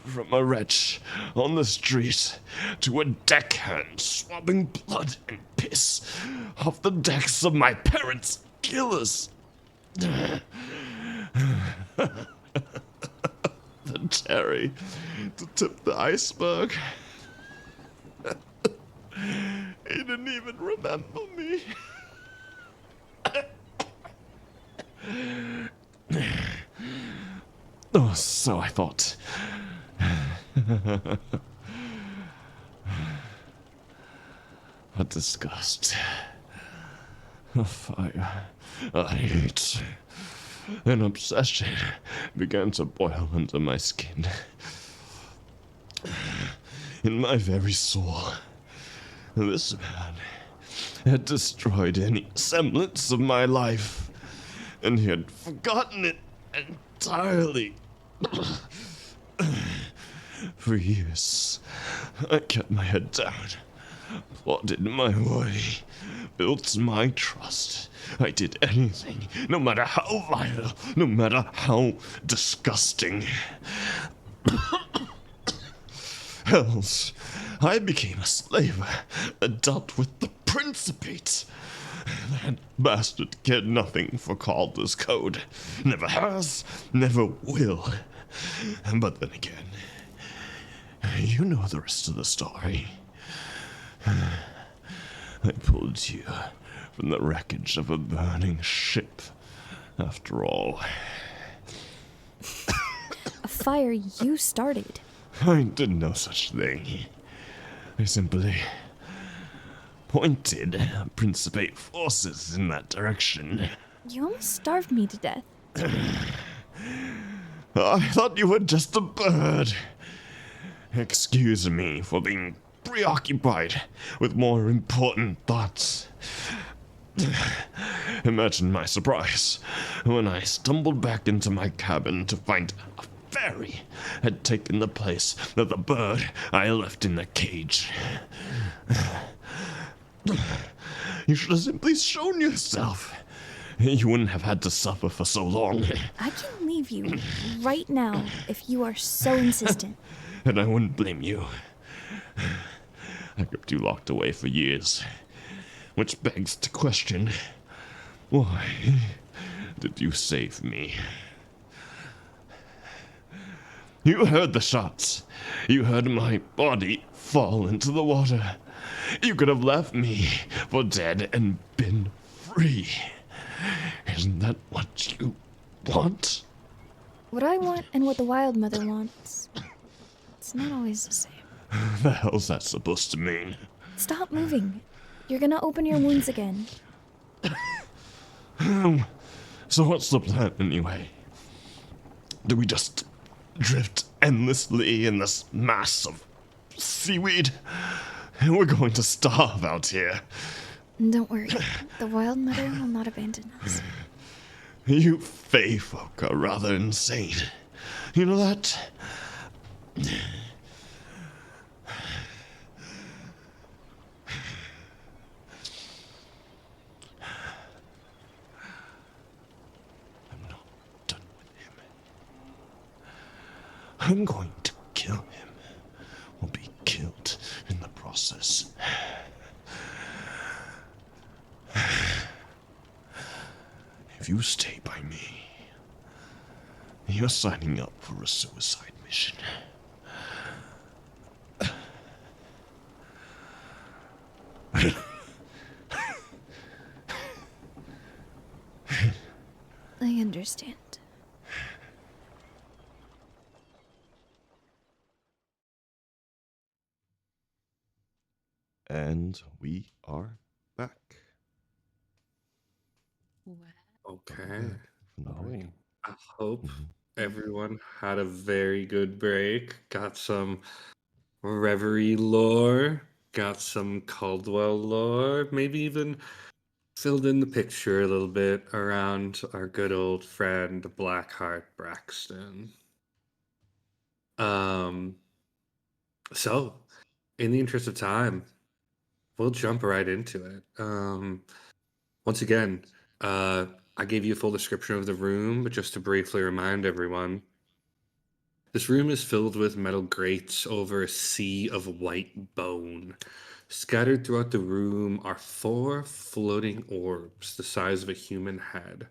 From a wretch on the street to a deckhand swabbing blood and piss off the decks of my parents' killers. The cherry to tip the iceberg. He didn't even remember me. Oh, so I thought. A disgust. A fire. A hate. An obsession began to boil under my skin. In my very soul. This man had destroyed any semblance of my life, and he had forgotten it entirely. For years, I kept my head down, plodded my way, built my trust. I did anything, no matter how vile, no matter how disgusting. Hells, I became a slave, dealt with the Principate. That bastard cared nothing for Calder's code. Never has, never will. But then again, you know the rest of the story. I pulled you from the wreckage of a burning ship, after all. A fire you started. I did no such thing. I simply pointed Principate forces in that direction. You almost starved me to death. I thought you were just a bird. Excuse me for being preoccupied with more important thoughts. Imagine my surprise when I stumbled back into my cabin to find a fairy had taken the place of the bird I left in the cage. You should have simply shown yourself. You wouldn't have had to suffer for so long. I can leave you right now if you are so insistent. And I wouldn't blame you. I kept you locked away for years. Which begs to question, why did you save me? You heard the shots. You heard my body fall into the water. You could have left me for dead and been free. Isn't that what you want? What I want and what the Wild Mother wants, it's not always the same. The hell's that supposed to mean? Stop moving. You're gonna open your wounds again. So what's the plan anyway? Do we just drift endlessly in this mass of seaweed? We're going to starve out here. Don't worry. The Wild Mother will not abandon us. You Fae folk are rather insane. You know that? I'm not done with him. I'm going to kill him, or be killed in the process. If you stay by me, you're signing up for a suicide mission. I understand. And we are back. Okay. From the break. I hope Mhm. everyone had a very good break. Got some Reverie lore, got some Caldwell lore, maybe even filled in the picture a little bit around our good old friend Blackheart Braxton. So in the interest of time, we'll jump right into it. Once again, I gave you a full description of the room, but just to briefly remind everyone, this room is filled with metal grates over a sea of white bone. Scattered throughout the room are 4 floating orbs the size of a human head,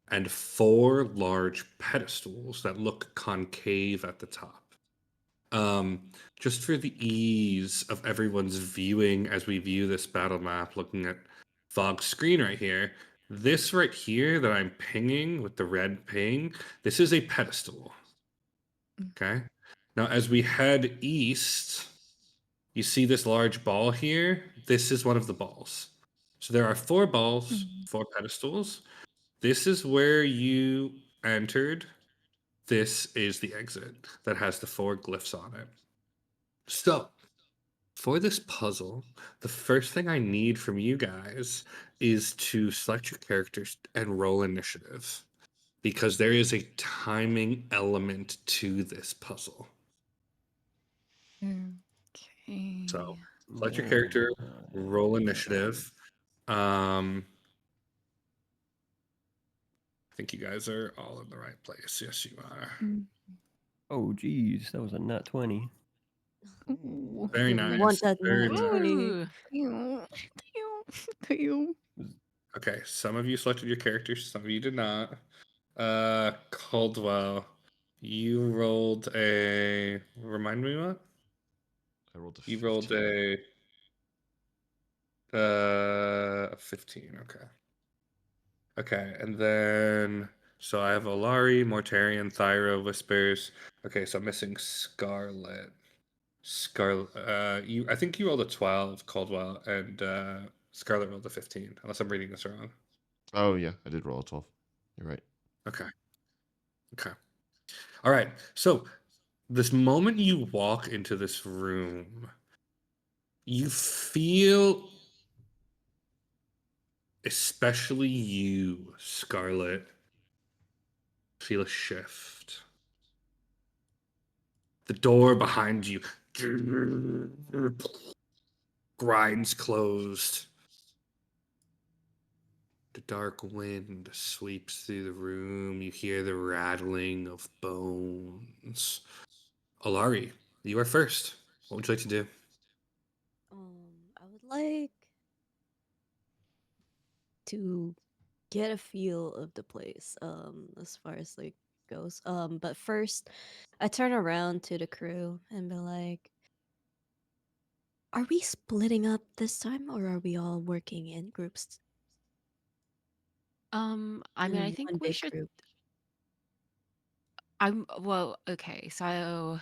and 4 large pedestals that look concave at the top. Just for the ease of everyone's viewing as we view this battle map, looking at Fog's screen right here, this right here that I'm pinging with the red ping, this is a pedestal. Okay. Now, as we head east, you see this large ball here. This is one of the balls. So there are 4 balls, 4 pedestals. This is where you entered. This is the exit that has the 4 glyphs on it. So, for this puzzle, the first thing I need from you guys is to select your characters and roll initiative, because there is a timing element to this puzzle. Okay. So select your character, roll initiative. I think you guys are all in the right place. Yes, you are. Oh, geez, that was a nat 20. Ooh. Very We nice. want that Very nat nice. 20. Ooh. Ew. Ew. Okay, some of you selected your characters, some of you did not. Caldwell, you rolled a. Remind me what? I rolled a 15. You rolled a 15. Okay. Okay, and then so I have Alarie, Mortarian, Thyra, Whispers. Okay, so I'm missing Scarlet. I think you rolled a 12, Caldwell, and Scarlet rolled a 15, unless I'm reading this wrong. Oh, yeah, I did roll a 12. You're right. Okay. Okay. All right. So this moment you walk into this room, you feel, especially you, Scarlet, feel a shift. The door behind you grinds closed. The dark wind sweeps through the room. You hear the rattling of bones. Alarie, you are first. What would you like to do? I would like to get a feel of the place, as far as like goes. But first, I turn around to the crew and be like, "Are we splitting up this time, or are we all working in groups I mean, I in think one we big should. group?" Well, okay. So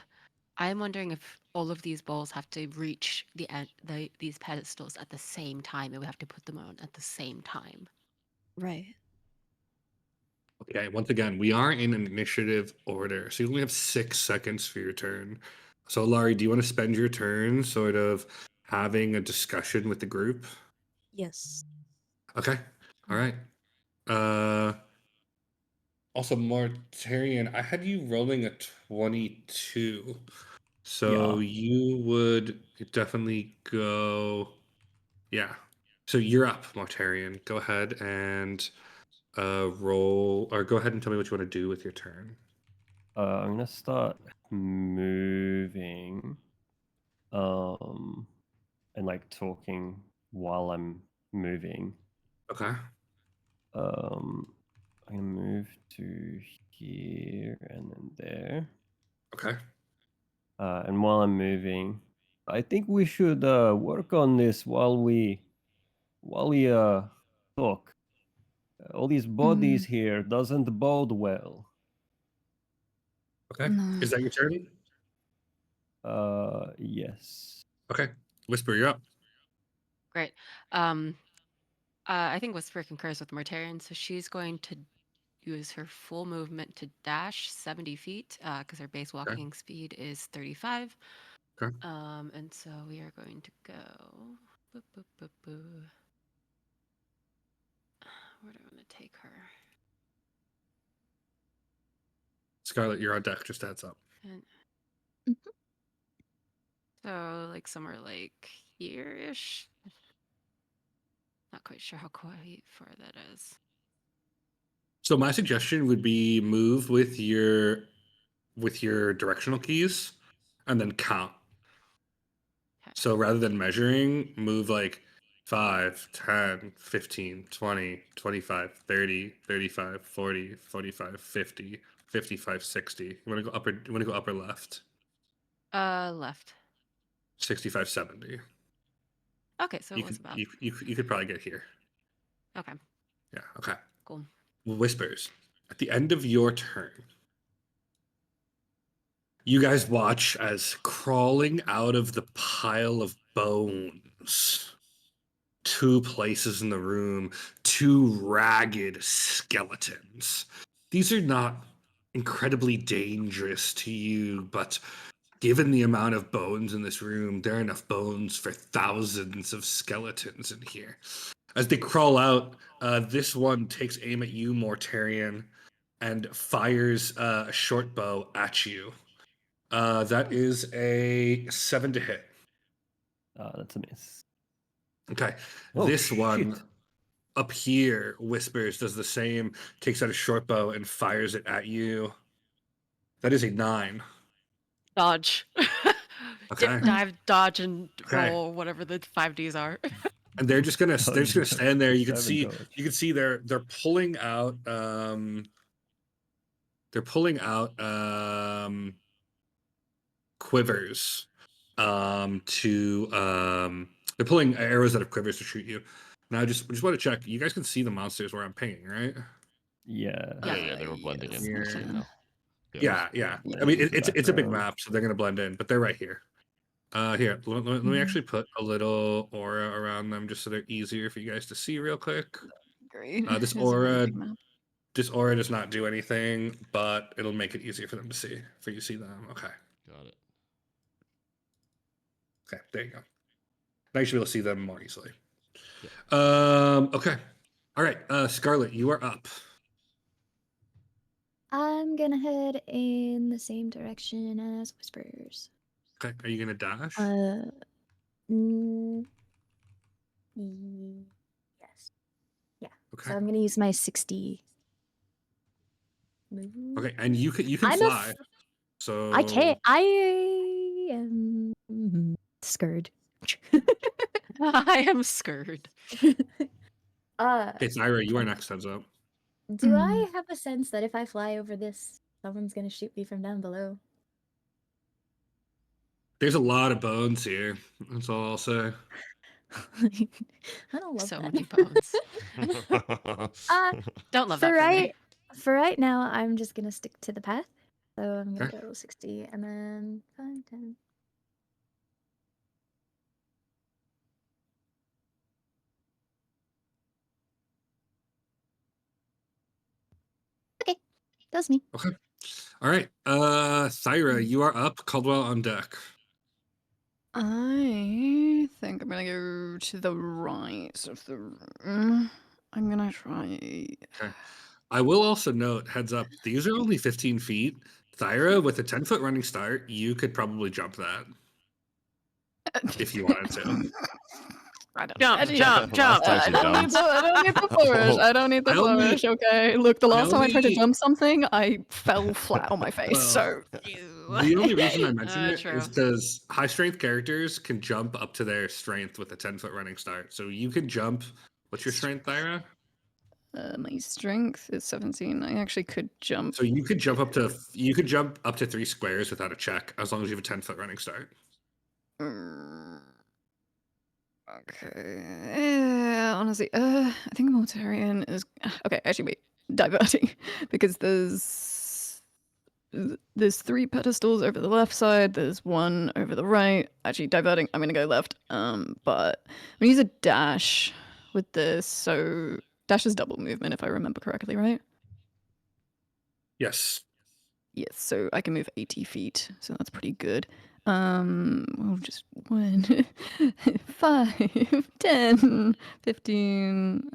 I'm wondering if all of these balls have to reach these pedestals at the same time, and we have to put them on at the same time. Right. Okay, once again, we are in an initiative order, so you only have 6 seconds for your turn. So, Laurie, do you want to spend your turn sort of having a discussion with the group? Yes. Okay, all right. Uh, Also, Mortarian, I had you rolling a 22, so Yeah. you would definitely go. Yeah. So you're up, Mortarian. Go ahead and roll, or go ahead and tell me what you want to do with your turn. I'm gonna start moving, and like talking while I'm moving. Okay. I'm gonna move to here and then there. Okay. And while I'm moving, I think we should work on this while we talk. All these bodies here doesn't bode well. Okay. No. Is that your turn? Yes. Okay. Whisper, you're up. Great. I think Whisper concurs with Mortarian, so she's going to use her full movement to dash 70 feet, because her base Okay. walking speed is 35. Okay. And so we are going to go. Boop, boop, boop, boop. Where do I want to take her? Scarlet, you're on deck. Just heads up. And Mhm. so, like, somewhere like here-ish. Not quite sure how quite far that is. So my suggestion would be move with your directional keys and then count. Okay. So rather than measuring, move like 5, 10, 15, 20, 25, 30, 35, 40, 45, 50, 55, 60. You want to go upper, you want to go upper left? Left. 65, 70. Okay, so it You was could about. you could probably get here. Okay, Yeah, okay. cool. Whispers. At the end of your turn, you guys watch as crawling out of the pile of bones, 2 places in the room, 2 ragged skeletons. These are not incredibly dangerous to you, but given the amount of bones in this room, there are enough bones for thousands of skeletons in here. As they crawl out, this one takes aim at you, Mortarian, and fires a short bow at you. That is a 7 to hit. That's a miss. Okay. Oh, This one shit. up here, Whispers, does the same, takes out a short bow and fires it at you. That is a 9. Dodge. Okay. Dip, dive, dodge, and Okay. roll, whatever the 5Ds are. And they're just gonna Oh, they're just gonna no. stand there. You can 7 see dodge. they're pulling out quivers they're pulling arrows out of quivers to shoot you. Now I just want to check. You guys can see the monsters where I'm pinging, right? Yeah. Yeah, they were blending yes, in. I We're seeing can. now. Yeah. Blend I mean, into the it's a big background. map, so they're gonna blend in, but they're right here. Here, let me Mhm. actually put a little aura around them just so they're easier for you guys to see real quick. Great. This It's a really aura big map. does not do anything, but it'll make it easier for them to see, for you to see them. Okay. Got it. Okay, there you go. Now you should be able to see them more easily. Yeah. Okay. All right, Scarlet, you are up. I'm gonna head in the same direction as Whispers. Okay, are you gonna dash? Mm, yes. Yeah. Okay. So I'm gonna use my 60 move. Okay, and you can I'm fly. So I can't. I am scared. I am scared. Okay, Thyra, you are next. Heads up. Do I have a sense that if I fly over this, someone's gonna shoot me from down below? There's a lot of bones here. That's all I'll say. I don't love So that. many bones. Don't love for that for me. for right now, I'm just gonna stick to the path. So I'm gonna Okay. go 60 and then 5, 10. Okay, that's me. Okay. All right. Thyra, you are up. Caldwell on deck. I think I'm gonna go to the right of the room. I'm gonna try. Okay. I will also note, heads up, these are only 15 feet. Thyra, with a 10-foot running start, you could probably jump that if you wanted to. I don't Jump, actually, jump, Last jump. time I she don't need jumped. the. I don't need the flourish. I don't need the I only- flourish. Okay. Look, the last time I tried to only- jump something, I fell flat on my face. Well, So. The only reason I mention it True. is because high strength characters can jump up to their strength with a 10-foot running start. So you can jump. What's your strength, Thyra? My strength is 17. I actually could jump. So you could jump up to 3 squares without a check as long as you have a 10-foot running start. Okay. Yeah, honestly, I think Mortarian is okay. Actually, wait, diverting because there's 3 pedestals over the left side. There's 1 over the right. Actually, diverting. I'm gonna go left. But I'm gonna use a dash with this. So dash is double movement, if I remember correctly, right? Yes. Yes. So I can move 80 feet. So that's pretty good. Well, just 1, 5, 10, 15,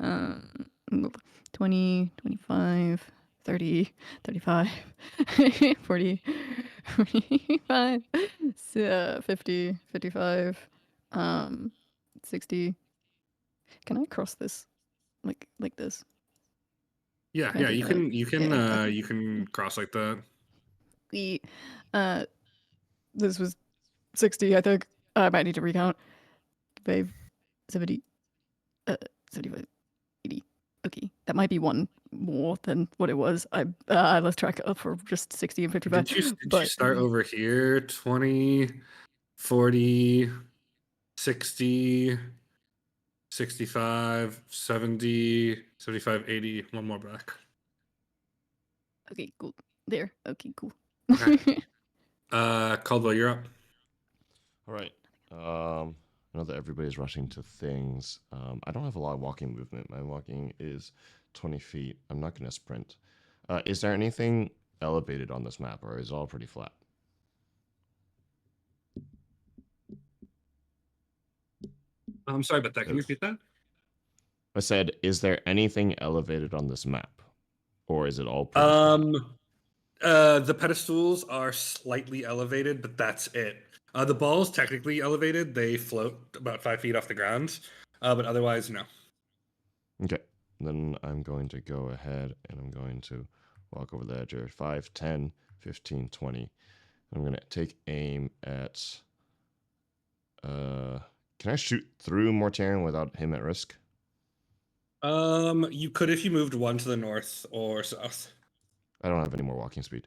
20, 25, 30, 35, 40, 45, 50, 55, 60. Can I cross this like this? Yeah, Can I do you that? can Yeah, you can cross like that. the this was 60, I think. I might need to recount. 5, 70, 75, 80. Okay, that might be 1 more than what it was. I lost track of for just 60 and 55. Did you but start over here? 20, 40, 60, 65, 70, 75, 80. One more back. okay, cool. There. Okay, cool. Okay. Caldwell, you're up. All right. I know that everybody's rushing to things. I don't have a lot of walking movement. My walking is 20 feet. I'm not going to sprint. Is there anything elevated on this map, or is it all pretty flat? I'm sorry about that. Can you repeat that? I said, is there anything elevated on this map? Or is it all pretty flat? The pedestals are slightly elevated, but that's it. The ball's technically elevated. They float about 5 feet off the ground. But otherwise, no. Okay. Then I'm going to go ahead and I'm going to walk over the edge here. 5, 10, 15, 20. I'm going to take aim at... can I shoot through Mortarian without him at risk? You could if you moved one to the north or south. I don't have any more walking speed.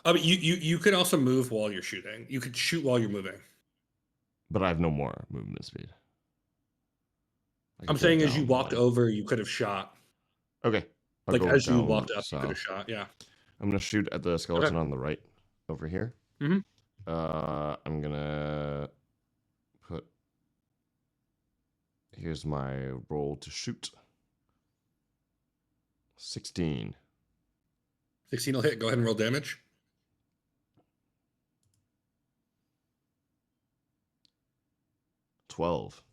But you could also move while you're shooting. You could shoot while you're moving. But I have no more movement speed. I'm saying as you walked over, you could have shot. Okay. I'll like as you walked up, south. You could have shot. Yeah. I'm gonna shoot at the skeleton on the right over here. Mm-hmm. I'm gonna put. Here's my roll to shoot. 16. 16 will hit. Go ahead and roll damage. 12.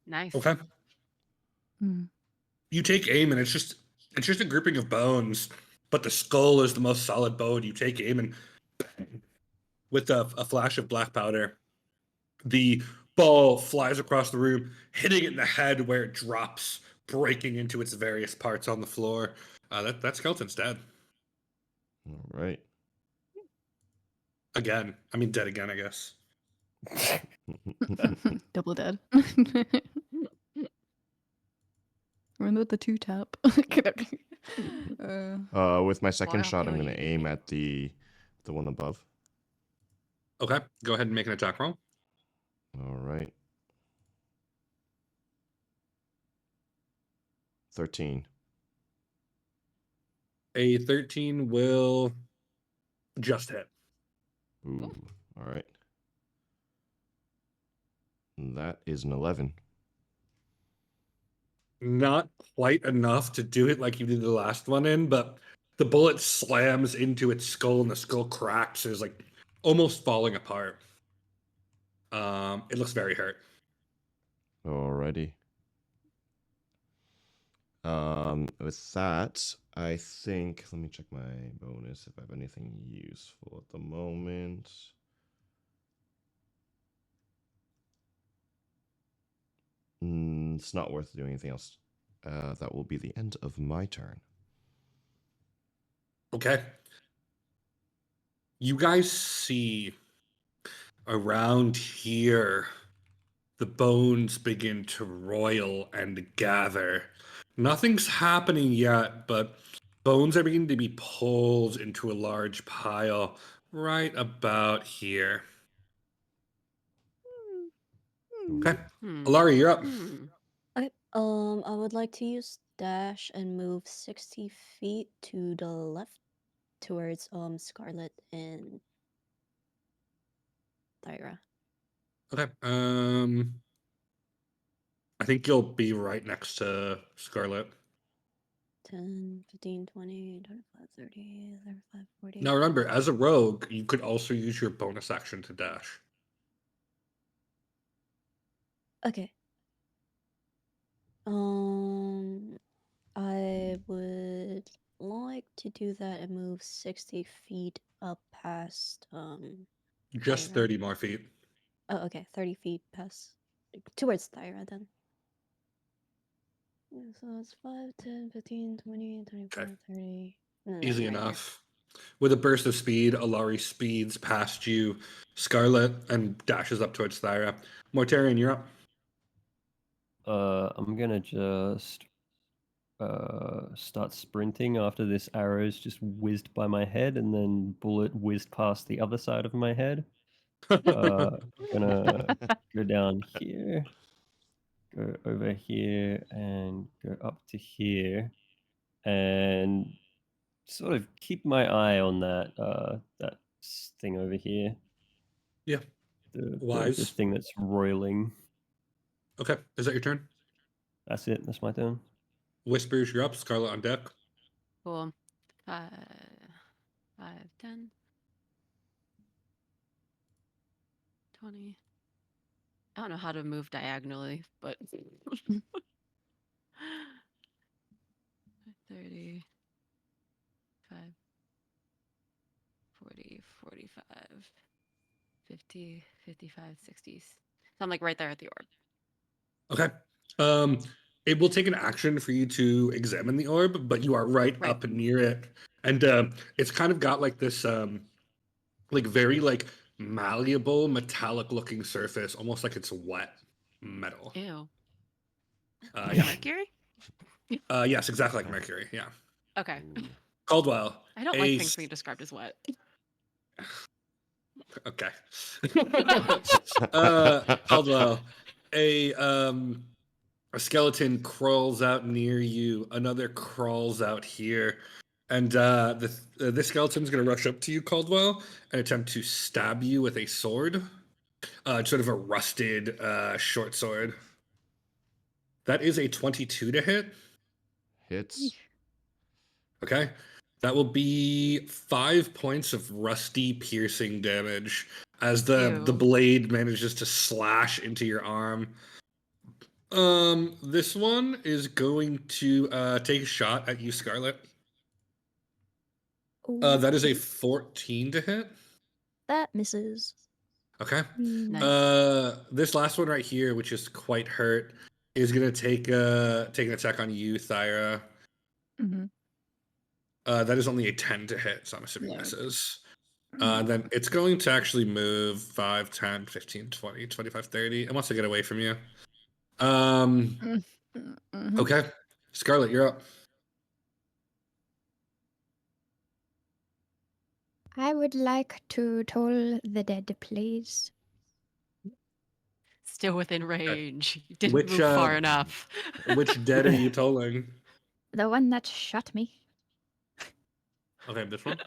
Nice. Okay. You take aim, and it's just a grouping of bones, but the skull is the most solid bone. You take aim, and with a flash of black powder, the ball flies across the room, hitting it in the head where it drops, breaking into its various parts on the floor. That skeleton's dead. All right. Again. I mean, dead again, I guess. Double dead. Remember the 2-tap. With my second Boy, shot, I'm feel going to you. aim at the one above. Okay. Go ahead and make an attack roll. All right. 13. A 13 will just hit. Ooh. All right. That is an 11. Not quite enough to do it like you did the last one in, but the bullet slams into its skull and the skull cracks. Is like almost falling apart. It looks very hurt. Alrighty. With that, I think, let me check my bonus if I have anything useful at the moment. It's not worth doing anything else. That will be the end of my turn. Okay. You guys see around here the bones begin to roil and gather. Nothing's happening yet, but bones are beginning to be pulled into a large pile right about here. Okay. Alarie, you're up. Okay. I would like to use dash and move 60 feet to the left towards Scarlet and Thyra. Okay. I think you'll be right next to Scarlet. 10, 15, 20, 25, 30, 35, 40. Now remember, as a rogue, you could also use your bonus action to dash. Okay. I would like to do that and move 60 feet up past Just Thyra. 30 more feet. Oh, okay. 30 feet past towards Thyra then. So it's 5, 10, 15, 20, 25, Okay. 30. Easy right enough. With a burst of speed, Alarie speeds past you, Scarlet, and dashes up towards Thyra. Mortarian, you're up. I'm gonna just start sprinting after this arrow's just whizzed by my head and then bullet whizzed past the other side of my head. Gonna go down here, go over here, and go up to here, and sort of keep my eye on that thing over here. Yeah. The Wise. thing that's roiling. Okay. Is that your turn? That's it. That's my turn. Whispers, you're up. Scarlet on deck. Cool. 5, 10, 20. I don't know how to move diagonally, but 30, 40, 45, 50, 55, 60s. So I'm like right there at the orb. Okay. It will take an action for you to examine the orb, but you are right up near it, and it's kind of got like this like very like malleable metallic looking surface, almost like it's wet metal. Ew. Yeah. Mercury? Yes, exactly like mercury. Yeah. Okay. Caldwell. I don't like things being described as wet. Okay. Caldwell, a skeleton crawls out near you. Another crawls out here, and this skeleton's going to rush up to you, Caldwell, and attempt to stab you with a sword, sort of a rusted short sword. That is a 22 to hit. Hits. Okay. That will be 5 points of rusty piercing damage as the Ew. blade manages to slash into your arm. This one is going to take a shot at you, Scarlet. That is a 14 to hit. That misses. Okay. Nice. This last one right here, which is quite hurt, is gonna take an attack on you, Thyra. Mm-hmm. That is only a 10 to hit, so I'm assuming Yeah. misses. Then it's going to actually move 5, 10, 15, 20, 25, 30. It wants to get away from you. Mm-hmm. Okay. Scarlet, you're up. I would like to toll the dead, please. Still within range. You didn't Which, move far enough. Which dead are you tolling? The one that shot me. Okay, this one?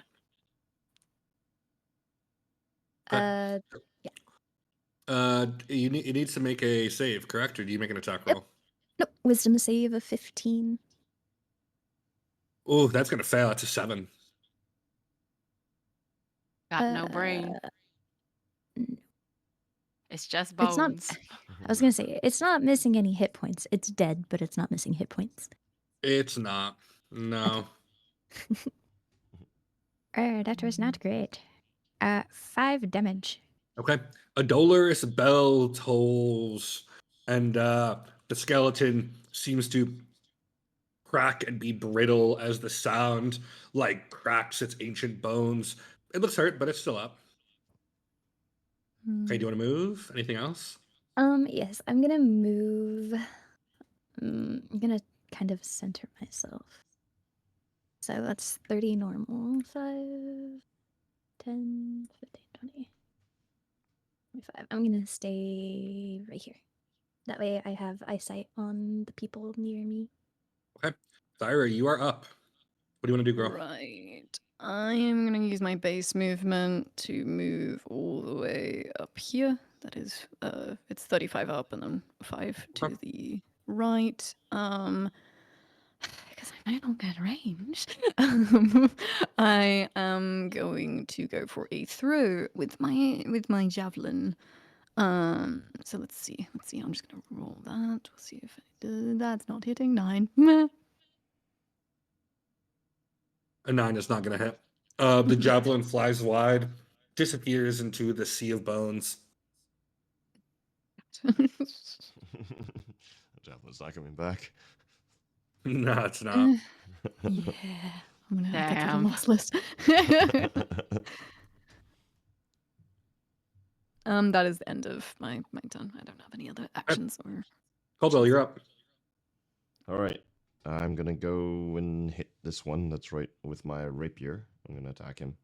Yeah. It needs to make a save, correct? Or do you make an attack roll? No, wisdom save of 15. Oh, that's gonna fail. That's a 7. Got no brain. No. It's just It's not. bones. I was gonna say it's not missing any hit points. It's dead, but it's not missing hit points. It's not. No. That was not great. 5 damage. Okay. A dolorous bell tolls, and the skeleton seems to crack and be brittle as the sound like cracks its ancient bones. It looks hurt, but it's still up. Okay, do you want to move? Anything else? Yes, I'm gonna move. I'm gonna kind of center myself. So that's 30 normal. 5, 10, 15, 20, 25. I'm gonna stay right here. That way I have eyesight on the people near me. Okay. Thyra, you are up. What do you want to do, girl? Right. I am going to use my base movement to move all the way up here. That is, it's 35 up and then 5 to Okay. the right. Because I no longer at range. I am going to go for a throw with my javelin. So let's see. I'm just gonna roll that. We'll see if that's not hitting 9. Meh. A 9 is not going to hit. The javelin flies wide, disappears into the sea of bones. The javelin's not coming back. No, it's not. Yeah, I'm gonna add that to the Damn. loss list. That is the end of my turn. I don't have any other actions or. Caldwell, you're up. All right. I'm going to go and hit this one that's right with my rapier. I'm going to attack him.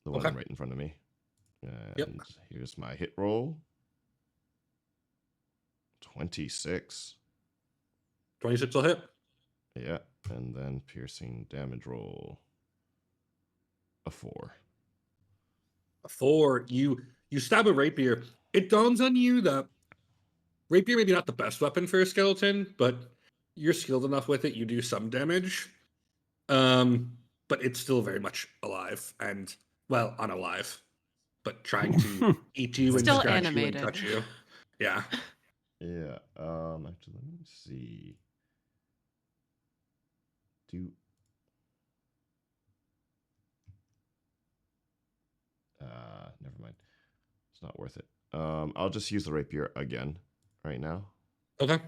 The one Okay. right in front of me. And Yep. here's my hit roll. 26. 26 will hit. Yeah. And then piercing damage roll. A 4. A 4. You stab a rapier. It dawns on you that rapier maybe not the best weapon for a skeleton, but you're skilled enough with it. You do some damage. But it's still very much alive and, well, unalive. But trying to eat you and Still scratch animated. you and touch you. Yeah. Yeah. Actually, let me see. Never mind. It's not worth it. I'll just use the rapier again right now. Okay.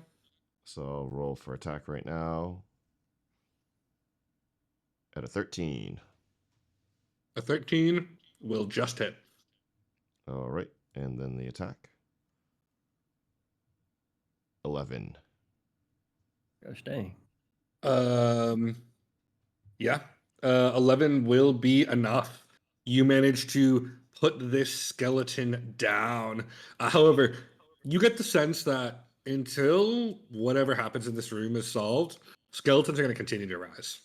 So I'll roll for attack right now. At a 13. A 13 will just hit. All right. And then the attack. 11. Gosh dang. Yeah. 11 will be enough. You manage to put this skeleton down. However, you get the sense that until whatever happens in this room is solved, skeletons are going to continue to rise.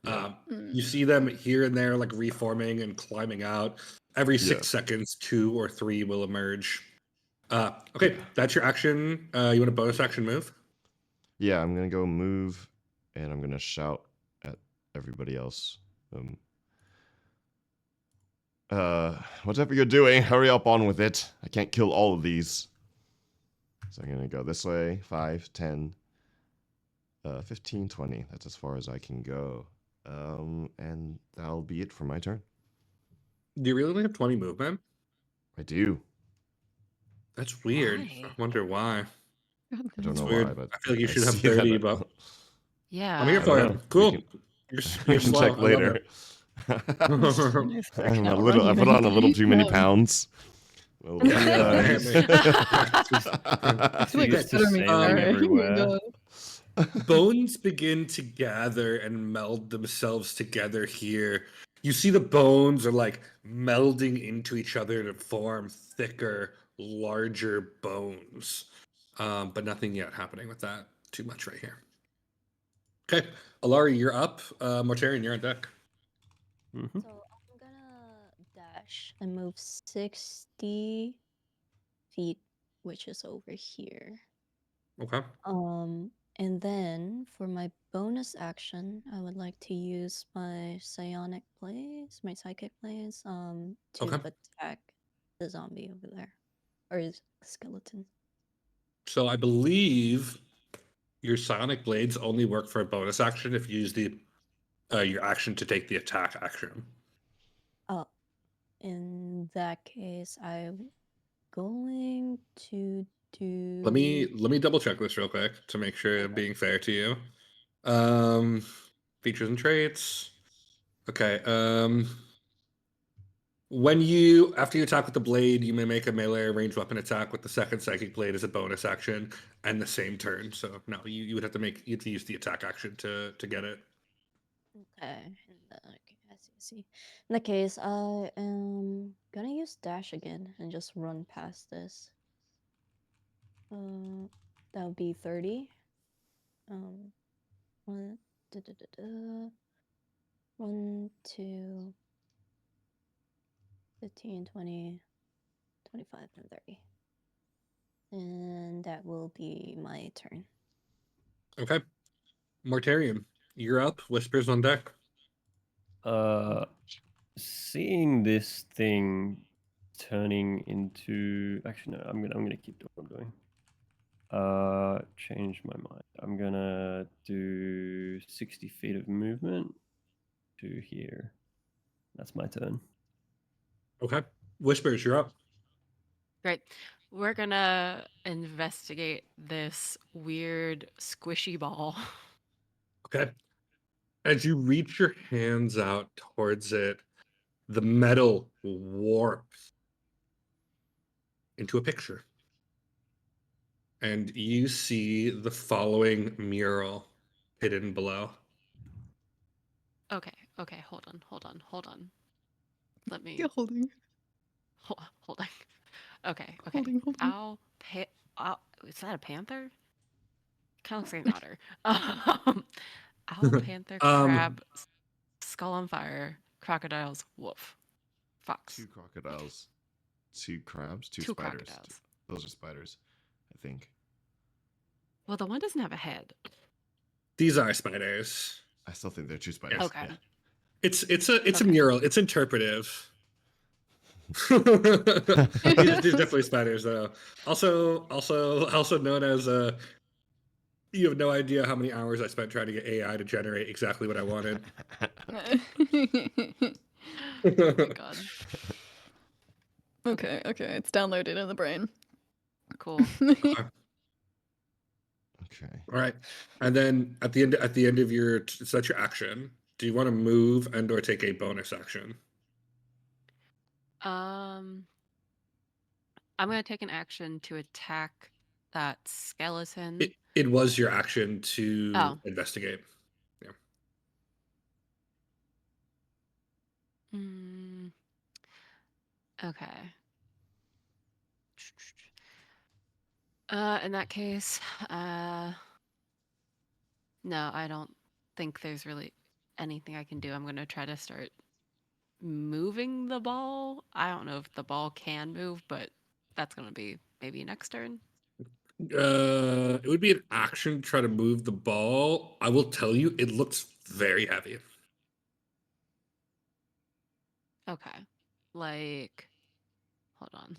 Yeah. You see them here and there, like reforming and climbing out. Every 6 seconds, 2 or 3 will emerge. Okay, that's your action. You want a bonus action move? Yeah, I'm going to go move, and I'm going to shout at everybody else. Whatever you're doing, hurry up on with it. I can't kill all of these. So I'm going to go this way. 5, 10, 15, 20. That's as far as I can go. And that'll be it for my turn. Do you really only have 20 movement? I do. That's weird. Why? I wonder why. I don't That's know weird. why, but I feel like you I should have see that 30, it- but Yeah. I'm here I for know. it. Cool. We You're can slow. check I love later. it. Nice I'm working a out little. I running put on a little too many meditation. pounds. A little bit. Yeah, Just- I feel like Used it's to better me sailing sorry. everywhere. Bones begin to gather and meld themselves together here. You see the bones are like melding into each other to form thicker, larger bones. But nothing yet happening with that too much right here. Okay, Alarie, you're up. Mortarian, you're on deck. Mhm. So I'm gonna dash and move 60 feet, which is over here. Okay. And then for my bonus action, I would like to use my psionic blades, my psychic blades, to Okay. attack the zombie over there, or his skeleton. So I believe your psionic blades only work for a bonus action if you use the your action to take the attack action. Oh, in that case, I'm going to do. Let me double check this real quick to make sure I'm being fair to you. Features and traits. Okay. When you after you attack with the blade, you may make a melee or ranged weapon attack with the second psychic blade as a bonus action and the same turn. So no, you would have to use the attack action to get it. Okay, okay, I see. In that case, I am gonna use dash again and just run past this. That would be 30. One, 1, 2, 15, 20, 25, and 30. And that will be my turn. Okay. Mortarian, you're up. Whispers on deck. Seeing this thing turning into actually no, I'm gonna keep doing what I'm doing. Change my mind. I'm gonna do 60 feet of movement to here. That's my turn. Okay. Whispers, you're up. Great. We're gonna investigate this weird squishy ball. Okay. As you reach your hands out towards it, the metal warps into a picture. And you see the following mural hidden below. Okay, hold on. Let me Yeah, holding. hold on. Okay. Holding. Owl, is that a panther? Kind of looks like an otter. Owl, panther, crab, skull on fire, crocodiles, wolf, fox. 2 crocodiles, 2 crabs, 2 Two spiders. crocodiles. Those are spiders, I think. Well, the one doesn't have a head. These are spiders. I still think they're 2 spiders. Okay. Yeah. It's a Okay. mural. It's interpretive. These definitely spiders, though. Also known as you have no idea how many hours I spent trying to get AI to generate exactly what I wanted. Oh my god. Okay, it's downloaded in the brain. Cool. Okay. Okay. All right, and then at the end of your so that's your action. Do you want to move and or take a bonus action? I'm gonna take an action to attack that skeleton. It was your action to Oh. investigate. Yeah. Okay. In that case, no, I don't think there's really anything I can do. I'm gonna try to start moving the ball. I don't know if the ball can move, but that's gonna be maybe next turn. It would be an action to try to move the ball. I will tell you, it looks very heavy. Okay. Like, hold on.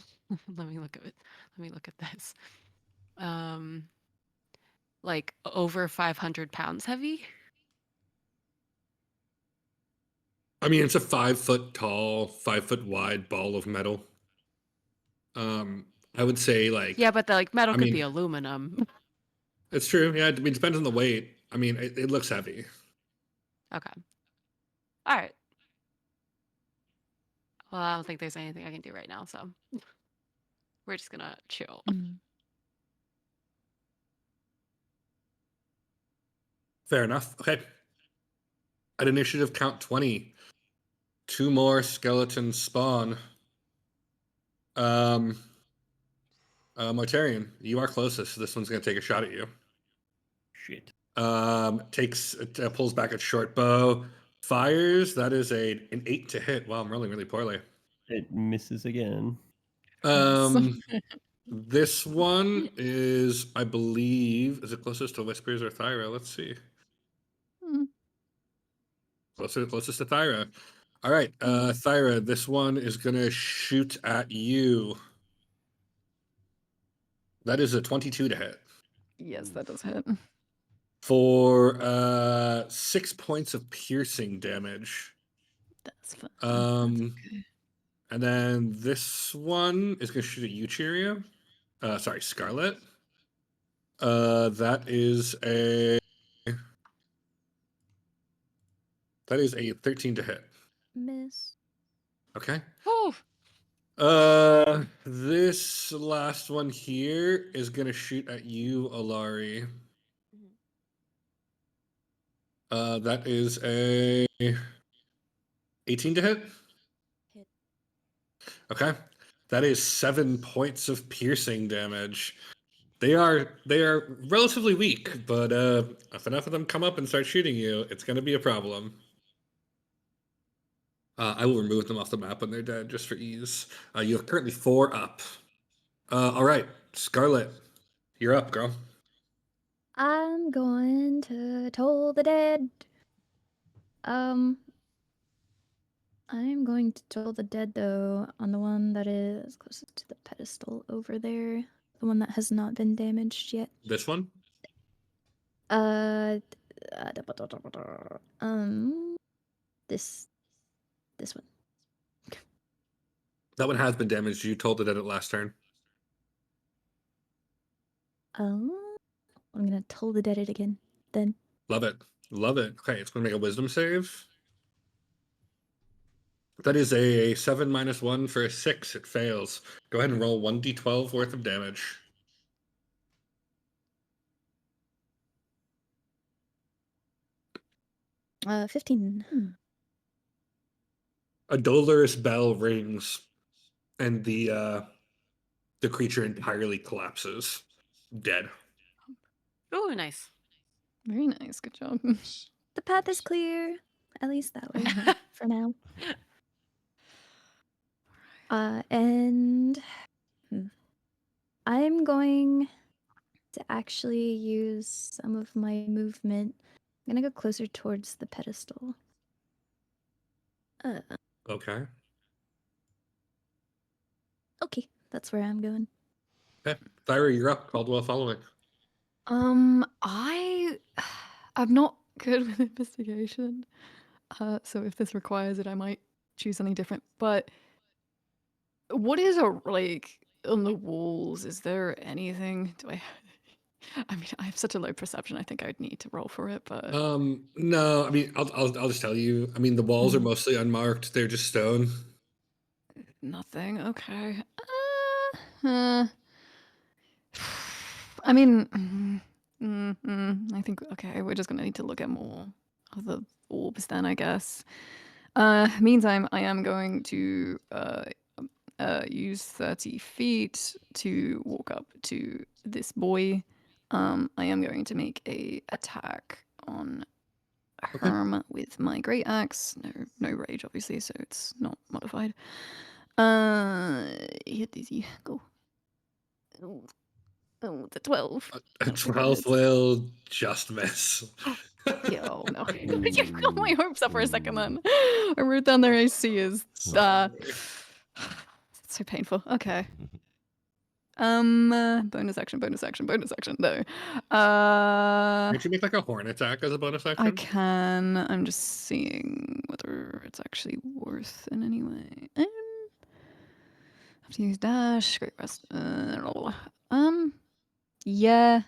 Let me look at it. Let me look at this. Like over 500 pounds heavy. I mean, it's a 5 foot tall, 5 foot wide ball of metal. I would say like Yeah, but the like metal I could be mean, aluminum. it's true. Yeah, I mean, it depends on the weight. I mean, it looks heavy. Okay. All right. Well, I don't think there's anything I can do right now, so we're just gonna chill. Fair enough. Okay. At initiative count 20, 2 more skeletons spawn. Mortarian, you are closest. So this one's gonna take a shot at you. Shit. Pulls back its short bow, fires. That is an 8 to hit. Wow, I'm rolling really poorly. It misses again. This one is, I believe, is it closest to Whispers or Thyra? Let's see. Closest to Thyra. All right, Thyra, this one is gonna shoot at you. That is a 22 to hit. Yes, that does hit. For 6 points of piercing damage. That's fine. And then this one is gonna shoot at you, Chirio. Sorry, Scarlet. That is a 13 to hit. Miss. Okay. Whew. This last one here is gonna shoot at you, Alarie. That is a 18 to hit. Hit. Okay. That is 7 points of piercing damage. They are relatively weak, but if enough of them come up and start shooting you, it's gonna be a problem. I will remove them off the map when they're dead, just for ease. You have currently 4 up. All right, Scarlet, you're up, girl. I'm going to toll the dead. I'm going to toll the dead though on the one that is closest to the pedestal over there, the one that has not been damaged yet. This one? This one. That one has been damaged. You told it at it last turn. Oh, I'm gonna toll the dead it again then. Love it. Love it. Okay, it's going to make a wisdom save. That is a 7 minus 1 for a 6. It fails. Go ahead and roll 1d12 worth of damage. 15. A dolorous bell rings, and the creature entirely collapses, dead. Oh, nice. Very nice. Good job. The path is clear, at least that way for now. And I'm going to actually use some of my movement. I'm gonna go closer towards the pedestal. Okay. Okay, that's where I'm going. Okay, Thyra, you're up. Caldwell following. I'm not good with investigation. So if this requires it, I might choose something different. But what is on the walls? Is there anything? I mean, I have such a low perception. I think I'd need to roll for it, but No, I mean, I'll just tell you. I mean, the walls are mostly unmarked. They're just stone. nothing. Okay. I mean, I think okay. We're just gonna need to look at more of the orbs then, I guess. Meantime, I am going to use 30 feet to walk up to this boy. I am going to make a attack on Herm with my great axe. No rage, obviously, so it's not modified. Hit dizzy. Go. Oh, the 12. A 12 will just miss. Yeah, oh no. You got my hopes up for a second then. I wrote down their AC is it's so painful. Okay. Bonus action, bonus action, bonus action. No. Can't you make like a horn attack as a bonus action? I can. I'm just seeing whether it's actually worth in any way. Have to use dash. Great rest. Yeah.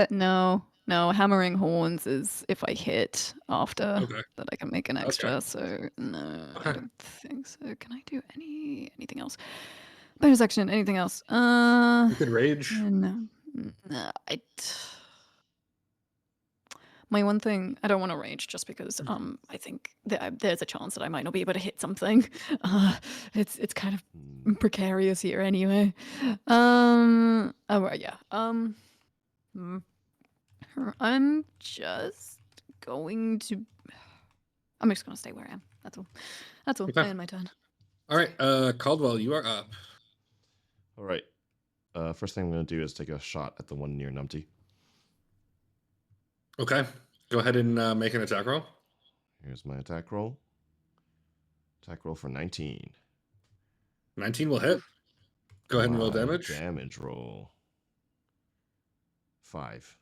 No. Hammering horns is if I hit after that I can make an extra. So no, I don't think so. Can I do anything else? Bonus action. Anything else? You could rage. No. My one thing, I don't want to rage just because I think there's a chance that I might not be able to hit something. It's kind of precarious here anyway. Oh right, yeah. I'm just going to. I'm just gonna stay where I am. That's all. That's all. Okay. I end my turn. All right, Caldwell, you are up. All right. First thing I'm going to do is take a shot at the one near Numpty. Okay, go ahead and make an attack roll. Here's my attack roll. Attack roll for 19. 19 will hit. Go ahead and roll My damage. Damage roll. 5.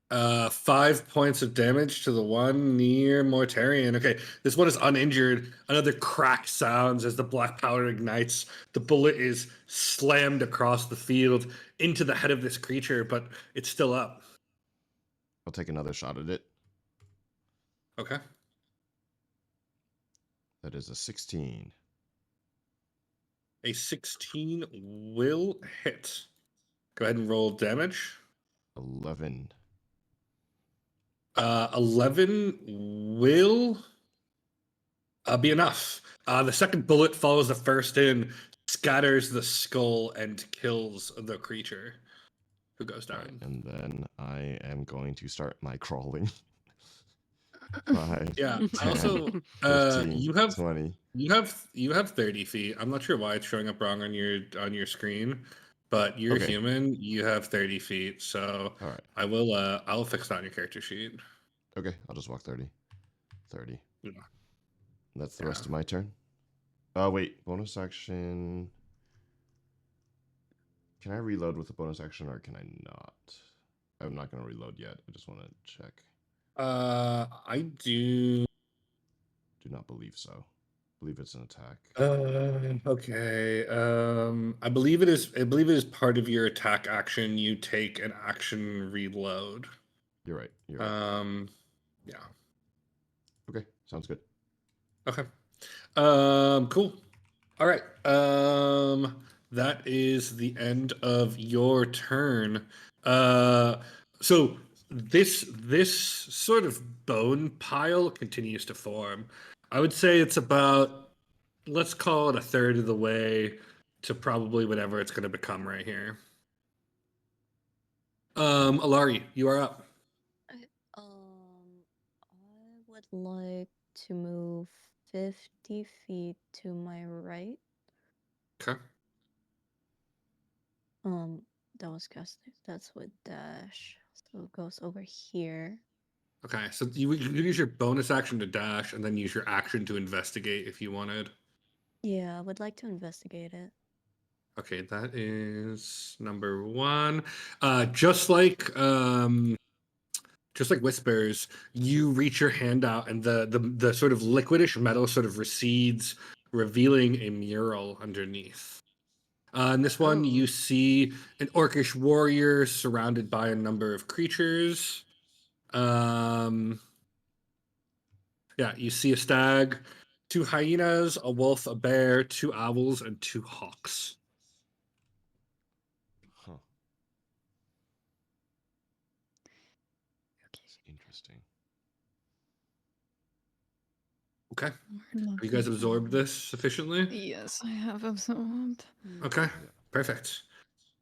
5 points of damage to the one near Mortarian. Okay, this one is uninjured. Another crack sounds as the black powder ignites. The bullet is slammed across the field into the head of this creature, but it's still up. I'll take another shot at it. Okay. That is a 16. A 16 will hit. Go ahead and roll damage. 11. 11 will be enough. The second bullet follows the first in, scatters the skull, and kills the creature who goes down. Right, and then I am going to start my crawling. 5, Yeah. 10, Also, 15, you have 20. you have 30 feet. I'm not sure why it's showing up wrong on your screen, but you're Okay. human. You have 30 feet. So All right. I'll fix that on your character sheet. Okay, I'll just walk 30. 30. Yeah. That's the rest of my turn. Oh, wait. Bonus action. Can I reload with a bonus action or can I not? I'm not going to reload yet. I just want to check. I do. Do not believe so. I believe it's an attack. Okay. I believe it is. I believe it is part of your attack action. You take an action reload. You're right. You're right. Yeah. Okay. Sounds good. Okay. Cool. All right. That is the end of your turn. So this sort of bone pile continues to form. I would say it's about, let's call it a third of the way to probably whatever it's going to become right here. Alarie, you are up. I would like to move 50 feet to my right. Okay. That was casted. That's with dash. So it goes over here. Okay, so you could use your bonus action to dash and then use your action to investigate if you wanted. Yeah, I would like to investigate it. Okay, that is number 1. Just like whispers, you reach your hand out, and the sort of liquidish metal sort of recedes, revealing a mural underneath. In this one, Oh. you see an orcish warrior surrounded by a number of creatures. Yeah, you see a stag, 2 hyenas, a wolf, a bear, 2 owls, and 2 hawks. Huh. It's interesting. Okay. We're Have you guys looking absorbed at- this sufficiently? Yes, I have absorbed. Okay, Yeah. perfect.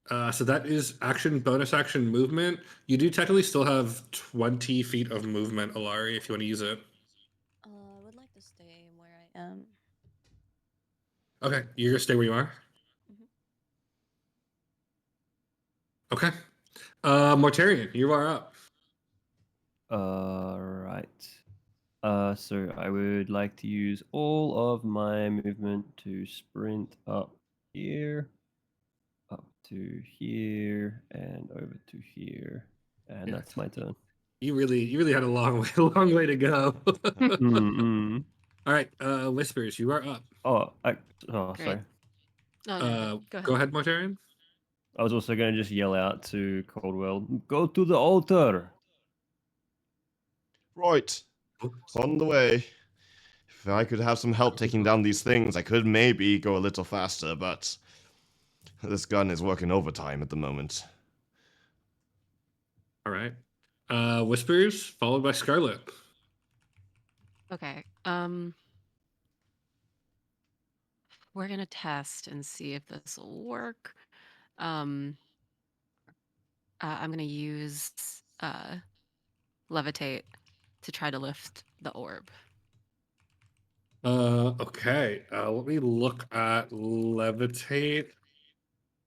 So that is action, bonus action, movement. You do technically still have 20 feet of movement, Alarie, if you want to use it. I would like to stay where I am. Okay, you're gonna stay where you are? Mhm. Okay. Mortarian, you are up. Right. So I would like to use all of my movement to sprint up here, up to here, and over to here, and Yeah. that's my turn. You really had a long way, long way to go. Mm-mm. All right, Whispers, you are up. Oh, Great. sorry. Oh, no, go ahead. Go ahead, Mortarian. I was also going to just yell out to Coldwell, "Go to the altar!" Right. It's on the way. If I could have some help taking down these things, I could maybe go a little faster, but this gun is working overtime at the moment. All right. Whispers, followed by Scarlet. Okay. We're gonna test and see if this will work. I'm gonna use levitate to try to lift the orb. Okay. Let me look at levitate.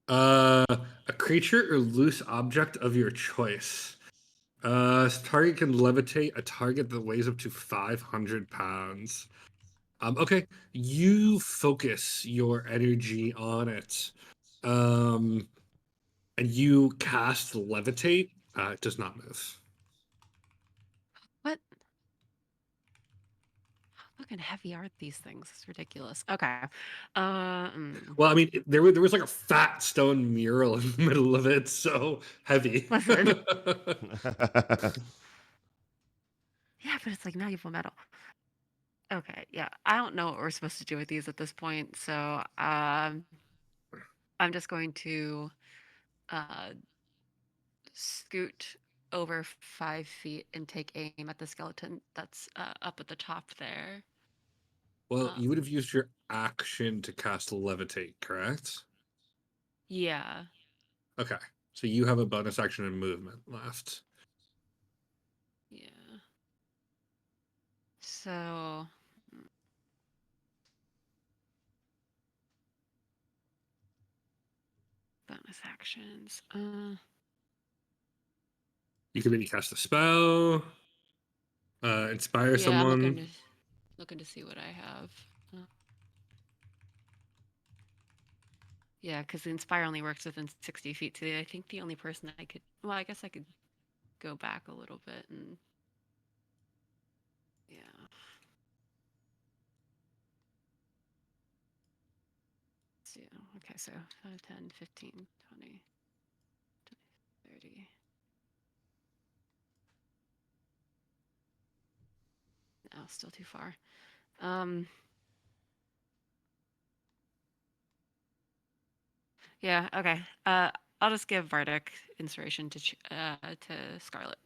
A creature or loose object of your choice. Target can levitate a target that weighs up to 500 pounds. Okay, you focus your energy on it. And you cast levitate. It does not move. What? How fucking heavy are these things? It's ridiculous. Okay. Well, I mean, there was like a fat stone mural in the middle of it, so heavy. Listen. Yeah, but it's like malleable metal. Okay, yeah. I don't know what we're supposed to do with these at this point, so I'm just going to uh scoot over 5 feet and take aim at the skeleton that's up at the top there. Well, you would have used your action to cast levitate, correct? Yeah. Okay, so you have a bonus action and movement left. Yeah. So bonus actions. You can maybe cast a spell, inspire Yeah, I'm someone. looking to see what I have. Yeah, because the inspire only works within 60 feet. So I think the only person I could, well, I guess I could go back a little bit and yeah. So, okay, so 5, 10, 15, 20, 30. No, still too far. Yeah, okay. I'll just give Vardic inspiration to Scarlet.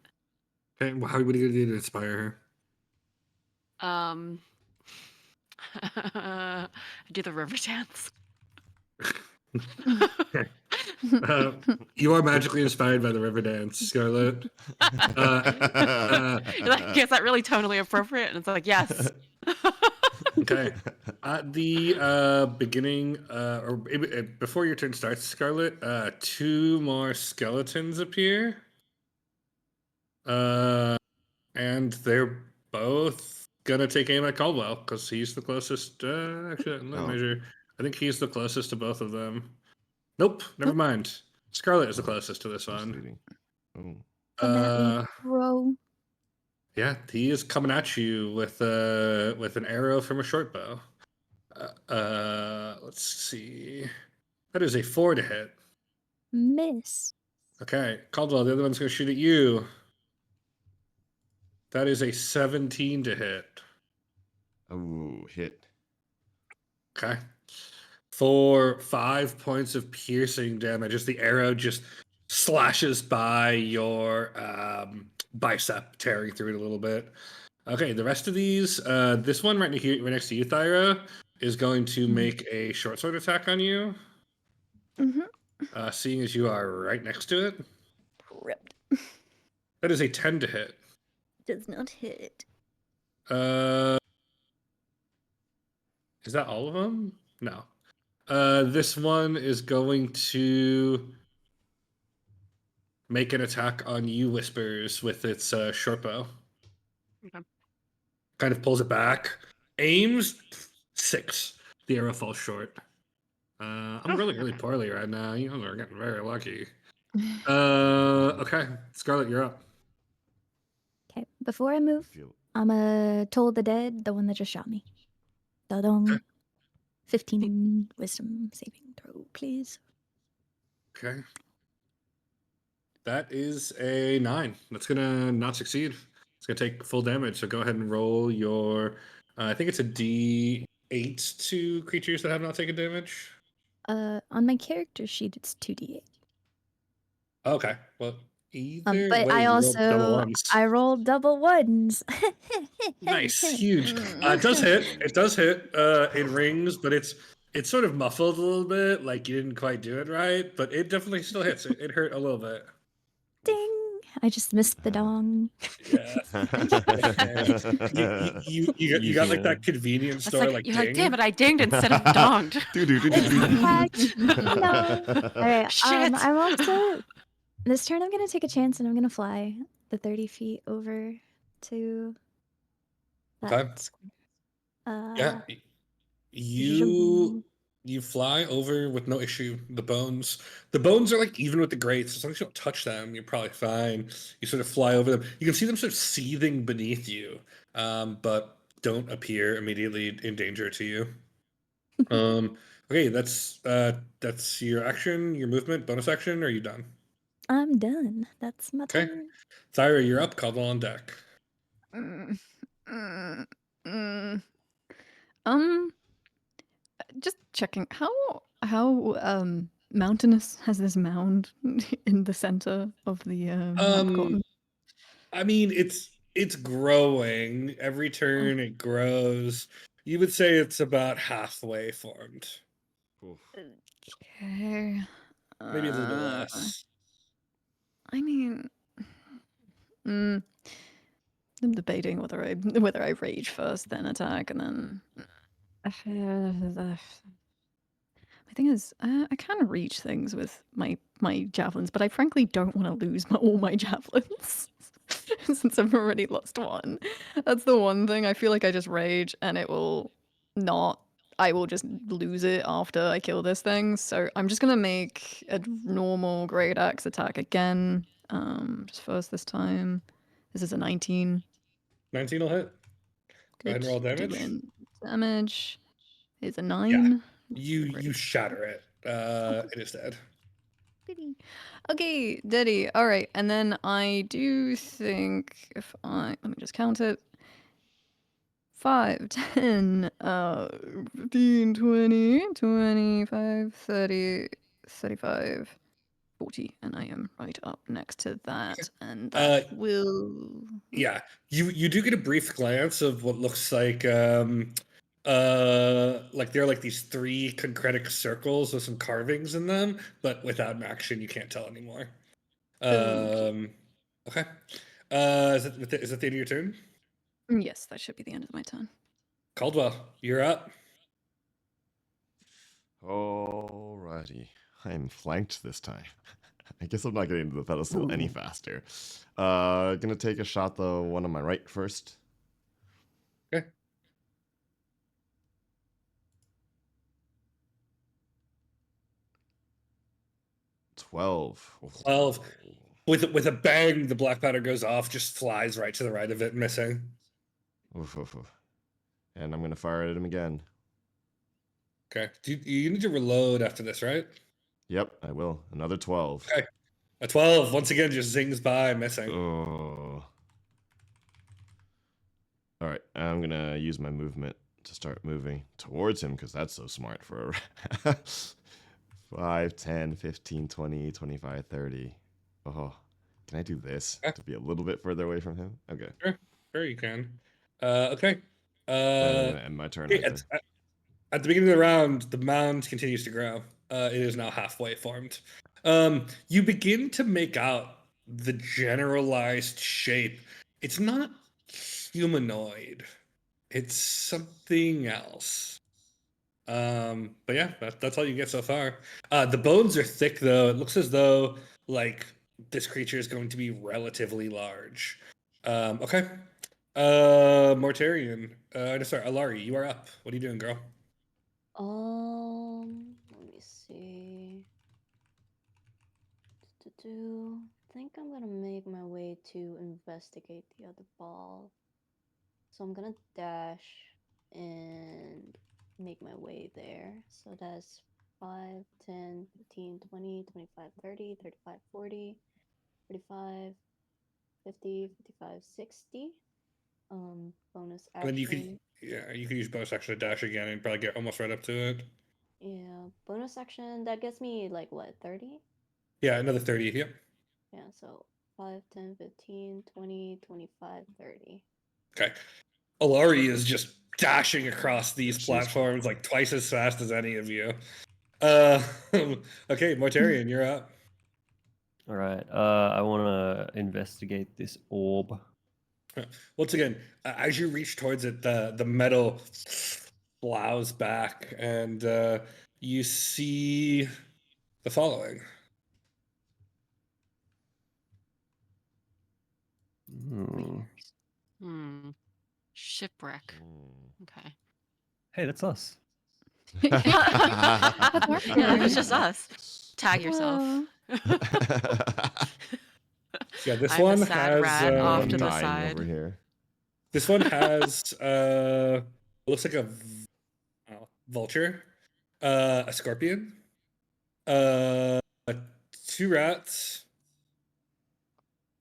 Okay, well, how would you do to inspire Um, do the river dance. her? You are magically inspired by the river dance, Scarlet. Like, is that really tonally appropriate? And it's like, yes. Okay. At the beginning, before your turn starts, Scarlet, 2 more skeletons appear. And they're both gonna take aim at Caldwell because he's the closest. Actually, let me measure. I think he's the closest to both of them. Nope, never mind. Scarlet is the closest to this one. Oh. Come at me, bro. Yeah, he is coming at you with an arrow from a short bow. Let's see. That is a 4 to hit. Miss. Okay, Caldwell, the other one's going to shoot at you. That is a 17 to hit. Oh, hit. Okay. For 5 points of piercing damage, as the arrow just slashes by your bicep, tearing through it a little bit. Okay, the rest of these, this one right next to you, Thyra, is going to make a short sword attack on you. Seeing as you are right next to it. Ripped. That is a 10 to hit. Does not hit. Is that all of them? No. This one is going to make an attack on you, Whispers, with its short bow. Okay. Kind of pulls it back, aims, 6. The arrow falls short. I'm rolling really poorly right now. You guys are getting very lucky. Okay, Scarlet, you're up. Okay, before I move, I'm a Toll the Dead, the one that just shot me. Da-dong. Okay. 15 wisdom saving throw, please. Okay. That is a 9. That's gonna not succeed. It's gonna take full damage. So go ahead and roll your. I think it's a D8 to creatures that have not taken damage. On my character sheet, it's 2d8. Okay. Well, either But way, I you rolled double also ones. I rolled double ones. Nice, huge. It does hit. It does hit. It rings, but it's sort of muffled a little bit. Like you didn't quite do it right, but it definitely still hits. It hurt a little bit. Ding! I just missed the dong. Yeah. you got like that convenience It's store like, ding. you're like, damn it, I dinged instead of donged. No. All right. Shit. I'm also this turn. I'm gonna take a chance and I'm gonna fly the 30 feet over to that. Okay. Yeah. You fly over with no issue. The bones are like even with the grates. As long as you don't touch them, you're probably fine. You sort of fly over them. You can see them sort of seething beneath you, but don't appear immediately in danger to you. Okay, that's your action, your movement, bonus action. Or are you done? I'm done. That's my Okay. turn. Thyra, you're up. Caldwell on deck. Just checking how mountainous has this mound in the center of the map gotten? I mean, it's growing. Every turn it grows. You would say it's about halfway formed. Okay. Maybe a little bit less. I mean, I'm debating whether I rage first, then attack, and then. My thing is, I can reach things with my javelins, but I frankly don't want to lose all my javelins since I've already lost one. That's the one thing. I feel like I just rage, and it will not. I will just lose it after I kill this thing. So I'm just gonna make a normal great axe attack again. Just first this time. This is a 19. 19 will hit. Go ahead and roll damage. Doing damage is a 9. Yeah. You shatter it. It is dead. Okay, Daddy. All right, and then I do think if let me just count it. 5, 10, 15, 20, 25, 30, 35, 40, and I am right up next to that, and that will. Yeah, you do get a brief glance of what looks like there are like these 3 concretic circles with some carvings in them, but without an action, you can't tell anymore. Okay. Is that the end of your turn? Yes, that should be the end of my turn. Caldwell, you're up. Alrighty. I'm flanked this time. I guess I'm not getting to the pedestal any faster. Gonna take a shot, the one on my right first. Okay. 12. 12. With a bang, the black powder goes off, just flies right to the right of it, missing. And I'm going to fire at him again. Okay. You need to reload after this, right? Yep, I will. Another 12. Okay. A 12, once again, just zings by, missing. Oh. All right, I'm going to use my movement to start moving towards him because that's so smart for a 5, 10, 15, 20, 25, 30. Oh, can I do this to be a little bit further away from him? Okay. Sure you can. Okay. And I'm going to end my turn right there. At the beginning of the round, the mound continues to grow. It is now halfway formed. You begin to make out the generalized shape. It's not humanoid. It's something else. But yeah, that's all you get so far. The bones are thick, though. It looks as though like this creature is going to be relatively large. Okay. Mortarian. Sorry, Alarie, you are up. What are you doing, girl? Let me see. I think I'm gonna make my way to investigate the other ball. So I'm gonna dash and make my way there. So that's 5, 10, 15, 20, 25, 30, 35, 40, 45, 50, 55, 60. Bonus And then action. you could use bonus action to dash again and probably get almost right up to it. Yeah, bonus action, that gets me like what, 30? Yeah, another 30, yep. Yeah, so 5, 10, 15, 20, 25, 30. Okay. Alarie is just dashing across these She's platforms like twice as fast as any of you. Okay, Mortarian, you're up. All right. I want to investigate this orb. Once again, as you reach towards it, the metal plows back, and you see the following. Shipwreck. Okay. Hey, that's us. Yeah, it's just us. Tag yourself. Yeah, this I'm one the sad has rat off to the dying side. over here. This one has looks like a vulture, a scorpion, 2 rats,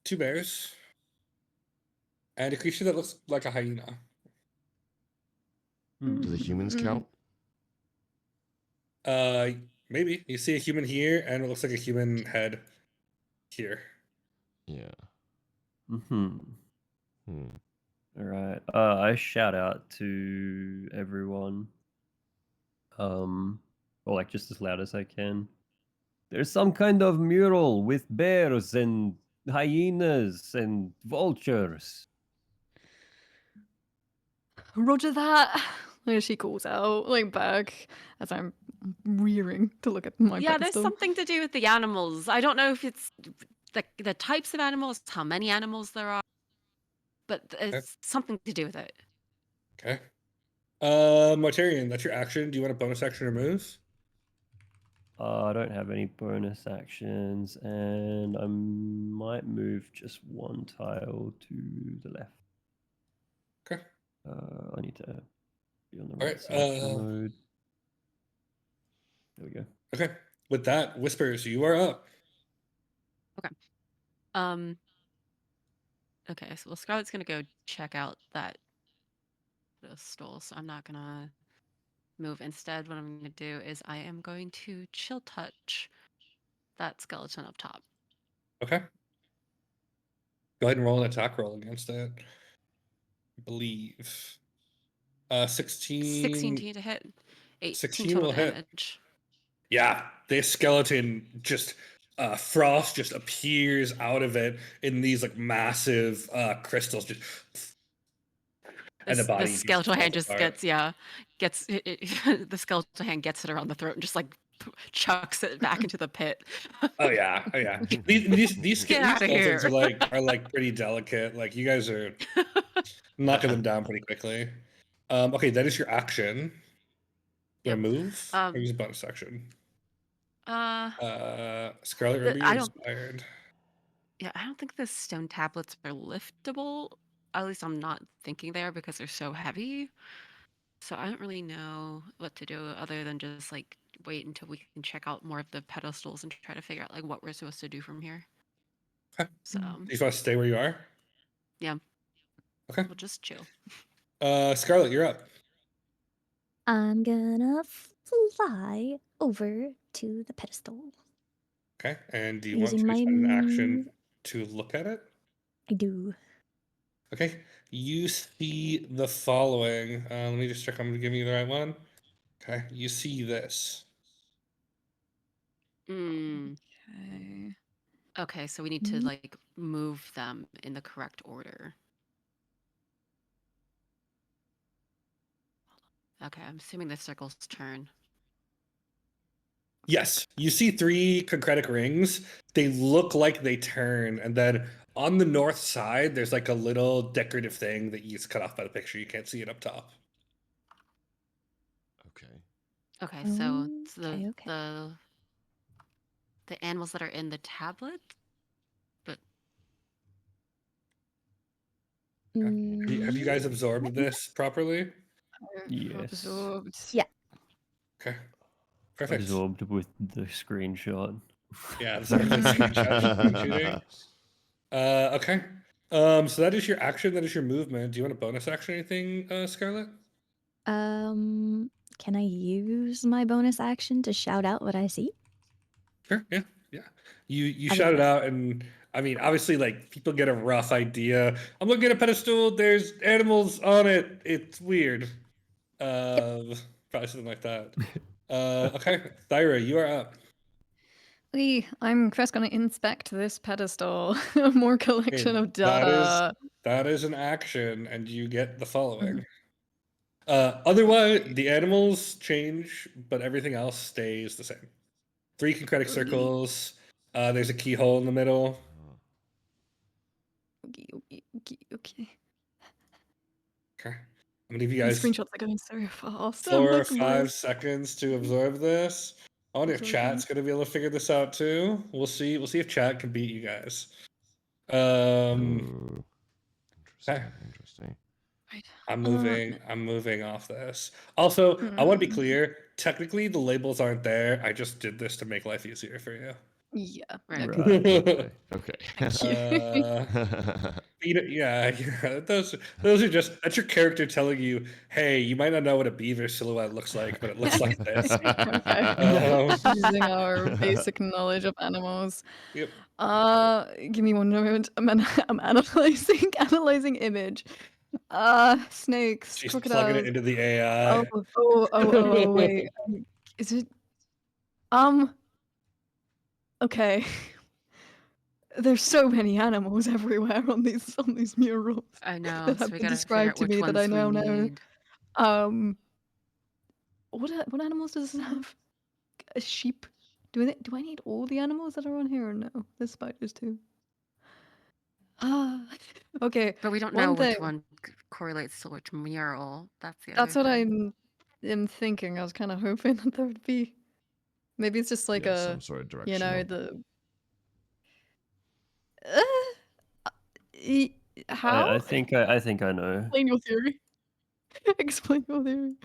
2 bears, and a creature that looks like a hyena. Do the humans count? Maybe you see a human here, and it looks like a human head here. Yeah. Hmm. All right. I shout out to everyone. Or like just as loud as I can. There's some kind of mural with bears and hyenas and vultures. Roger that. As she calls out, like back, as I'm rearing to look at my Yeah, there's pedestal. something to do with the animals. I don't know if it's the types of animals, how many animals there are, but it's something to do with it. Okay. Mortarian, that's your action. Do you want a bonus action or move? I don't have any bonus actions, and I might move just 1 tile to the left. Okay. I need to be on the All right right, selection mode. There we go. Okay. With that, Whispers, you are up. Okay. Okay, so Scarlett's gonna go check out that stole, so I'm not gonna move. Instead, what I'm gonna do is I am going to chill touch that skeleton up top. Okay. Go ahead and roll an attack roll against it. I believe. 16. 16 to hit. 18 16 total will hit. damage. Yeah, this skeleton just frost just appears out of it in these like massive crystals, just and the body. The skeletal hand just apart. gets the skeletal hand gets it around the throat and just like chucks it back into the pit. Oh yeah, oh yeah. These Get outta skeletons here. are like pretty delicate. Like you guys are knocking them down pretty quickly. Okay, that is your action. You Yep. wanna move? Or use a bonus action? Scarlet, remember I you're don't. inspired. Yeah, I don't think the stone tablets are liftable. At least I'm not thinking they are because they're so heavy. So I don't really know what to do other than just like wait until we can check out more of the pedestals and try to figure out like what we're supposed to do from here. Okay. So Do you want to stay where you are? yeah, Okay. we'll just chill. Scarlet, you're up. I'm gonna fly over to the pedestal. Okay. And do you want Using to my spend an action to look at it? I do. Okay. You see the following. Let me just check. I'm giving you the right one. Okay. You see this. Mm. Okay. Okay, so we need to like move them in the correct order. Okay, I'm assuming the circles turn. Yes, you see 3 concretic rings. They look like they turn, and then on the north side, there's like a little decorative thing that you just cut off by the picture. You can't see it up top. Okay. Okay, so it's Okay. the animals that are in the tablet, but Have you guys absorbed this properly? Yes. Absorbed. Yeah. Okay, perfect. Absorbed with the screenshot. Yeah, the screenshot you're shooting. Okay. So that is your action. That is your movement. Do you want a bonus action or anything, Scarlet? Can I use my bonus action to shout out what I see? Sure. Yeah. Yeah. You Okay, shout it cool. out, and I mean, obviously, like people get a rough idea. I'm looking at a pedestal. There's animals on it. It's weird. Probably something like that. Okay, Thyra, you are up. I'm first going to inspect this pedestal. More collection Okay, of data. that is an action, and you get the following. Otherwise, the animals change, but everything else stays the same. 3 concretic circles. There's a keyhole in the middle. Okay. Okay. I'm gonna give you The guys screenshots are going so fast. 4 I'm or like, 5 seconds to absorb this. I wonder if chat's gonna be able to figure this out too. We'll see. We'll see if chat can beat you guys. Ooh. Okay. Interesting. Right. I'm moving off this. Also, I want to be clear. Technically, the labels aren't there. I just did this to make life easier for you. Yeah. Right. Okay. Okay. Thank you. Yeah. Those are just that's your character telling you, hey, you might not know what a beaver silhouette looks like, but it looks like this. Okay. Using our basic knowledge of animals. Yep. Give me one moment. I'm analyzing image. Snakes, She's crocodiles. plugging it into the AI. Wait. Is it? Okay. There's so many animals everywhere on these murals I know, that so have we been gotta figure described out to which me that ones I we now know. need. What animals does this have? A sheep? Do I need all the animals that are on here or no? There's spiders too. Okay. But we don't One know which thing. one correlates to which mural. That's the That's other what thing. I'm thinking. I was kind of hoping that there would be. Maybe it's just like Yeah, some sort of directional. the. How? I think I know. Explain your theory. Explain your theory.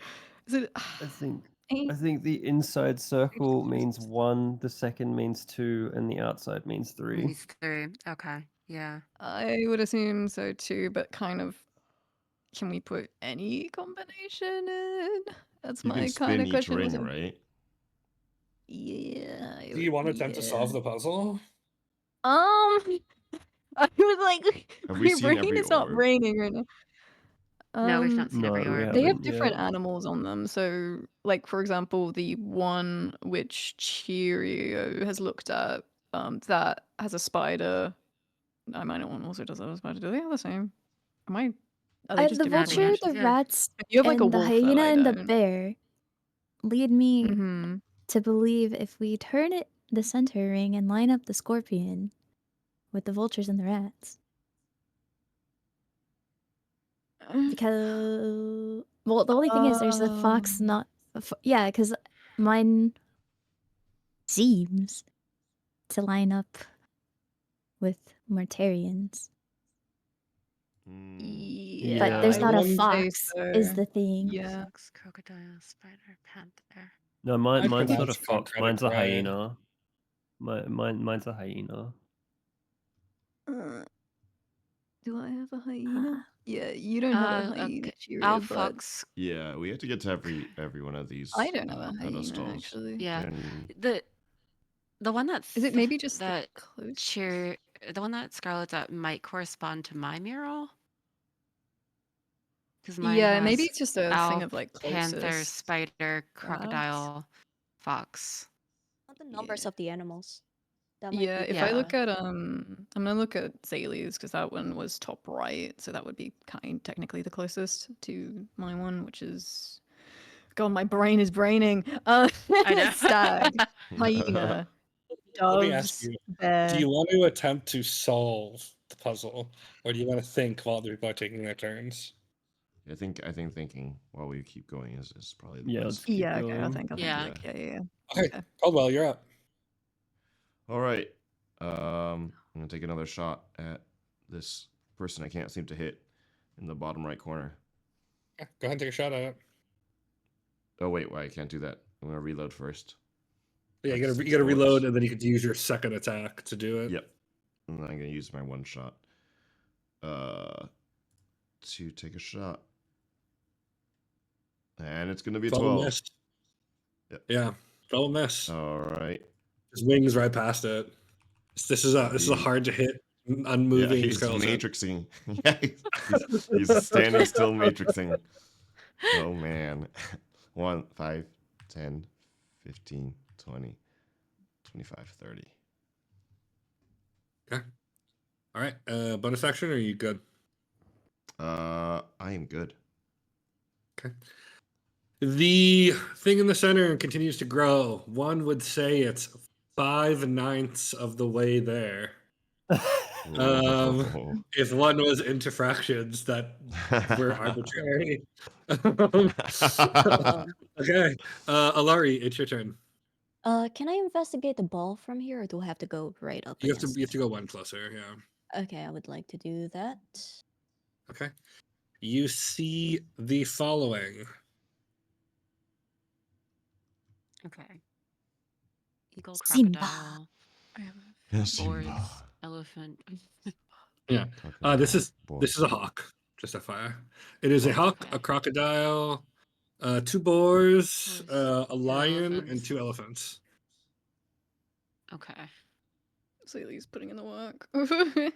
Is it? I think the inside circle means 1, the second means 2, and the outside means 3. These 3. Okay. Yeah. I would assume so too, but kind of. Can we put any combination in? That's You can my kind spin of each question. ring, right? Yeah. Do you want to attempt to solve the puzzle? I was like, Have my we seen brain every is not orb? braining right now. No, we've not seen every No, we orb. They have haven't different yet. animals on them. So, like for example, the one which Chirio has looked at, that has a spider. I might not one also does have a spider. Do they have the same? Are they just The No, different they vulture, have, the combinations? yeah. rats, You have like a and the wolf though. hyena I and the don't. bear lead me Mm-hmm. to believe if we turn it the center ring and line up the scorpion with the vultures and the rats. Because the only thing is there's the fox not yeah, because mine seems to line up with Mortarians. Yeah, But there's I not a would say fox, is so. the thing. Yeah. Fox, crocodile, spider, panther. No, I'd mine's not a pronounce fox. Concrete Mine's a right. hyena. Mine's a hyena. Do I have a hyena? Yeah, you don't have a hyena, Okay. Chirio, Owl but fox. Yeah, we have to get to every one of these I don't have a hyena, pedestals. actually. Yeah. And The one that's Is it maybe just the that closest? the one that Scarlet's at might correspond to my mural? Because mine Yeah, maybe has it's just a thing owl, of like panther, closest. spider, perhaps? crocodile, fox. The numbers Yeah. of the animals. That might Yeah, be if I Yeah. look at I'm gonna look at Zaylee's because that one was top right, so that would be technically the closest to my one, which is God, my brain is braining. I know. Stag, hyena, Let me ask doves, you: do bear. you want to attempt to solve the puzzle, or do you want to think while other people are taking their turns? I think thinking while we keep going is probably the Yeah, best. let's keep Yeah, okay, I'll going. think. Yeah. Yeah. Okay, Okay. Caldwell, you're up. All right. I'm gonna take another shot at this person I can't seem to hit in the bottom right corner. Yeah, go ahead and take a shot at it. Oh wait, why I can't do that? I'm gonna reload first. Yeah, you That's gotta 6 reload, bullets. and then you could use your second attack to do it. Yep. And then I'm gonna use my one shot. To take a shot. And it's gonna be a 12. Miss. Yep. Yeah, 12 miss. All right. His wings right past it. This is a He- hard to hit, Yeah, unmoving he's skeleton. matrixing. Yeah, he's standing still matrixing. Oh man. 1, 5, 10, 15, 20, 25, 30. Okay. All right. Bonus action, or are you good? I am good. Okay. The thing in the center continues to grow. One would say it's 5/9 of the way there. Whoa. If one was into fractions that were arbitrary. Okay. Alarie, it's your turn. Can I investigate the ball from here, or do I have to go right up You have against to go one closer, yeah. Okay, I would like to do that. Okay. You see the following. Okay. Eagle, Simba. crocodile, Yes, boars, Simba. elephant. Yeah. This is a hawk, just FYI. It is a hawk, Okay. a crocodile, 2 boars, Boars, a lion, and elephants. 2 elephants. Okay. Zaylee's putting in the work. Okay.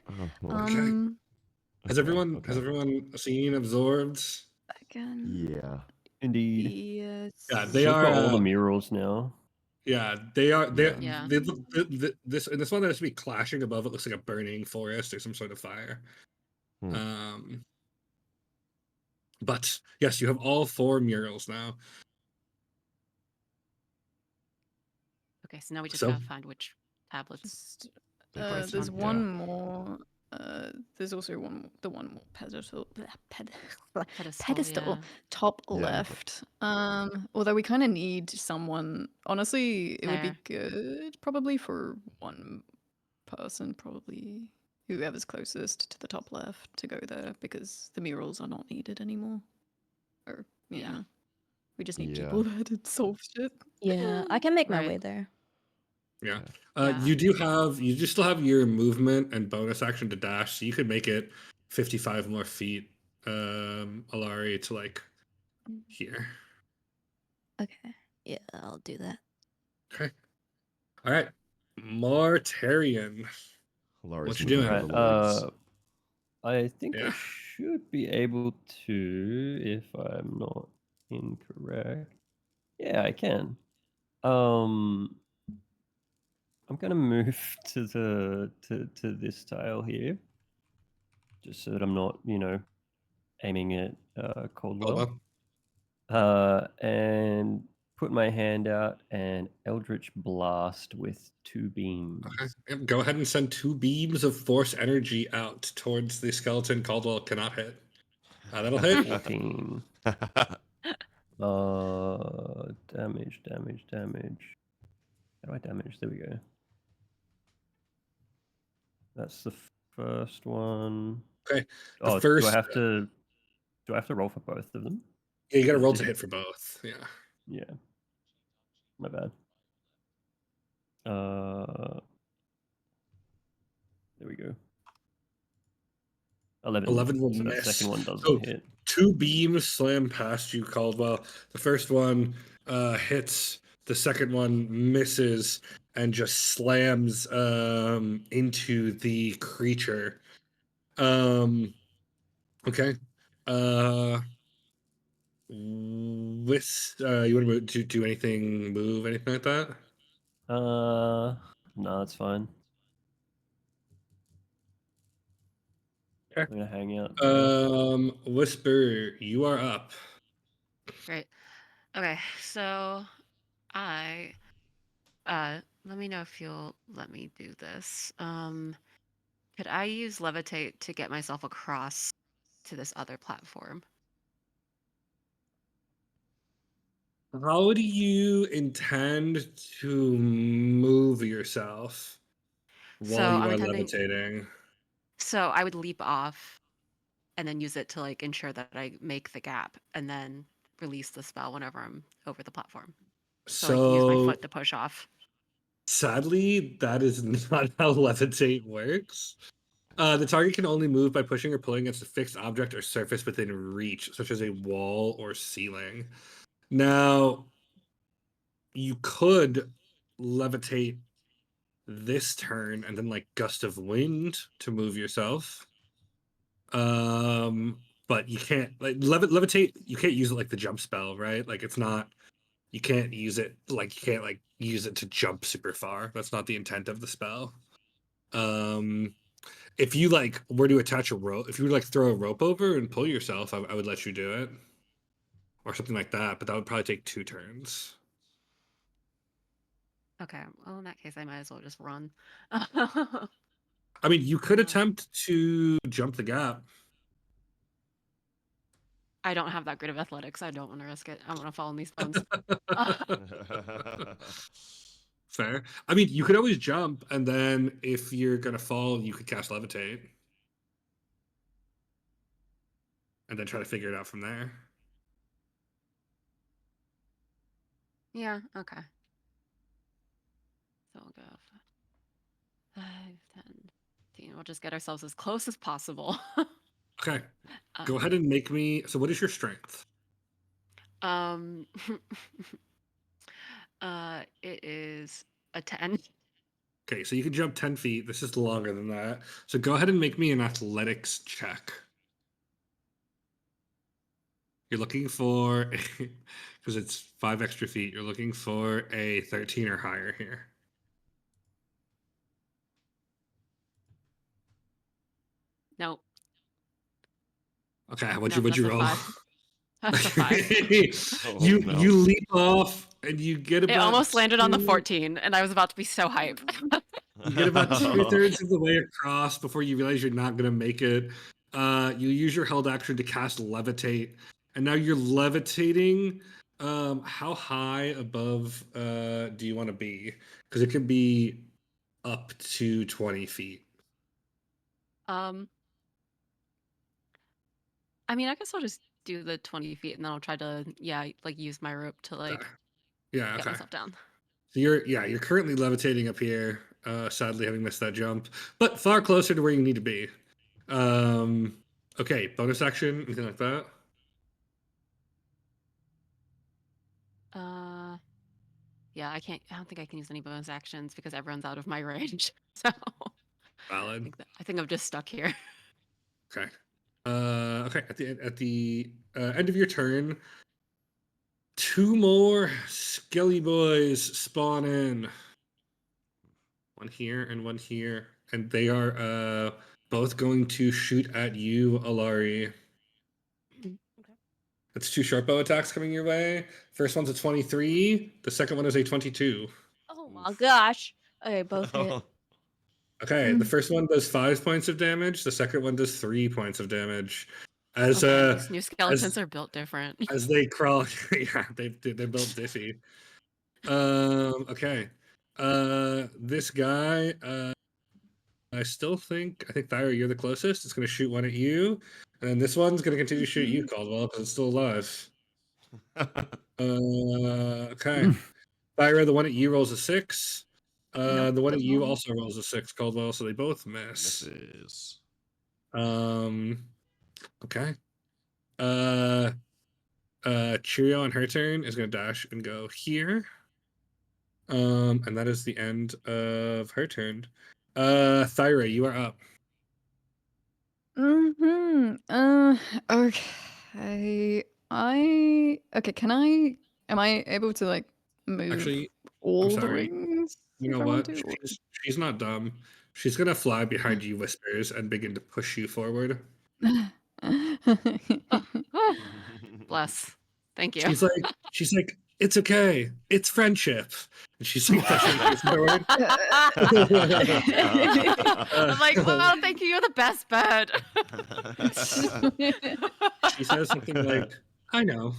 Has everyone seen, absorbed? Again. Yeah. Indeed. Yes. Yeah, they We've are. got all the murals now. Yeah, they are. Yeah. This one that has to be clashing above it looks like a burning forest or some sort of fire. But yes, you have all 4 murals now. Okay, so now we just So- gotta find which tablets. There's one more. There's also the one more pedestal. Pedestal Yeah. top Yeah. left. Although we kind of need someone. Honestly, it would be There. good probably for one person, probably whoever's closest to the top left, to go there because the murals are not needed anymore. Or Yeah. we just need Yeah. people there to solve shit. Yeah, I can make my Right. way there. Yeah. Yeah. You do still have your movement and bonus action to dash, so you could make it 55 more feet, Alarie, to like here. Okay. Yeah, I'll do that. Okay. All right. Mortarian. Laura's What you moving doing? on the lords. I think I Yeah. should be able to, if I'm not incorrect. Yeah, I can. I'm gonna move to this tile here, just so that I'm not, aiming at Coldwell. And put my hand out and Eldritch Blast with 2 beams. Okay. Yep, go ahead and send 2 beams of force energy out towards the skeleton Caldwell cannot hit. That'll hit. 14. Damage. How do I damage? There we go. That's the first one. Okay. The Oh, first. do I have to roll for both of them? Yeah, you got to roll to hit for both. Yeah. Yeah. My bad. There we go. 11. 11 will So miss. that second one doesn't So hit. 2 beams slam past you, Caldwell. The first one hits. The second one misses and just slams into the creature. Okay. You want to do anything, move, anything like that? No, it's fine. Okay. I'm gonna hang out there. Whisper, you are up. Great. Okay, so I let me know if you'll let me do this. Could I use levitate to get myself across to this other platform? How do you intend to move yourself So while you I'm are intending. levitating? So I would leap off and then use it to like ensure that I make the gap and then release the spell whenever I'm over the platform. So like use my foot to push off. Sadly, that is not how levitate works. The target can only move by pushing or pulling against a fixed object or surface within reach, such as a wall or ceiling. Now, you could levitate this turn and then like gust of wind to move yourself. But you can't like levitate. You can't use it like the jump spell, right? Like it's not. You can't use it like you can't like use it to jump super far. That's not the intent of the spell. If you like were to attach a rope, if you would like throw a rope over and pull yourself, I would let you do it, or something like that. But that would probably take 2 turns. Okay. Well, in that case, I might as well just run. I mean, you could attempt to jump the gap. I don't have that great of athletics. I don't want to risk it. I want to fall in these bones. Fair. I mean, you could always jump, and then if you're gonna fall, you could cast levitate, and then try to figure it out from there. Yeah. Okay. So we'll go 5, 10, 15. We'll just get ourselves as close as possible. Okay. Go ahead and make me. So, what is your strength? It is a 10. Okay, so you can jump 10 feet. This is longer than that. So go ahead and make me an athletics check. You're looking for, because it's 5 extra feet, you're looking for a 13 or higher here. Nope. Okay, what'd you roll? 5. That's a 5. You leap off and you get about. It almost landed on the 14, and I was about to be so hype. You get about 2/3 of the way across before you realize you're not going to make it. You use your held action to cast levitate, and now you're levitating. How high above do you want to be? Because it can be up to 20 feet. I mean, I guess I'll just do the 20 feet, and then I'll try to, like use my rope to like get myself down. So you're currently levitating up here. Sadly, having missed that jump, but far closer to where you need to be. Okay, bonus action, anything like that? Yeah, I don't think I can use any bonus actions because everyone's out of my range. So Valid. I think I'm just stuck here. Okay. Okay. At the end of your turn, 2 more skelly boys spawn in. One here and one here, and they are both going to shoot at you, Alarie. Okay. It's 2 short bow attacks coming your way. First one's a 23. The second one is a 22. Oh my gosh. Okay, both hit. Okay, the first one does 5 points of damage. The second one does 3 points of damage. As these new skeletons are built different. As they crawl, yeah, they're built diffy. Okay, This guy, I think Thyra, you're the closest. It's going to shoot one at you. And then this one's going to continue to shoot you, Caldwell, because it's still alive. Okay. Thyra, the one at you rolls a 6. Nope, The one at does you not. also rolls a 6, Caldwell, so they both miss. Misses. Okay. Chirio on her turn is going to dash and go here. And that is the end of her turn. Thyra, you are up. Okay. Am I able to like move Actually, all the sorry. rings You know if I want what? to? Or- She's not dumb. She's gonna fly behind you, Whispers, and begin to push you forward. Bless. Thank you. She's like, it's okay. It's friendship. And she's like pushing you forward. I'm like, well, thank you. You're the best bird. She says something like, I know.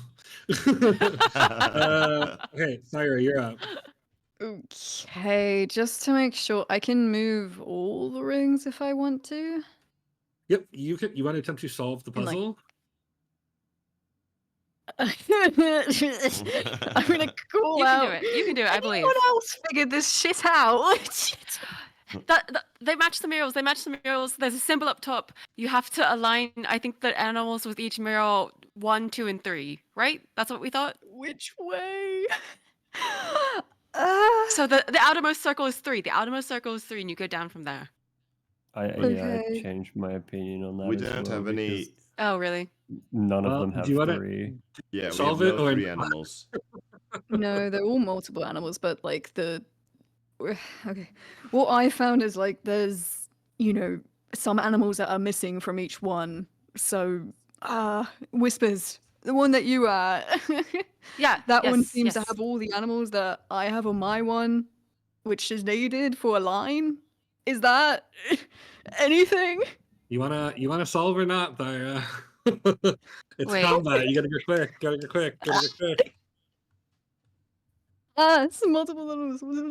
Okay, Thyra, you're up. Okay, just to make sure, I can move all the rings if I want to. Yep, you want to attempt to solve the And, like- puzzle? I'm gonna call You can out. do it. You can do it, I believe. Anyone else figured this shit out? They match the murals. They match the murals. There's a symbol up top. You have to align, I think, the animals with each mural 1, 2, and 3, right? That's what we thought? Which way? So the outermost circle is 3. The outermost circle is 3, and you go down from there. I Okay. changed my opinion on that. We as don't well have any. because Oh, really? None of Well, them have do you wanna- 3. Yeah, we Solve have it no or 3 not? animals. No, they're all multiple animals, but like okay. What I found is like there's, some animals that are missing from each one. So, Whispers, the one that you are. Yeah. That one yes, seems to yes. have all the animals that I have on my one, which is needed for a line. Is that anything? You wanna solve or not, Thyra? It's Wait. combat. You gotta go quick. Gotta go quick. It's multiple animals. You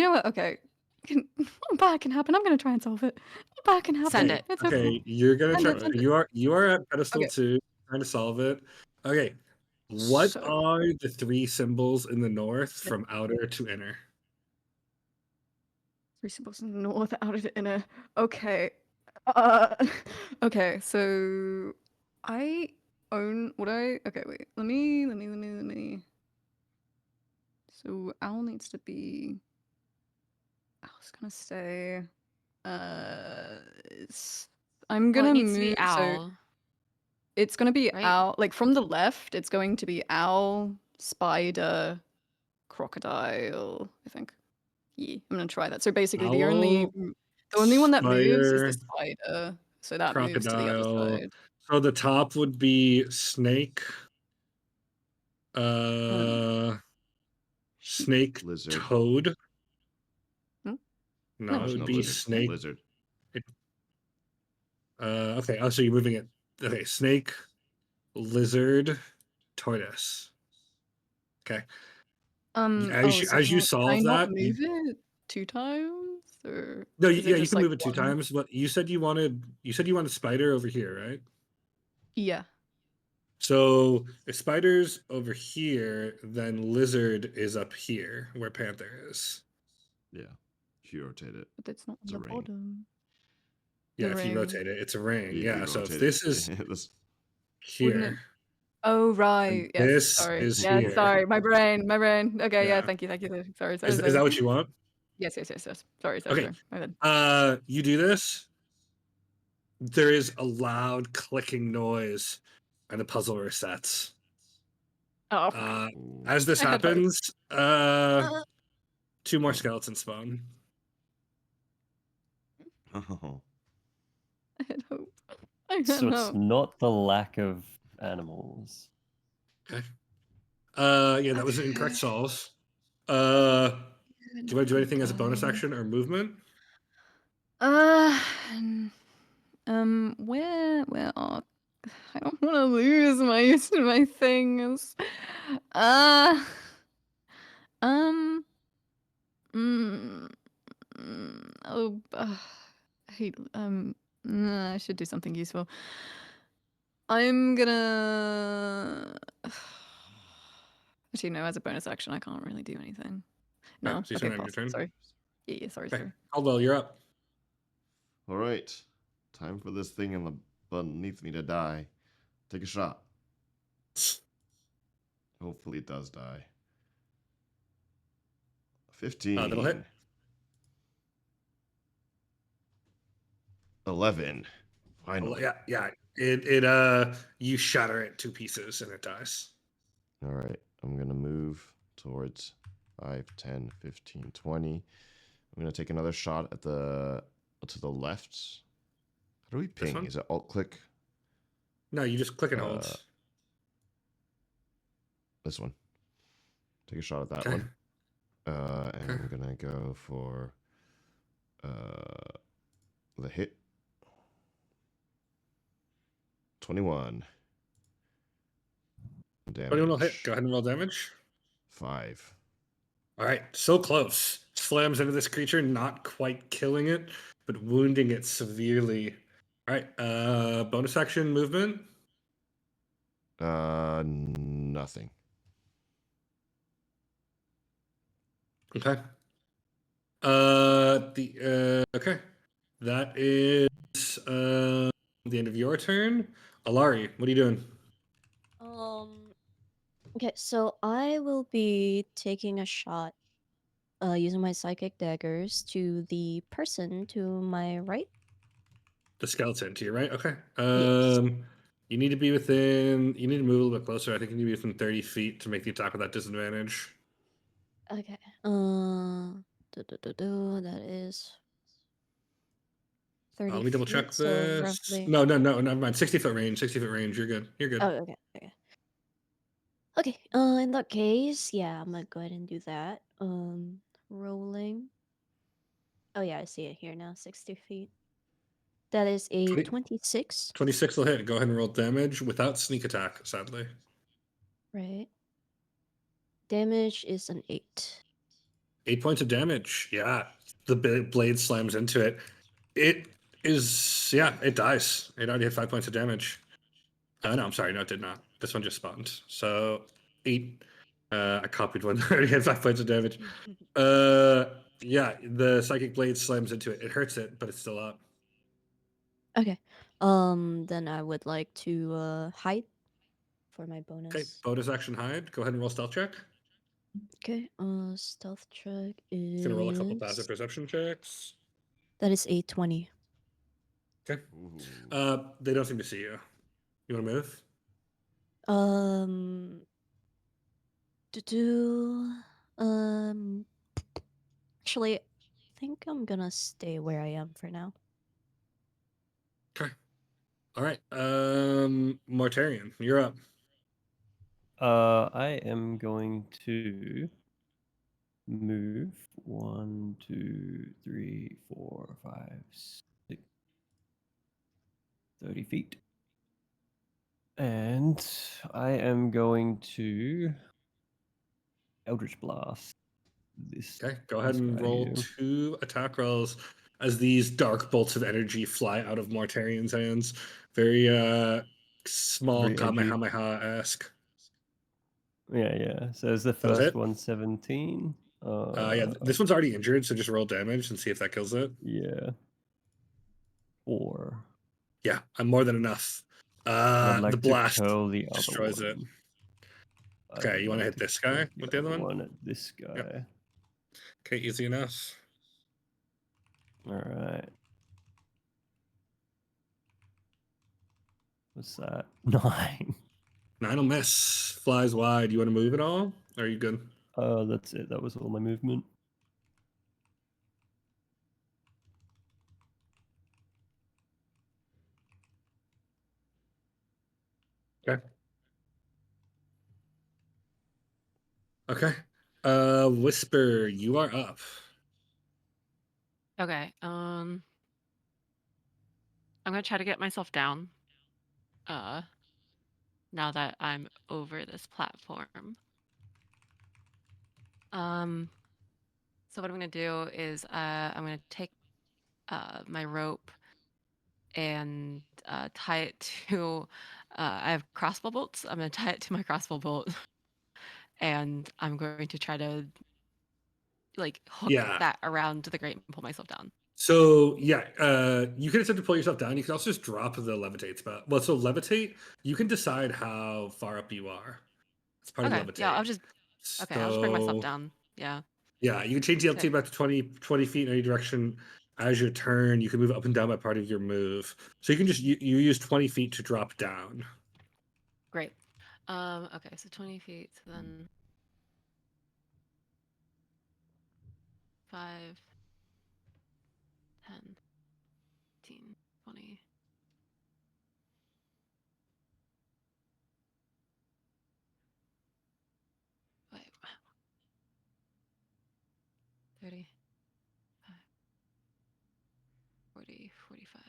know what? Okay. Bad can happen. I'm gonna try and solve it. Bad can happen. Send it. It's Okay, you're gonna Send try. it, send it. You are at pedestal Okay. 2, trying to solve it. Okay, what So- are the 3 symbols in the north from outer to inner? 3 symbols in the north, outer to inner. Okay. Okay, so I own okay, wait. Let me. So owl needs to be I was gonna say I'm Well, gonna it needs to move be so owl. it's gonna be right? owl, like from the left, it's going to be owl, spider, crocodile, I think. Yeah, I'm gonna try that. So basically the only Owl, one that moves is the spider, spider. So that moves to the other crocodile. side. So the top would be snake. Snake, Lizard. toad. Hmm? No, No, it would No, be lizard. snake. Lizard. Okay. Oh, so you're moving it. Okay, snake, lizard, tortoise. Okay. As you can I solve not that, move it 2 times? Or no, is it you just, can like, move it 2 one? times. But you said you wanted spider over here, right? Yeah. So if spider's over here, then lizard is up here where panther is. Yeah. If you rotate it. But it's not It's on a the ring. bottom. Yeah, The if you ring. rotate it, it's a ring. Yeah. You So if rotate this it. is This- Wouldn't it- here, Oh and right. Yes. this Sorry. is Yeah, here. sorry. My brain. Okay, yeah, Yeah. thank you. Sorry. Is that what you want? Yes. Sorry. Okay. My bad. You do this. There is a loud clicking noise, and the puzzle resets. Oh. Ooh. As this I had hope. happens, 2 more skeletons spawn. Oh. I had hope. I had So it's hope. not the lack of animals. Okay. Yeah, that was an incorrect solve. Do you want to do anything as a bonus action or movement? Where are I don't want to lose my things. Mm, oh, I hate. I should do something useful. I'm gonna. Actually, no. As a bonus action, I can't really do anything. Okay, No. so you Okay, turn on your pass. turn. Sorry. Yeah. Sorry. Okay, Sorry. Hullo, you're up. All right. Time for this thing in the beneath me to die. Take a shot. Hopefully it does die. 15. That'll hit. 11. Finally. Yeah. You shatter it to pieces and it dies. All right. I'm going to move towards 5, 10, 15, 20. I'm going to take another shot at to the left. How do we ping? Is it alt click? No, you just click and hold. This one. Take a shot at that one. And I'm going to go for the hit. 21. Damage. 21 will hit. Go ahead and roll damage. 5. All right, so close. Slams into this creature, not quite killing it, but wounding it severely. All right, bonus action movement. Nothing. Okay. Okay. That is the end of your turn. Alarie, what are you doing? Okay, so I will be taking a shot using my psychic daggers to the person to my right. The skeleton to your right. Okay. Yes. You need to be within. You need to move a little bit closer. I think you need to be within 30 feet to make the attack with that disadvantage. Okay. That is 30 Let me double check feet, so this. roughly. No, never mind. 60-foot range. 60-foot range. You're good. You're good. Oh, okay. Okay. In that case, yeah, I'm gonna go ahead and do that. Rolling. Oh yeah, I see it here now. 60 feet. That is a 26. 26 will hit. Go ahead and roll damage without sneak attack, sadly. Right. Damage is an 8. 8 points of damage. Yeah. The blade slams into it. It dies. It already had 5 points of damage. No, I'm sorry. No, it did not. This one just spawned. So 8. I copied one that already had 5 points of damage. Yeah, the psychic blade slams into it. It hurts it, but it's still up. Okay. Then I would like to hide for my bonus. Okay, bonus action hide. Go ahead and roll stealth check. Okay, stealth check is Gonna roll a couple passive perception checks. That is a 20. Okay. They don't seem to see you. You want to move? Actually, I think I'm gonna stay where I am for now. Okay. All right. Mortarian, you're up. I am going to move 1, 2, 3, 4, 5, 6, 30 feet. And I am going to Eldritch Blast. Okay, go ahead and roll 2 attack rolls as these dark bolts of energy fly out of Mortarian's hands. Very small Very edgy. Kamehameha-esque. Yeah. So is the That'll first hit. one 17? Yeah, this one's already injured, so just roll damage and see if that kills it. Yeah. 4. Yeah, I'm more than enough. I'd like The blast to curl the other destroys it. one. Okay, you want to hit this guy with the other one? At this guy. Yep. Okay, easy enough. All right. What's that? 9. 9 will miss. Flies wide. You want to move at all? Or are you good? That's it. That was all my movement. Okay. Okay. Whisper, you are up. Okay. I'm gonna try to get myself down. Now that I'm over this platform. So what I'm gonna do is I'm gonna take my rope and tie it to. I have crossbow bolts. I'm gonna tie it to my crossbow bolt, and I'm going to try to like hook Yeah. that around the grate and pull myself down. So yeah, you can attempt to pull yourself down. You can also just drop the levitate spell. Well, so levitate, you can decide how far up you are. It's part Okay. of levitate. Yeah. I'll just bring myself down. Yeah. Yeah, you can change the altitude Okay. back to 20 feet in any direction as your turn. You can move up and down by part of your move. So you can just you use 20 feet to drop down. Great. Okay. So 20 feet. So then 5, 10, 15, 20. Wait, 30, 40, 45,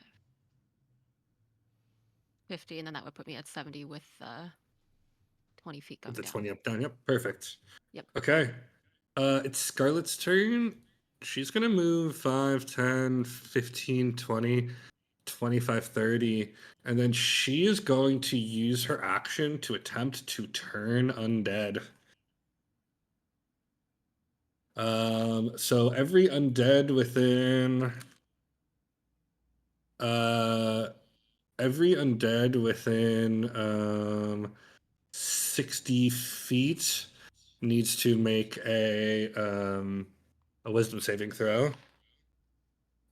50, and then that would put me at 70 with 20 feet going With the down. 20 up down. Yep, perfect. Yep. Okay. It's Scarlet's turn. She's gonna move 5, 10, 15, 20, 25, 30. And then she is going to use her action to attempt to turn undead. So every undead within 60 feet needs to make a wisdom saving throw.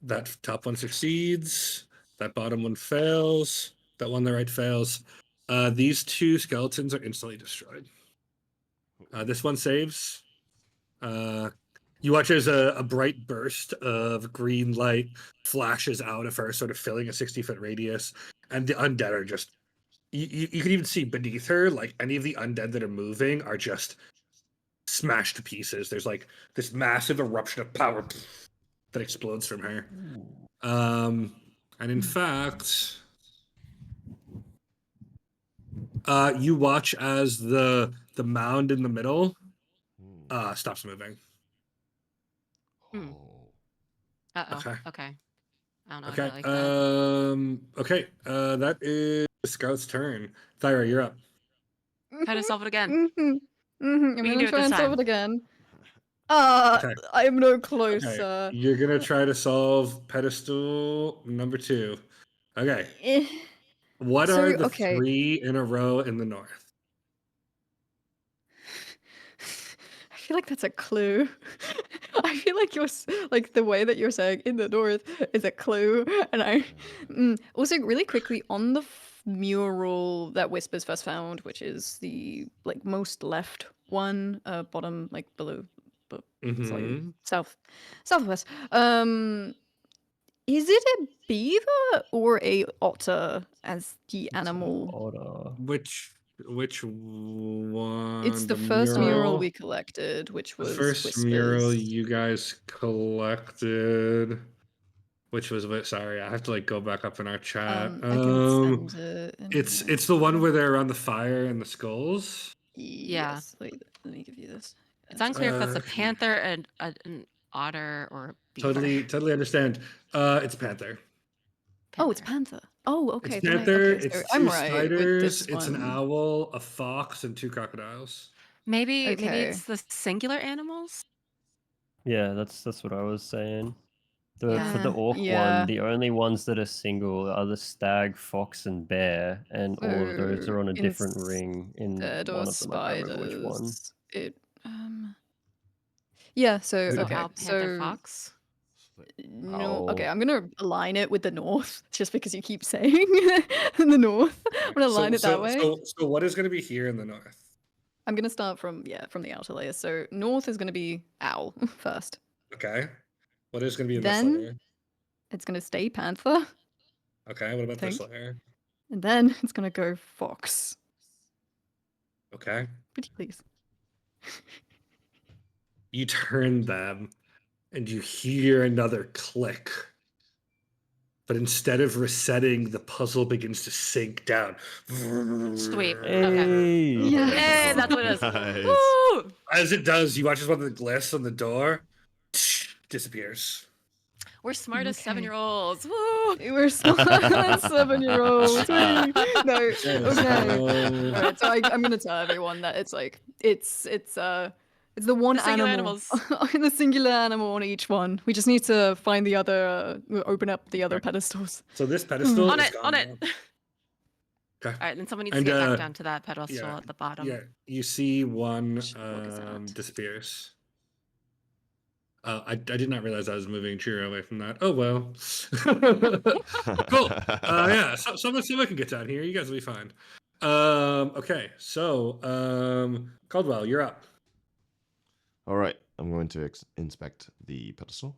That top one succeeds. That bottom one fails. That one on the right fails. These two skeletons are instantly destroyed. This one saves. You watch as a bright burst of green light flashes out of her, sort of filling a 60-foot radius, and the undead are just. You can even see beneath her, like any of the undead that are moving are just smashed to pieces. There's like this massive eruption of power that explodes from her. And in fact, you watch as the mound in the middle stops moving. Uh-oh. Okay. Okay. I don't know Okay. if I like that. Okay. That is Scout's turn. Thyra, you're up. Try to solve it again. I'm We can gonna do it try this and solve time. it again. Okay. I'm no Okay. closer. You're gonna try to solve pedestal number 2. Okay. What So, are the okay. 3 in a row in the north? I feel like that's a clue. I feel like like the way that you're saying in the north is a clue, and also really quickly on the mural that Whispers first found, which is the like most left one, bottom like below, but slightly southwest. Is it a beaver or a otter as the It's an animal? otter. Which one? It's the first mural we collected, which The was first mural Whispers. you guys collected, which was what? Sorry, I have to like go back up in our chat. I can send it. It's the one where they're around the fire and the skulls. Yeah. Yes. Wait, let me give you this. It's unclear if that's a panther and an otter or a beaver. Totally understand. It's panther. Oh, it's panther. Oh, okay. It's panther. Okay, so It's I'm 2 right with spiders. this It's an one. owl, a fox, and 2 crocodiles. Maybe Okay. it's the singular animals. Yeah, that's what I was saying. For Yeah. the orc Yeah. one, the only ones that are single are the stag, fox, and bear, and all of those are on a different ring in Instead one or of them. I can't remember which one. spiders. Yeah. So So okay. owl, panther, fox. No. Okay, Owl. I'm gonna align it with the north, just because you keep saying the north. I'm gonna align it that way. So what is going to be here in the north? I'm gonna start from the outer layer. So north is gonna be owl first. Okay. What is going to be in this Then layer? it's gonna stay panther, Okay. What about this think. layer? and then it's gonna go fox. Okay. Pretty please. You turn them, and you hear another click. But instead of resetting, the puzzle begins to sink down. Sweet. Okay. Hey! Yes. Hey, that's what it is. Nice. Woo! as it does, you watch as one of the glyphs on the door disappears. We're smart as Okay. 7-year-olds. Woo! We're smart 7-year-olds. No, okay. So- All right, so I'm gonna tell everyone that it's like it's the one The singular animal, animals. the singular animal on each one. We just need to find the other, open up the other Right. pedestals. So this pedestal On is it, gone on it. now. Okay. All right, then someone needs And, to get back down to that pedestal yeah, at the bottom. Yeah, you see one Should look us out. disappears. I did not realize I was moving Chirio away from that. Oh well. Cool. Yeah, someone can get down here. You guys will be fine. Okay, so Caldwell, you're up. All right, I'm going to inspect the pedestal.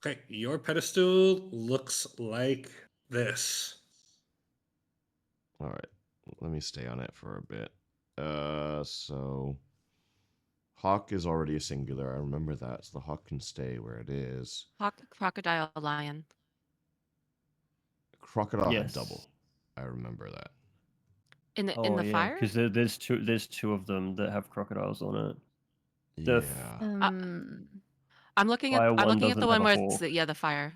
Okay, your pedestal looks like this. All right, let me stay on it for a bit. So hawk is already a singular. I remember that, so the hawk can stay where it is. Hawk, crocodile, lion. Crocodile had Yes. double. I remember that. In the Oh, yeah, fire? because there's two of them that have crocodiles on it. The f- Yeah. I'm looking at Fire one the doesn't one have a where it's hawk. the fire.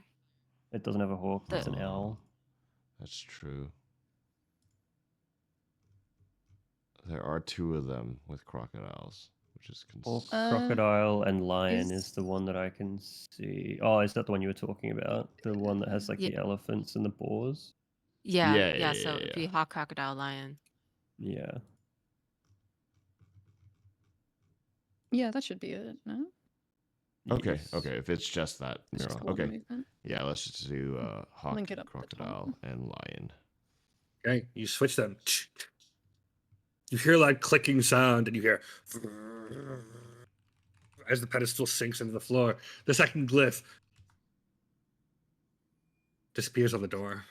It doesn't have a hawk. It's an Oh. owl. That's true. There are two of them with crocodiles, which is Hawk, Uh, crocodile, and lion is the is- one that I can see. Oh, is that the one you were talking about? The one that has like Yeah. the elephants and the boars? Yeah. So it'd be hawk, crocodile, lion. Yeah. Yeah, that should be it. No. Okay, Yes. okay. If it's just that It's just mural, one okay. movement. Yeah, let's just do hawk, Link it up at the top. crocodile, and lion. Okay, you switch them. You hear like clicking sound, and you hear as the pedestal sinks into the floor. The second glyph disappears on the door.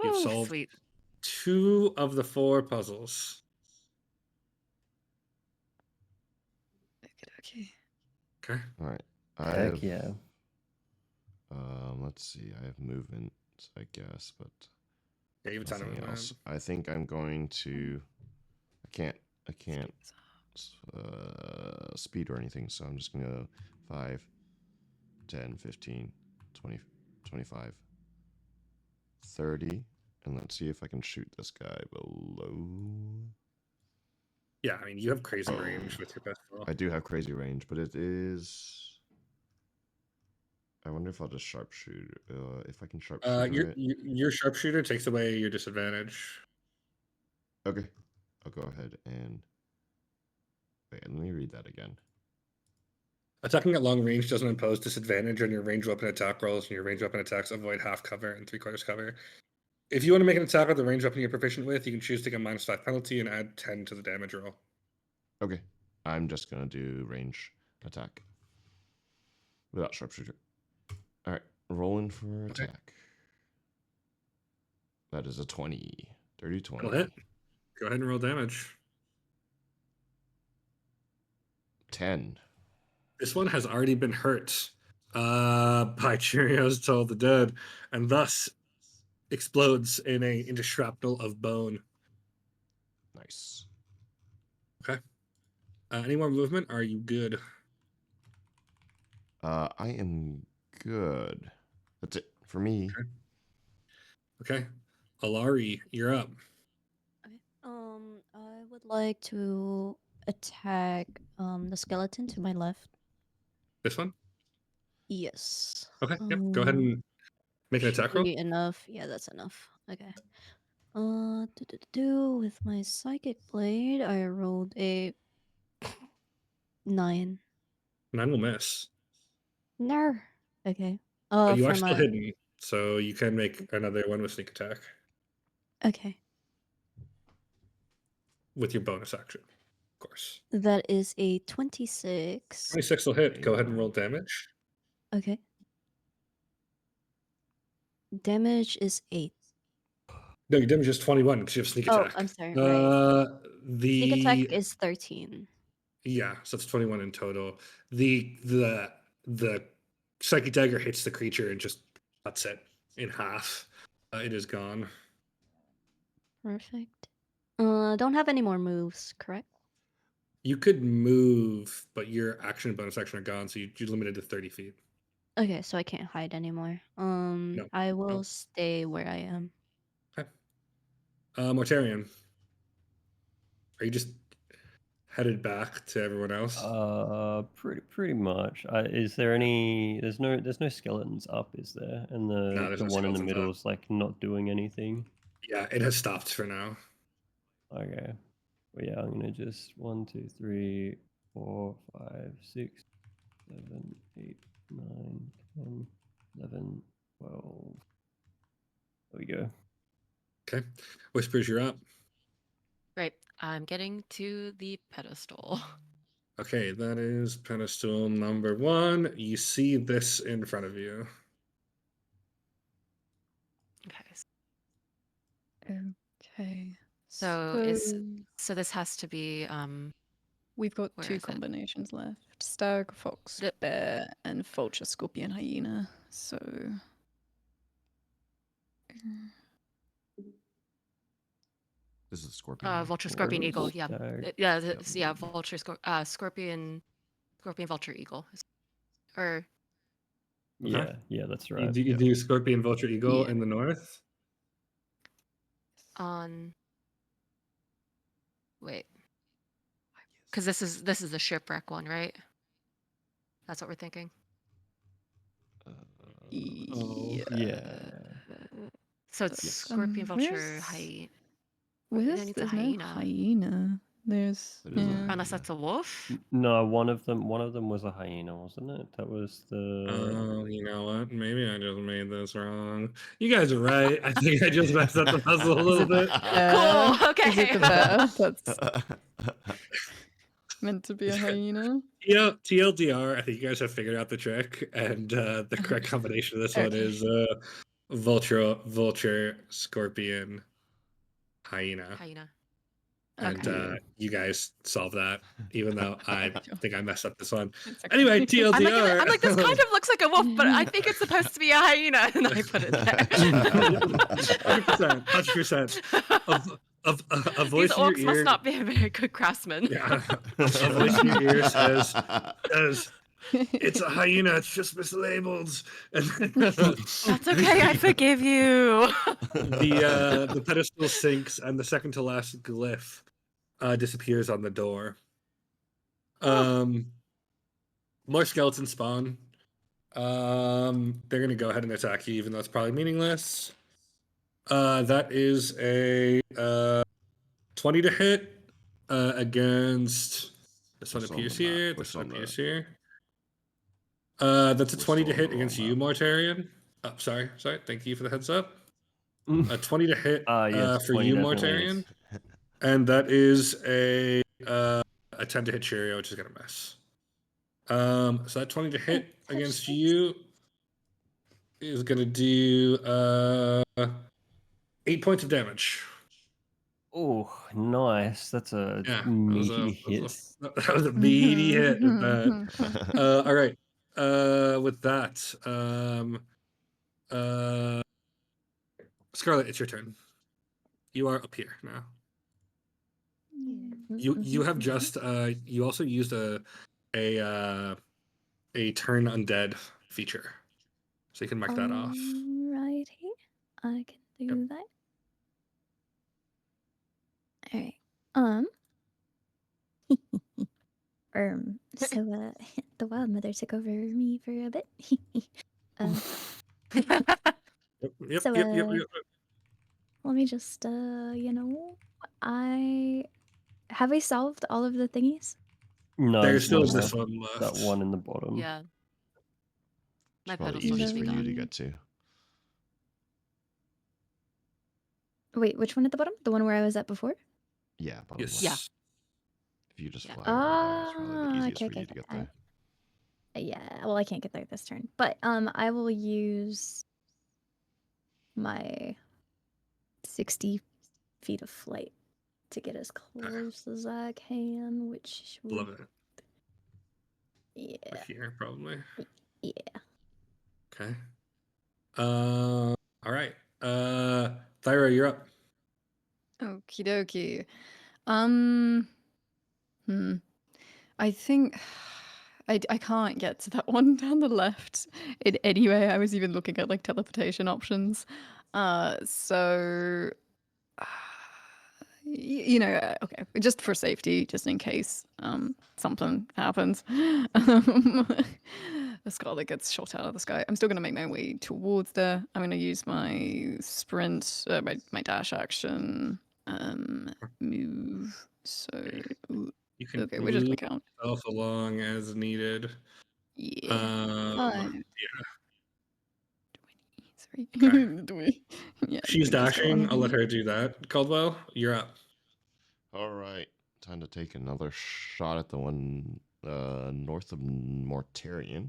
You've Ooh, solved sweet. 2 of the 4 puzzles. Okay. Okay. All right. Heck yeah. Let's see. I have movement, I guess, but Yeah, you have a ton of nothing movement. else. I think I'm going to. I can't speed or anything, so I'm just gonna go 5, 10, 15, 20, 25, 30, and let's see if I can shoot this guy below. Yeah, I mean, you have crazy range with your pistol. I do have crazy range, but it is. I wonder if I'll just sharpshoot. If I can sharpshoot Your sharpshooter takes away your disadvantage. Okay, I'll go ahead and wait. Let me read that again. Attacking at long range doesn't impose disadvantage on your range weapon attack rolls, and your range weapon attacks avoid half cover and 3/4 cover. If you want to make an attack with the range weapon you're proficient with, you can choose to take a -5 penalty and add 10 to the damage roll. Okay, I'm just gonna do range attack without sharpshooter. All right, rolling for Okay. attack. That is a 20. Dirty 20. That'll hit. Go ahead and roll damage. 10. This one has already been hurt by Chirio's Toll the Dead, and thus explodes into shrapnel of bone. Nice. Okay. Any more movement? Are you good? I am good. That's it for me. Okay. Alarie, you're up. Okay. I would like to attack the skeleton to my left. This one? Yes. Okay. Yep. Go ahead and make an Should attack roll. be enough. Yeah, that's enough. Okay. With my psychic blade, I rolled a 9. 9 will miss. No. Okay. But you For are still my hidden, so you can make another one with sneak attack okay. with your bonus action, of course. That is a 26. 26 will hit. Go ahead and roll damage. Okay. Damage is 8. No, your damage is 21 because you have sneak Oh, attack. I'm sorry. Right. The Sneak attack is 13. Yeah, so it's 21 in total. The psychic dagger hits the creature and just cuts it in half. It is gone. Perfect. Don't have any more moves, correct? You could move, but your action and bonus action are gone, so you're limited to 30 feet. Okay, so I can't hide anymore. No. I will No. stay where I am. Okay. Mortarian, are you just headed back to everyone else? Pretty much. Is there any? There's no skeletons up, is there? And No, there's the no one in the skeletons middle up. is like not doing anything. Yeah, it has stopped for now. Okay. Well, yeah, I'm gonna just 1, 2, 3, 4, 5, 6, 7, 8, 9, 10, 11, 12. There we go. Okay. Whispers, you're up. Right. I'm getting to the pedestal. Okay, that is pedestal number 1. You see this in front of you. Okay. Okay. So this has to be we've got where 2 is it? combinations left: stag, fox, The- bear, and vulture, scorpion, hyena. So This is Scorpion. vulture, scorpion, eagle. Yeah. Stag. Yeah. Yeah. Vulture, scorpion, vulture, eagle. Or Okay. Yeah, that's You right. do scorpion, vulture, eagle Yeah. in the north. on. Wait. Because this is the shipwreck one, right? That's what we're thinking. Yeah. So it's scorpion, vulture, where's- hyena. Where's It's a there's no hyena. hyena. There's It is a yeah. hyena. Unless that's a wolf. No, one of them was a hyena, wasn't it? That was the. Oh, you know what? Maybe I just made this wrong. You guys are right. I think I just messed up the puzzle a little bit. Cool. Okay. Is it the bear? That's meant to be a hyena. Yeah, TLDR, I think you guys have figured out the trick, and the correct combination of this one is vulture, scorpion, hyena. And Okay. you guys solve that, even though I think I messed up this one. It's okay. Anyway, TLDR. I'm like, this kind of looks like a wolf, but I think it's supposed to be a hyena, and I put it there. 100%. A voice These in your orcs ear. must not be a very good craftsman. Yeah. A voice in your ear says, it's a hyena, it's just mislabeled. That's okay, I forgive you. The pedestal sinks and the second to last glyph disappears on the door. More skeletons spawn. They're gonna go ahead and attack you, even though it's probably meaningless. That is a 20 to hit against this one appears here. This one appears here. That's a 20 to hit against you, Mortarian. Oh, sorry. Thank you for the heads up. A 20 to hit Yes, for you, Mortarian. And that is a 10 to hit Chirio, which is gonna miss. So that 20 to hit against you is gonna do 8 points of damage. Oh, nice. That's a meaty hit. That was a meaty hit. All right. With that, Scarlet, it's your turn. You are up here now. You have just you also used a turn undead feature, so you can mark that off. Righty, I can do that. All right. So the wild mother took over me for a bit. Yep. Let me just have we solved all of the thingies? No, There's still one this left. one left. That one in the bottom. Yeah. My It's probably pedestal easiest should be for you to done. get to. Wait, which one at the bottom? The one where I was at before? Yeah, bottom Yes. left. Yeah. If you just fly over there, it's probably the easiest for you to get there. Yeah, well, I can't get there this turn, but I will use my 60 feet of flight to get as close as I can, which Love it. Yeah. Here, probably. Yeah. Okay. All right. Thyra, you're up. Okie dokie. I think I can't get to that one down the left in any way. I was even looking at like teleportation options. So you know, okay, just for safety, just in case something happens. The Scarlet gets shot out of the sky. I'm still going to make my way towards there. I'm going to use my sprint, my dash action, move. So, You can okay, we're just move going to count. yourself along as needed. Yeah. Yeah. 23. Yeah, She's let me just go on dashing. I'll let here. her do that. Caldwell, you're up. All right, time to take another shot at the one north of Mortarian.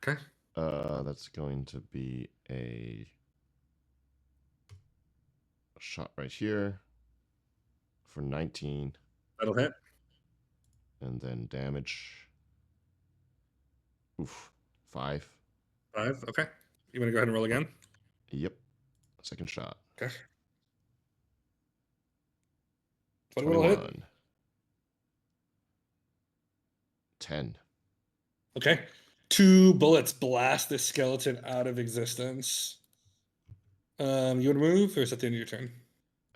Okay. That's going to be a shot right here for 19. That'll hit. And then damage. Oof. 5. 5. Okay. You want to go ahead and roll again? Yep. Second shot. Okay. 21 will hit. 21. 10. Okay. 2 bullets blast this skeleton out of existence. You want to move, or is that the end of your turn?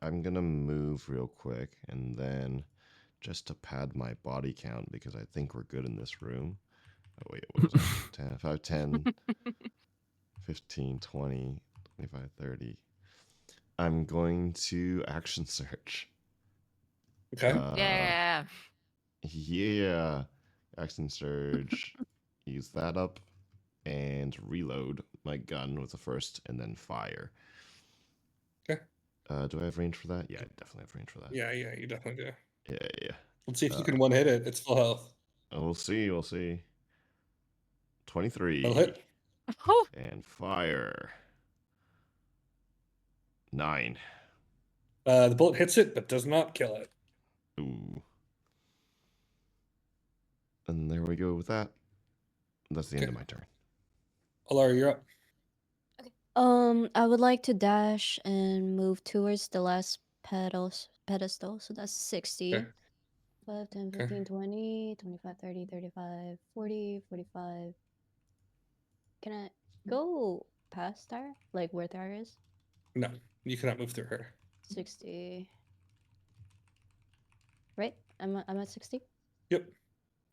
I'm going to move real quick, and then just to pad my body count, because I think we're good in this room. Oh, wait, what is that? 10, 5, 10, 15, 20, 25, 30. I'm going to action search. Okay. Yeah. Yeah. Action surge. Use that up. And reload my gun with the first, and then fire. Okay. Do I have range for that? Yeah, I definitely have range for that. Yeah, you definitely do. Yeah. Let's see if you can one hit it. It's full health. We'll see. 23. That'll hit. Oh, And fire. 9. The bullet hits it, but does not kill it. Ooh. And there we go with that. That's the end of my turn. Alarie, you're up. I would like to dash and move towards the last pedestal. So that's 60. Okay. 5, 10, Okay. 15, 20, 25, 30, 35, 40, 45. Can I go past Thyra? Like where Thyra is? No, you cannot move through her. 60. Right? I'm at 60? Yep.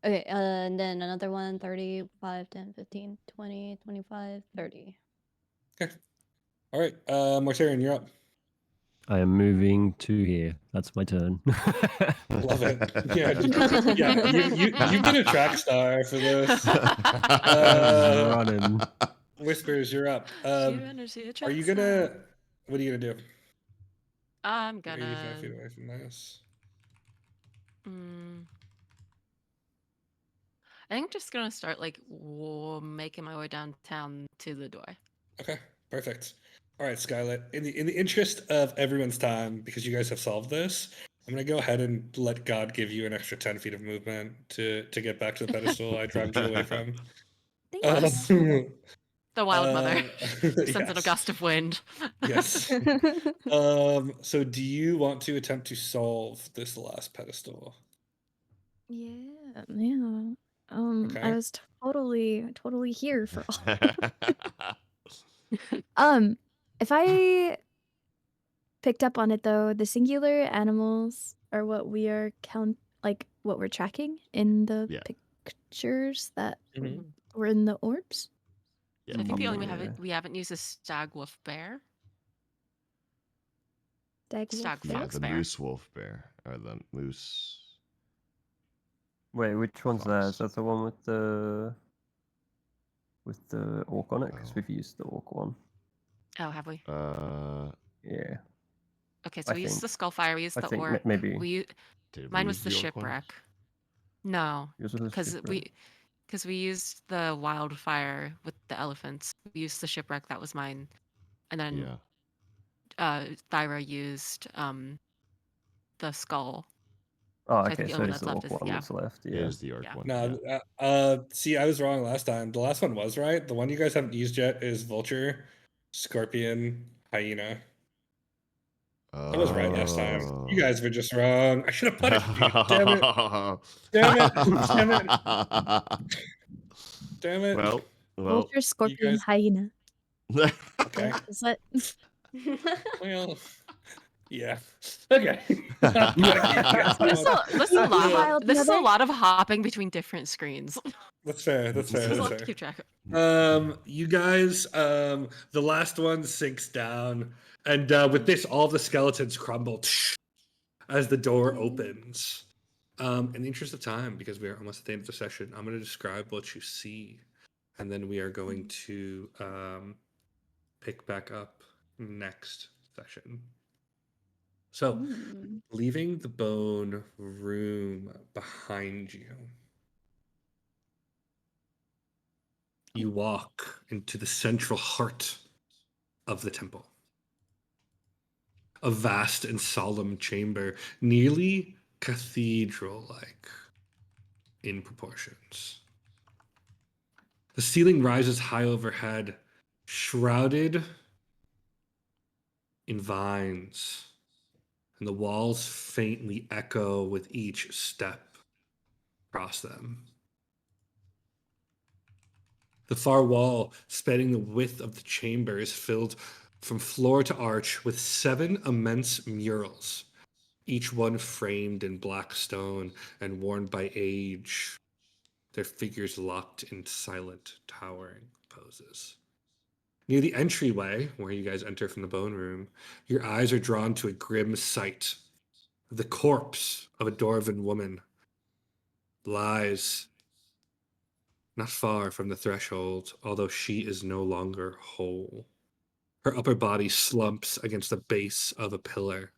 Okay, and then another one, 30, 5, 10, 15, 20, 25, 30. Okay. All right. Mortarian, you're up. I am moving to here. That's my turn. Love it. Yeah, you get a track star for this. Running. Whispers, you're up. Sheer energy Are attracts you that. gonna? What are you gonna do? I'm You're 85 feet gonna. away from this. I think I'm just gonna start like making my way downtown to the door. Okay, perfect. All right, Skylet. In the interest of everyone's time, because you guys have solved this, I'm gonna go ahead and let God give you an extra 10 feet of movement to get back to the pedestal I dragged you away from. Thanks. The wild mother sends an Yes. gust of wind. Yes. So do you want to attempt to solve this last pedestal? Yeah. Okay. I was totally here for all. If I picked up on it though, the singular animals are what we are what we're tracking in the Yeah. pictures that Mhm. were in the orbs. Yeah, So I think the only Yeah. we haven't used is stag wolf bear. Stag wolf Stag bear? fox the bear. moose wolf bear, or the moose. Wait, which one's that? Fox. Is that the one with the orc on it? Because Oh. we've used the orc one. Oh, have we? Yeah. Okay, so I we used think- the skullfire, we used I the think orc. maybe. Mine was the use orc one? shipwreck. No, Yours was the because shipwreck? we used the wildfire with the elephants. We used the shipwreck, that was mine. And then Thyra used the skull. Oh, I think okay. the So only it's one the that's orc left is one that's left. It Yeah. is the orc Yeah. one. No, yeah. see, I was wrong last time. The last one was right. The one you guys haven't used yet is vulture, scorpion, hyena. I was right last time. You Oh. guys were just wrong. I should have punished you. Damn it. Damn it. Damn it. Damn it. Well, Vulture, scorpion, guys- hyena. Okay. Is that? Well, yeah. Okay. This Wild is a mother. lot of hopping between different screens. That's fair. That's fair. There's a That's lot to fair. keep track of. You guys, the last one sinks down, and with this, all the skeletons crumble as the door opens. In the interest of time, because we are almost at the end of the session, I'm going to describe what you see, and then we are going to pick back up next session. So, leaving the bone room behind you, you walk into the central heart of the temple. A vast and solemn chamber, nearly cathedral-like in proportions. The ceiling rises high overhead, shrouded in vines, and the walls faintly echo with each step across them. The far wall, spanning the width of the chamber, is filled from floor to arch with 7 immense murals, each one framed in black stone and worn by age, their figures locked in silent, towering poses. Near the entryway, where you guys enter from the bone room, your eyes are drawn to a grim sight. The corpse of a dwarven woman lies not far from the threshold, although she is no longer whole. Her upper body slumps against the base of a pillar,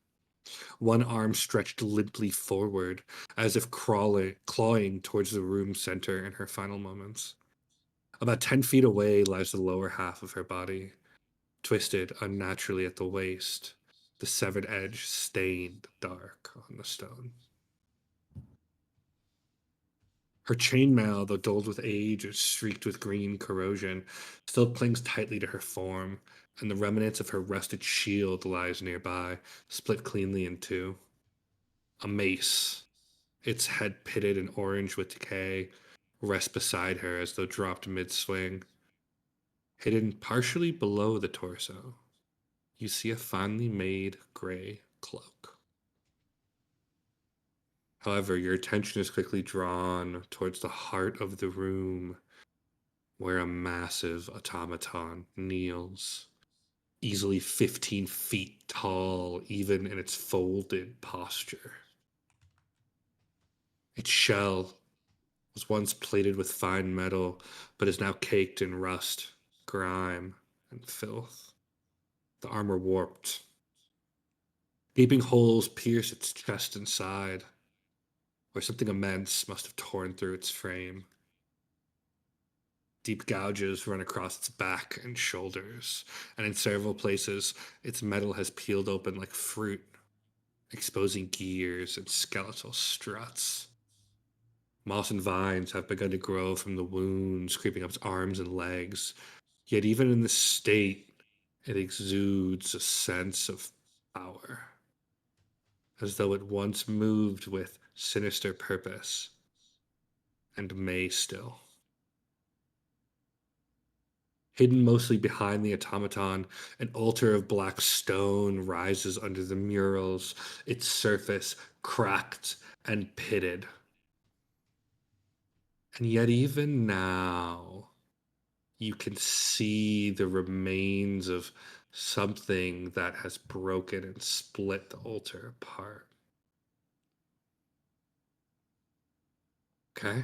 one arm stretched limply forward, as if clawing towards the room center in her final moments. About 10 feet away lies the lower half of her body, twisted unnaturally at the waist, the severed edge stained dark on the stone. Her chainmail, though dulled with age and streaked with green corrosion, still clings tightly to her form, and the remnants of her rusted shield lies nearby, split cleanly in two. A mace, its head pitted and orange with decay, rests beside her as though dropped mid-swing. Hidden partially below the torso, you see a finely made gray cloak. However, your attention is quickly drawn towards the heart of the room, where a massive automaton kneels, easily 15 feet tall, even in its folded posture. Its shell was once plated with fine metal, but is now caked in rust, grime, and filth. The armor warped. Gaping holes pierce its chest and side, where something immense must have torn through its frame. Deep gouges run across its back and shoulders, and in several places, its metal has peeled open like fruit, exposing gears and skeletal struts. Moss and vines have begun to grow from the wounds, creeping up its arms and legs. Yet even in this state, it exudes a sense of power, as though it once moved with sinister purpose, and may still. Hidden mostly behind the automaton, an altar of black stone rises under the murals, its surface cracked and pitted. And yet even now, you can see the remains of something that has broken and split the altar apart. Okay?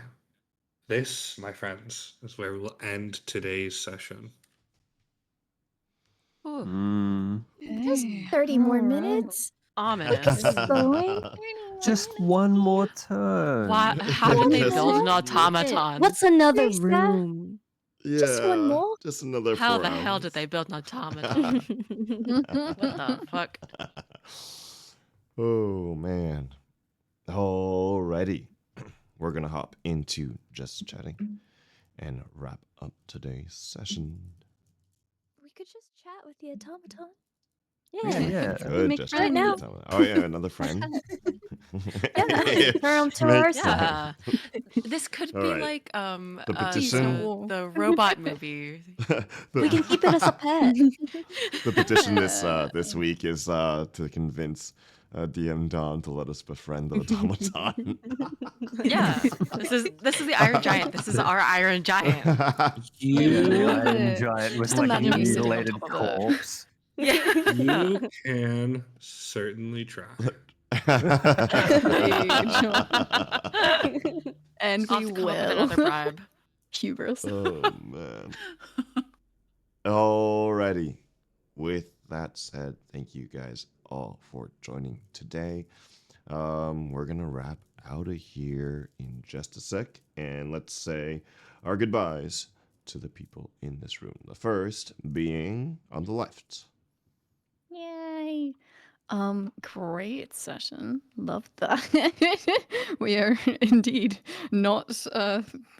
This, my friends, is where we'll end today's session. Just 30 more minutes. Ominous. Going. Just one more turn. How did they build an Just automaton? What's another There's that. room? Yeah, Just one more? Just another How 4 the hell hours. did they build an automaton? What the fuck? Oh, man. Alrighty. We're going to hop into just chatting and wrap up today's session. We could just chat with the automaton. Yeah. Could Make just right now. Oh yeah, another friend. Yeah, throw 'em to Make- our side. Yeah. This could All be right. like The petition. the robot movie. We can keep it as a pet. The petition this week is to convince DM Don to let us befriend the automaton. Yeah. This is the Iron Giant. This is our Iron Giant. Yeah, You, the Yeah. Iron Giant with Just like a imagine me sitting on mutilated top of that. corpse. Yeah. you can certainly try. And I'll we have to come up with will. another bribe. Hubris. Oh man. Alrighty. With that said, thank you guys all for joining today. We're gonna wrap out of here in just a sec, and let's say our goodbyes to the people in this room. The first being on the left. Yay. Great session. Loved that. We are indeed not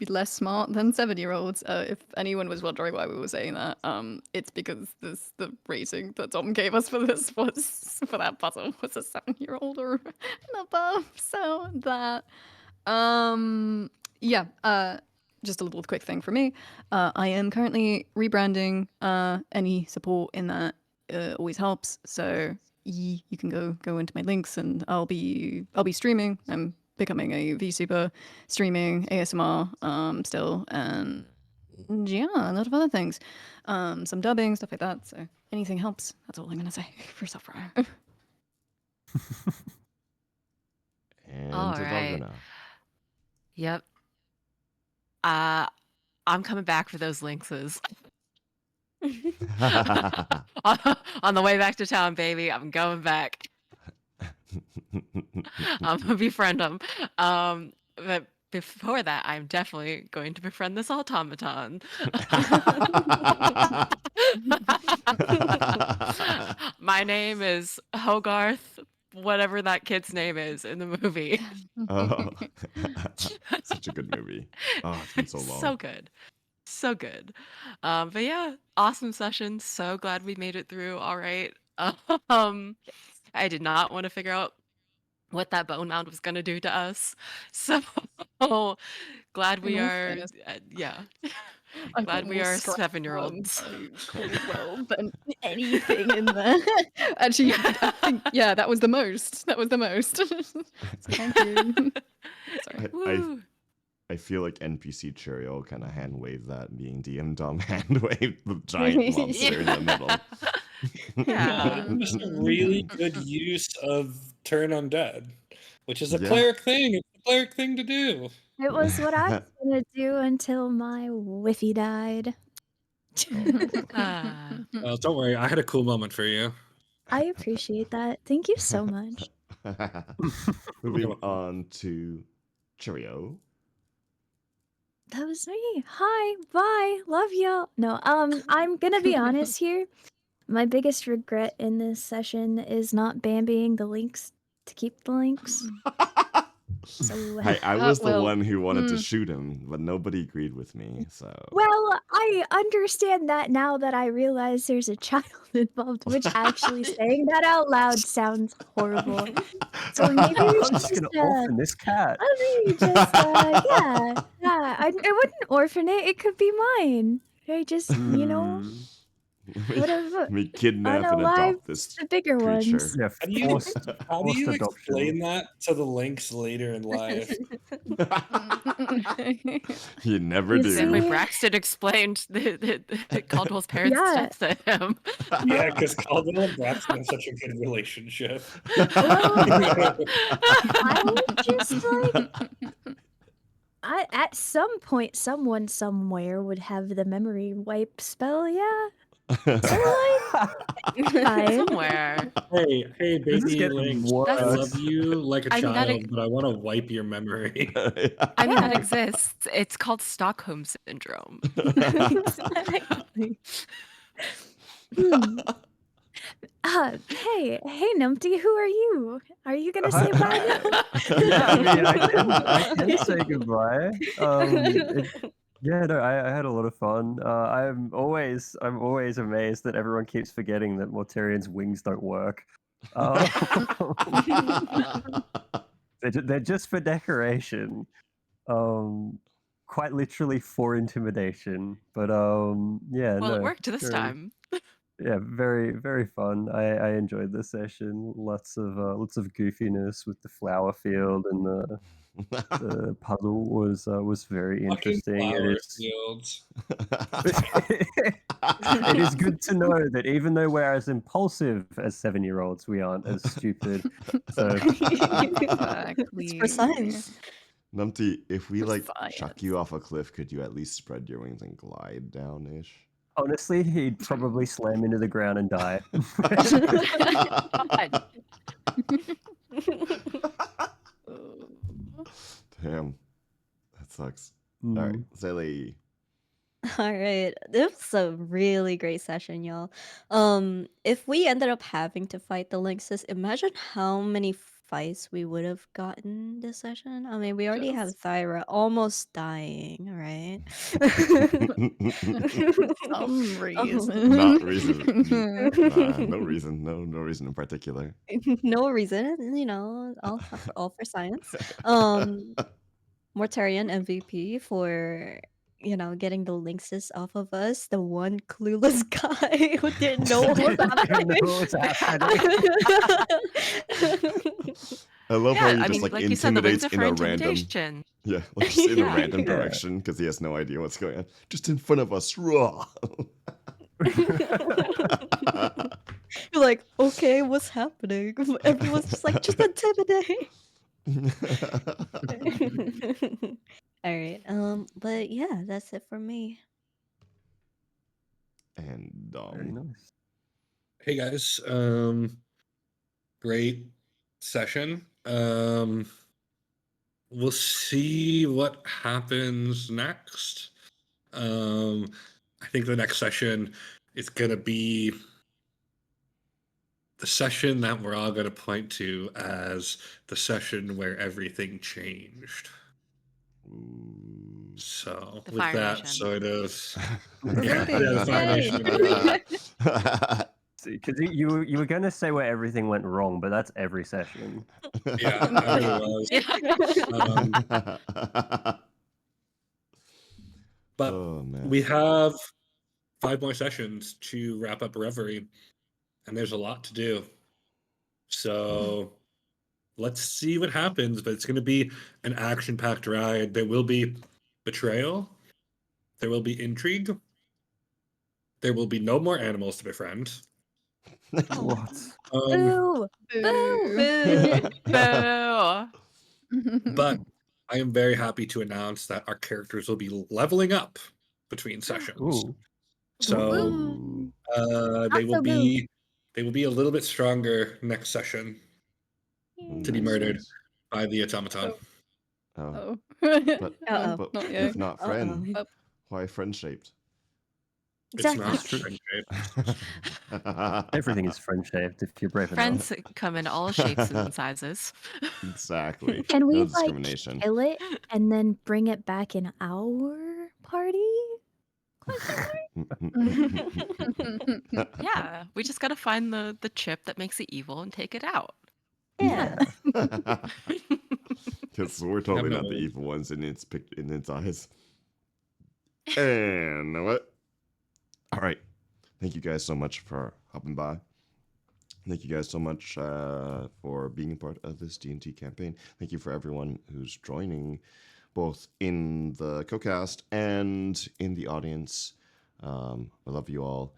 less smart than 7-year-olds. If anyone was wondering why we were saying that, it's because the rating that Dom gave us for this was for that puzzle was a 7-year-old or and above. So that just a little quick thing for me. I am currently rebranding. Any support in that always helps. So you can go into my links, and I'll be streaming. I'm becoming a VSuber, streaming ASMR still, and yeah, a lot of other things, some dubbing, stuff like that. So anything helps. That's all I'm gonna say for Sapphire. And All to right. Dogana. Yep. I'm coming back for those Lynxes. On the way back to town, baby. I'm going back. I'm gonna befriend them. But before that, I'm definitely going to befriend this automaton. My name is Hogarth, whatever that kid's name is in the movie. Oh, such a good movie. Oh, it's been so long. So good. So good. But yeah, awesome session. So glad we made it through. All right. I did not want to figure out what that bone mound was going to do to us. So glad we In all are, fairness, yeah. I Glad got we more are scratch 7-year-olds. than anything in there. Actually, I think, yeah, that was the most. That was the most. So thank you. Sorry. Woo. I feel like NPC Chirio kind of hand wave that, being DM Dom hand wave the giant monster in the middle. Yeah. Just a really good use of turn undead, which is a Yeah. cleric thing. It's a cleric thing to do. It was what I was gonna do until my Whiffy died. Ah. Don't worry, I had a cool moment for you. I appreciate that. Thank you so much. Moving on to Chirio. That was me. Hi, bye, love y'all. No, I'm gonna be honest here. My biggest regret in this session is not bambying the Lynx to keep the Lynx. So, I was the well, one who wanted to shoot him, but nobody agreed with me. So well, I understand that now that I realize there's a child involved, which actually saying that out loud sounds horrible. So maybe we I'm should just gonna orphan this cat. I mean, just yeah. I wouldn't orphan it. It could be mine. I just whatever. we kidnap and Unalive adopt this the bigger creature. ones. Yeah, How do you, forced adoption. explain that to the Lynx later in life? You never You do. Same way see? Braxton explained that Caldwell's parents Yeah. death to him. Yeah, because Caldwell and Braxton have such a good relationship. I would just at some point, someone somewhere would have the memory wipe spell. Yeah. So fine. Somewhere. Hey, This is baby getting Lynx, worse. I love you like a I mean, that child, but I want to wipe your memory. I mean, that exists. It's called Stockholm Syndrome. Exactly. Hey, Numpty, who are you? Are you gonna say bye now? Yeah, I mean, I can say goodbye. Yeah, no, I had a lot of fun. I'm always amazed that everyone keeps forgetting that Mortarian's wings don't work. They're just for decoration. Quite literally for intimidation. But yeah, Well, it no, worked this very, time. yeah, very fun. I enjoyed the session. Lots of goofiness with the flower field, and the puzzle was very Fucking interesting. flower fields. It is good to know that even though we're as impulsive as 7-year-olds, we aren't as stupid. So It's for science. Numpty, if we For like chuck science. you off a cliff, could you at least spread your wings and glide down-ish? honestly, he'd probably slam into the ground and die. God. Damn, that sucks. All right, Zaylee. All right. This was a really great session, y'all. If we ended up having to fight the Lynxes, imagine how many fights we would have gotten this session. I mean, we already have Just Thyra almost dying, right? some reason. Not reason. No reason. No reason in particular. No reason, all for science. Mortarian MVP for getting the Lynxes off of us. The one clueless guy who didn't know what was Didn't know what was happening. I love how Yeah, he I just mean, like like you said, the wings intimidates are for in a random. intimidation. Yeah, like just in a Yeah. random Yeah. direction because he has no idea what's going on. Just in front of us. Raw. You're like, okay, what's happening? Everyone's just like, just intimidate. All right. But yeah, that's it for me. And Very nice. Hey guys, great session. We'll see what happens next. I think the next session is gonna be the session that we're all gonna point to as the session where everything changed. So The with Fire that Nation. sort of Yeah, the Fire Yay. Nation. Because you were going to say where everything went wrong, but that's every session. Yeah, I really was. But Oh man. we have 5 more sessions to wrap up Reverie, and there's a lot to do. So let's see what happens, but it's going to be an action-packed ride. There will be betrayal. There will be intrigue. There will be no more animals to befriend. What? Boo! Boo. Boo! But I am very happy to announce that our characters will be leveling up between sessions. Ooh. So Ooh. they will so be a little bit stronger next session to be Nice, murdered nice. by the automaton. Oh, Oh. but Uh-oh. but Not if yet. not friend, Uh-oh. why friend shaped? Exactly. It's not friend-shaped. Everything is friend shaped if you're brave enough. Friends come in all shapes and sizes. Exactly. Can we No like discrimination. kill it and then bring it back in our party? Yeah, we just gotta find the chip that makes it evil and take it out. Yeah. Because we're totally no not the worries. evil ones in its eyes. And what? All right. Thank you guys so much for hopping by. Thank you guys so much for being a part of this D&T campaign. Thank you for everyone who's joining, both in the co-cast and in the audience. I love you all.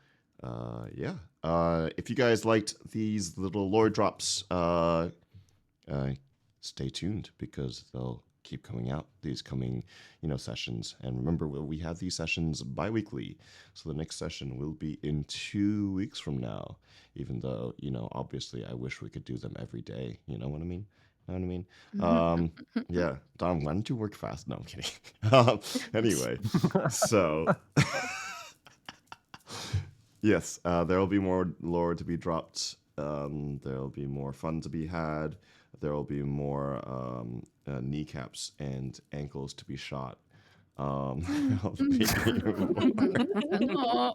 Yeah. If you guys liked these little lore drops, stay tuned because they'll keep coming out these coming sessions. And remember, we have these sessions bi-weekly, so the next session will be in 2 weeks from now, even though obviously I wish we could do them every day. You know what I mean? Yeah, Dom, why don't you work fast? No, I'm kidding. Anyway, so yes, there will be more lore to be dropped. There will be more fun to be had. There will be more kneecaps and ankles to be shot. I'll be Aw.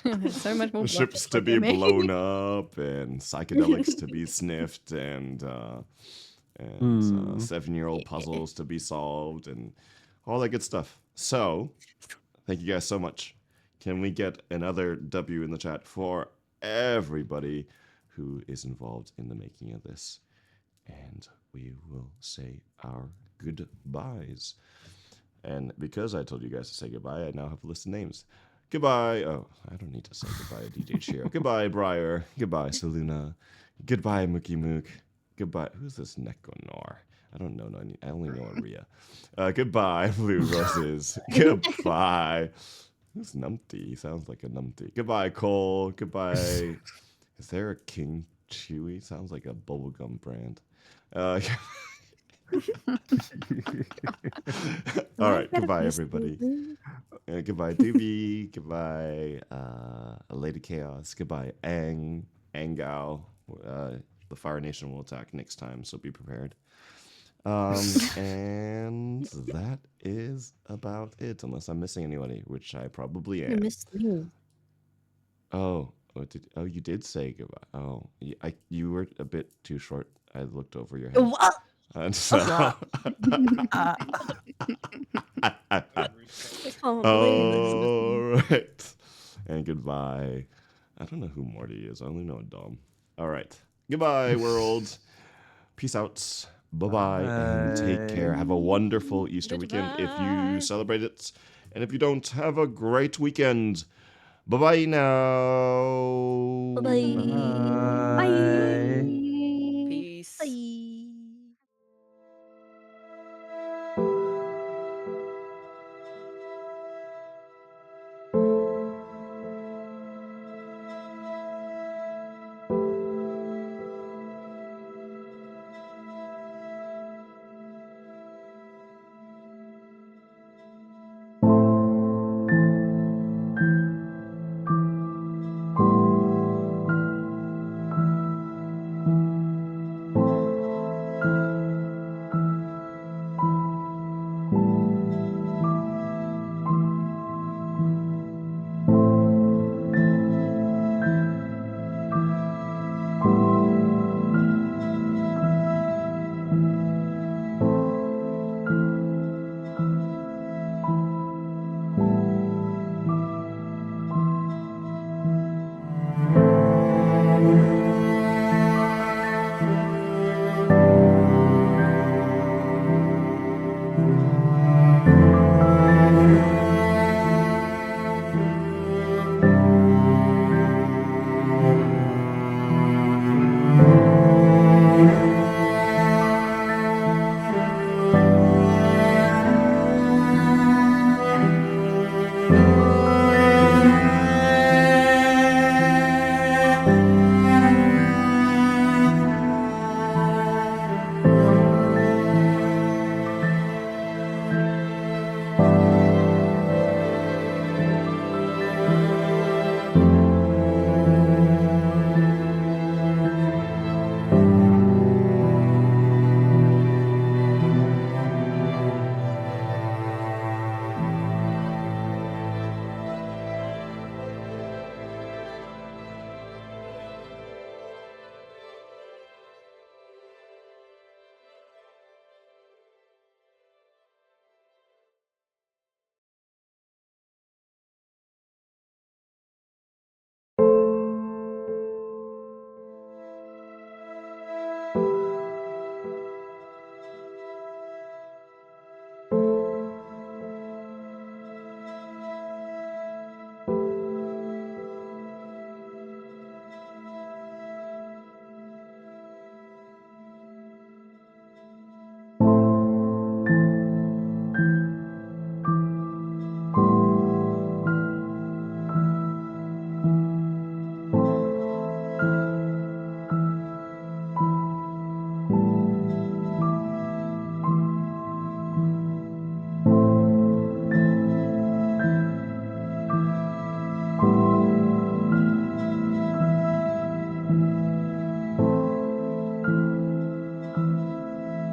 There's so much more ships to be blown up and psychedelics to be sniffed and 7-year-old puzzles to be solved and all that good stuff. So, thank you guys so much. Can we get another W in the chat for everybody who is involved in the making of this? And we will say our goodbyes. And because I told you guys to say goodbye, I now have a list of names. Goodbye. Oh, I don't need to say goodbye to DJ Chirio. Goodbye, Briar. Goodbye, Saluna. Goodbye, Mookie Mook. Goodbye. Who's this Nekonor? I don't know. I only know Aria. Goodbye, Blue Roses. Goodbye. Who's Numpty? He sounds like a Numpty. Goodbye, Cole. Goodbye. Is there a King Chewy? Sounds like a bubblegum brand. All right. Goodbye, everybody. Goodbye, Doobie. Goodbye, Lady Chaos. Goodbye, Angao. The Fire Nation will attack next time, so be prepared. And that is about it, unless I'm missing anybody, which I probably am. You missed me. You did say goodbye. Oh, you were a bit too short. I looked over your head. What? And so, I can't believe this. all right. And goodbye. I don't know who Morty is. I only know a Dom. All right. Goodbye, world. Peace out. Bye-bye. And take care. Have a wonderful Easter weekend if you celebrate it. And if you don't, have a great weekend. Bye-bye now. Bye-bye. Bye.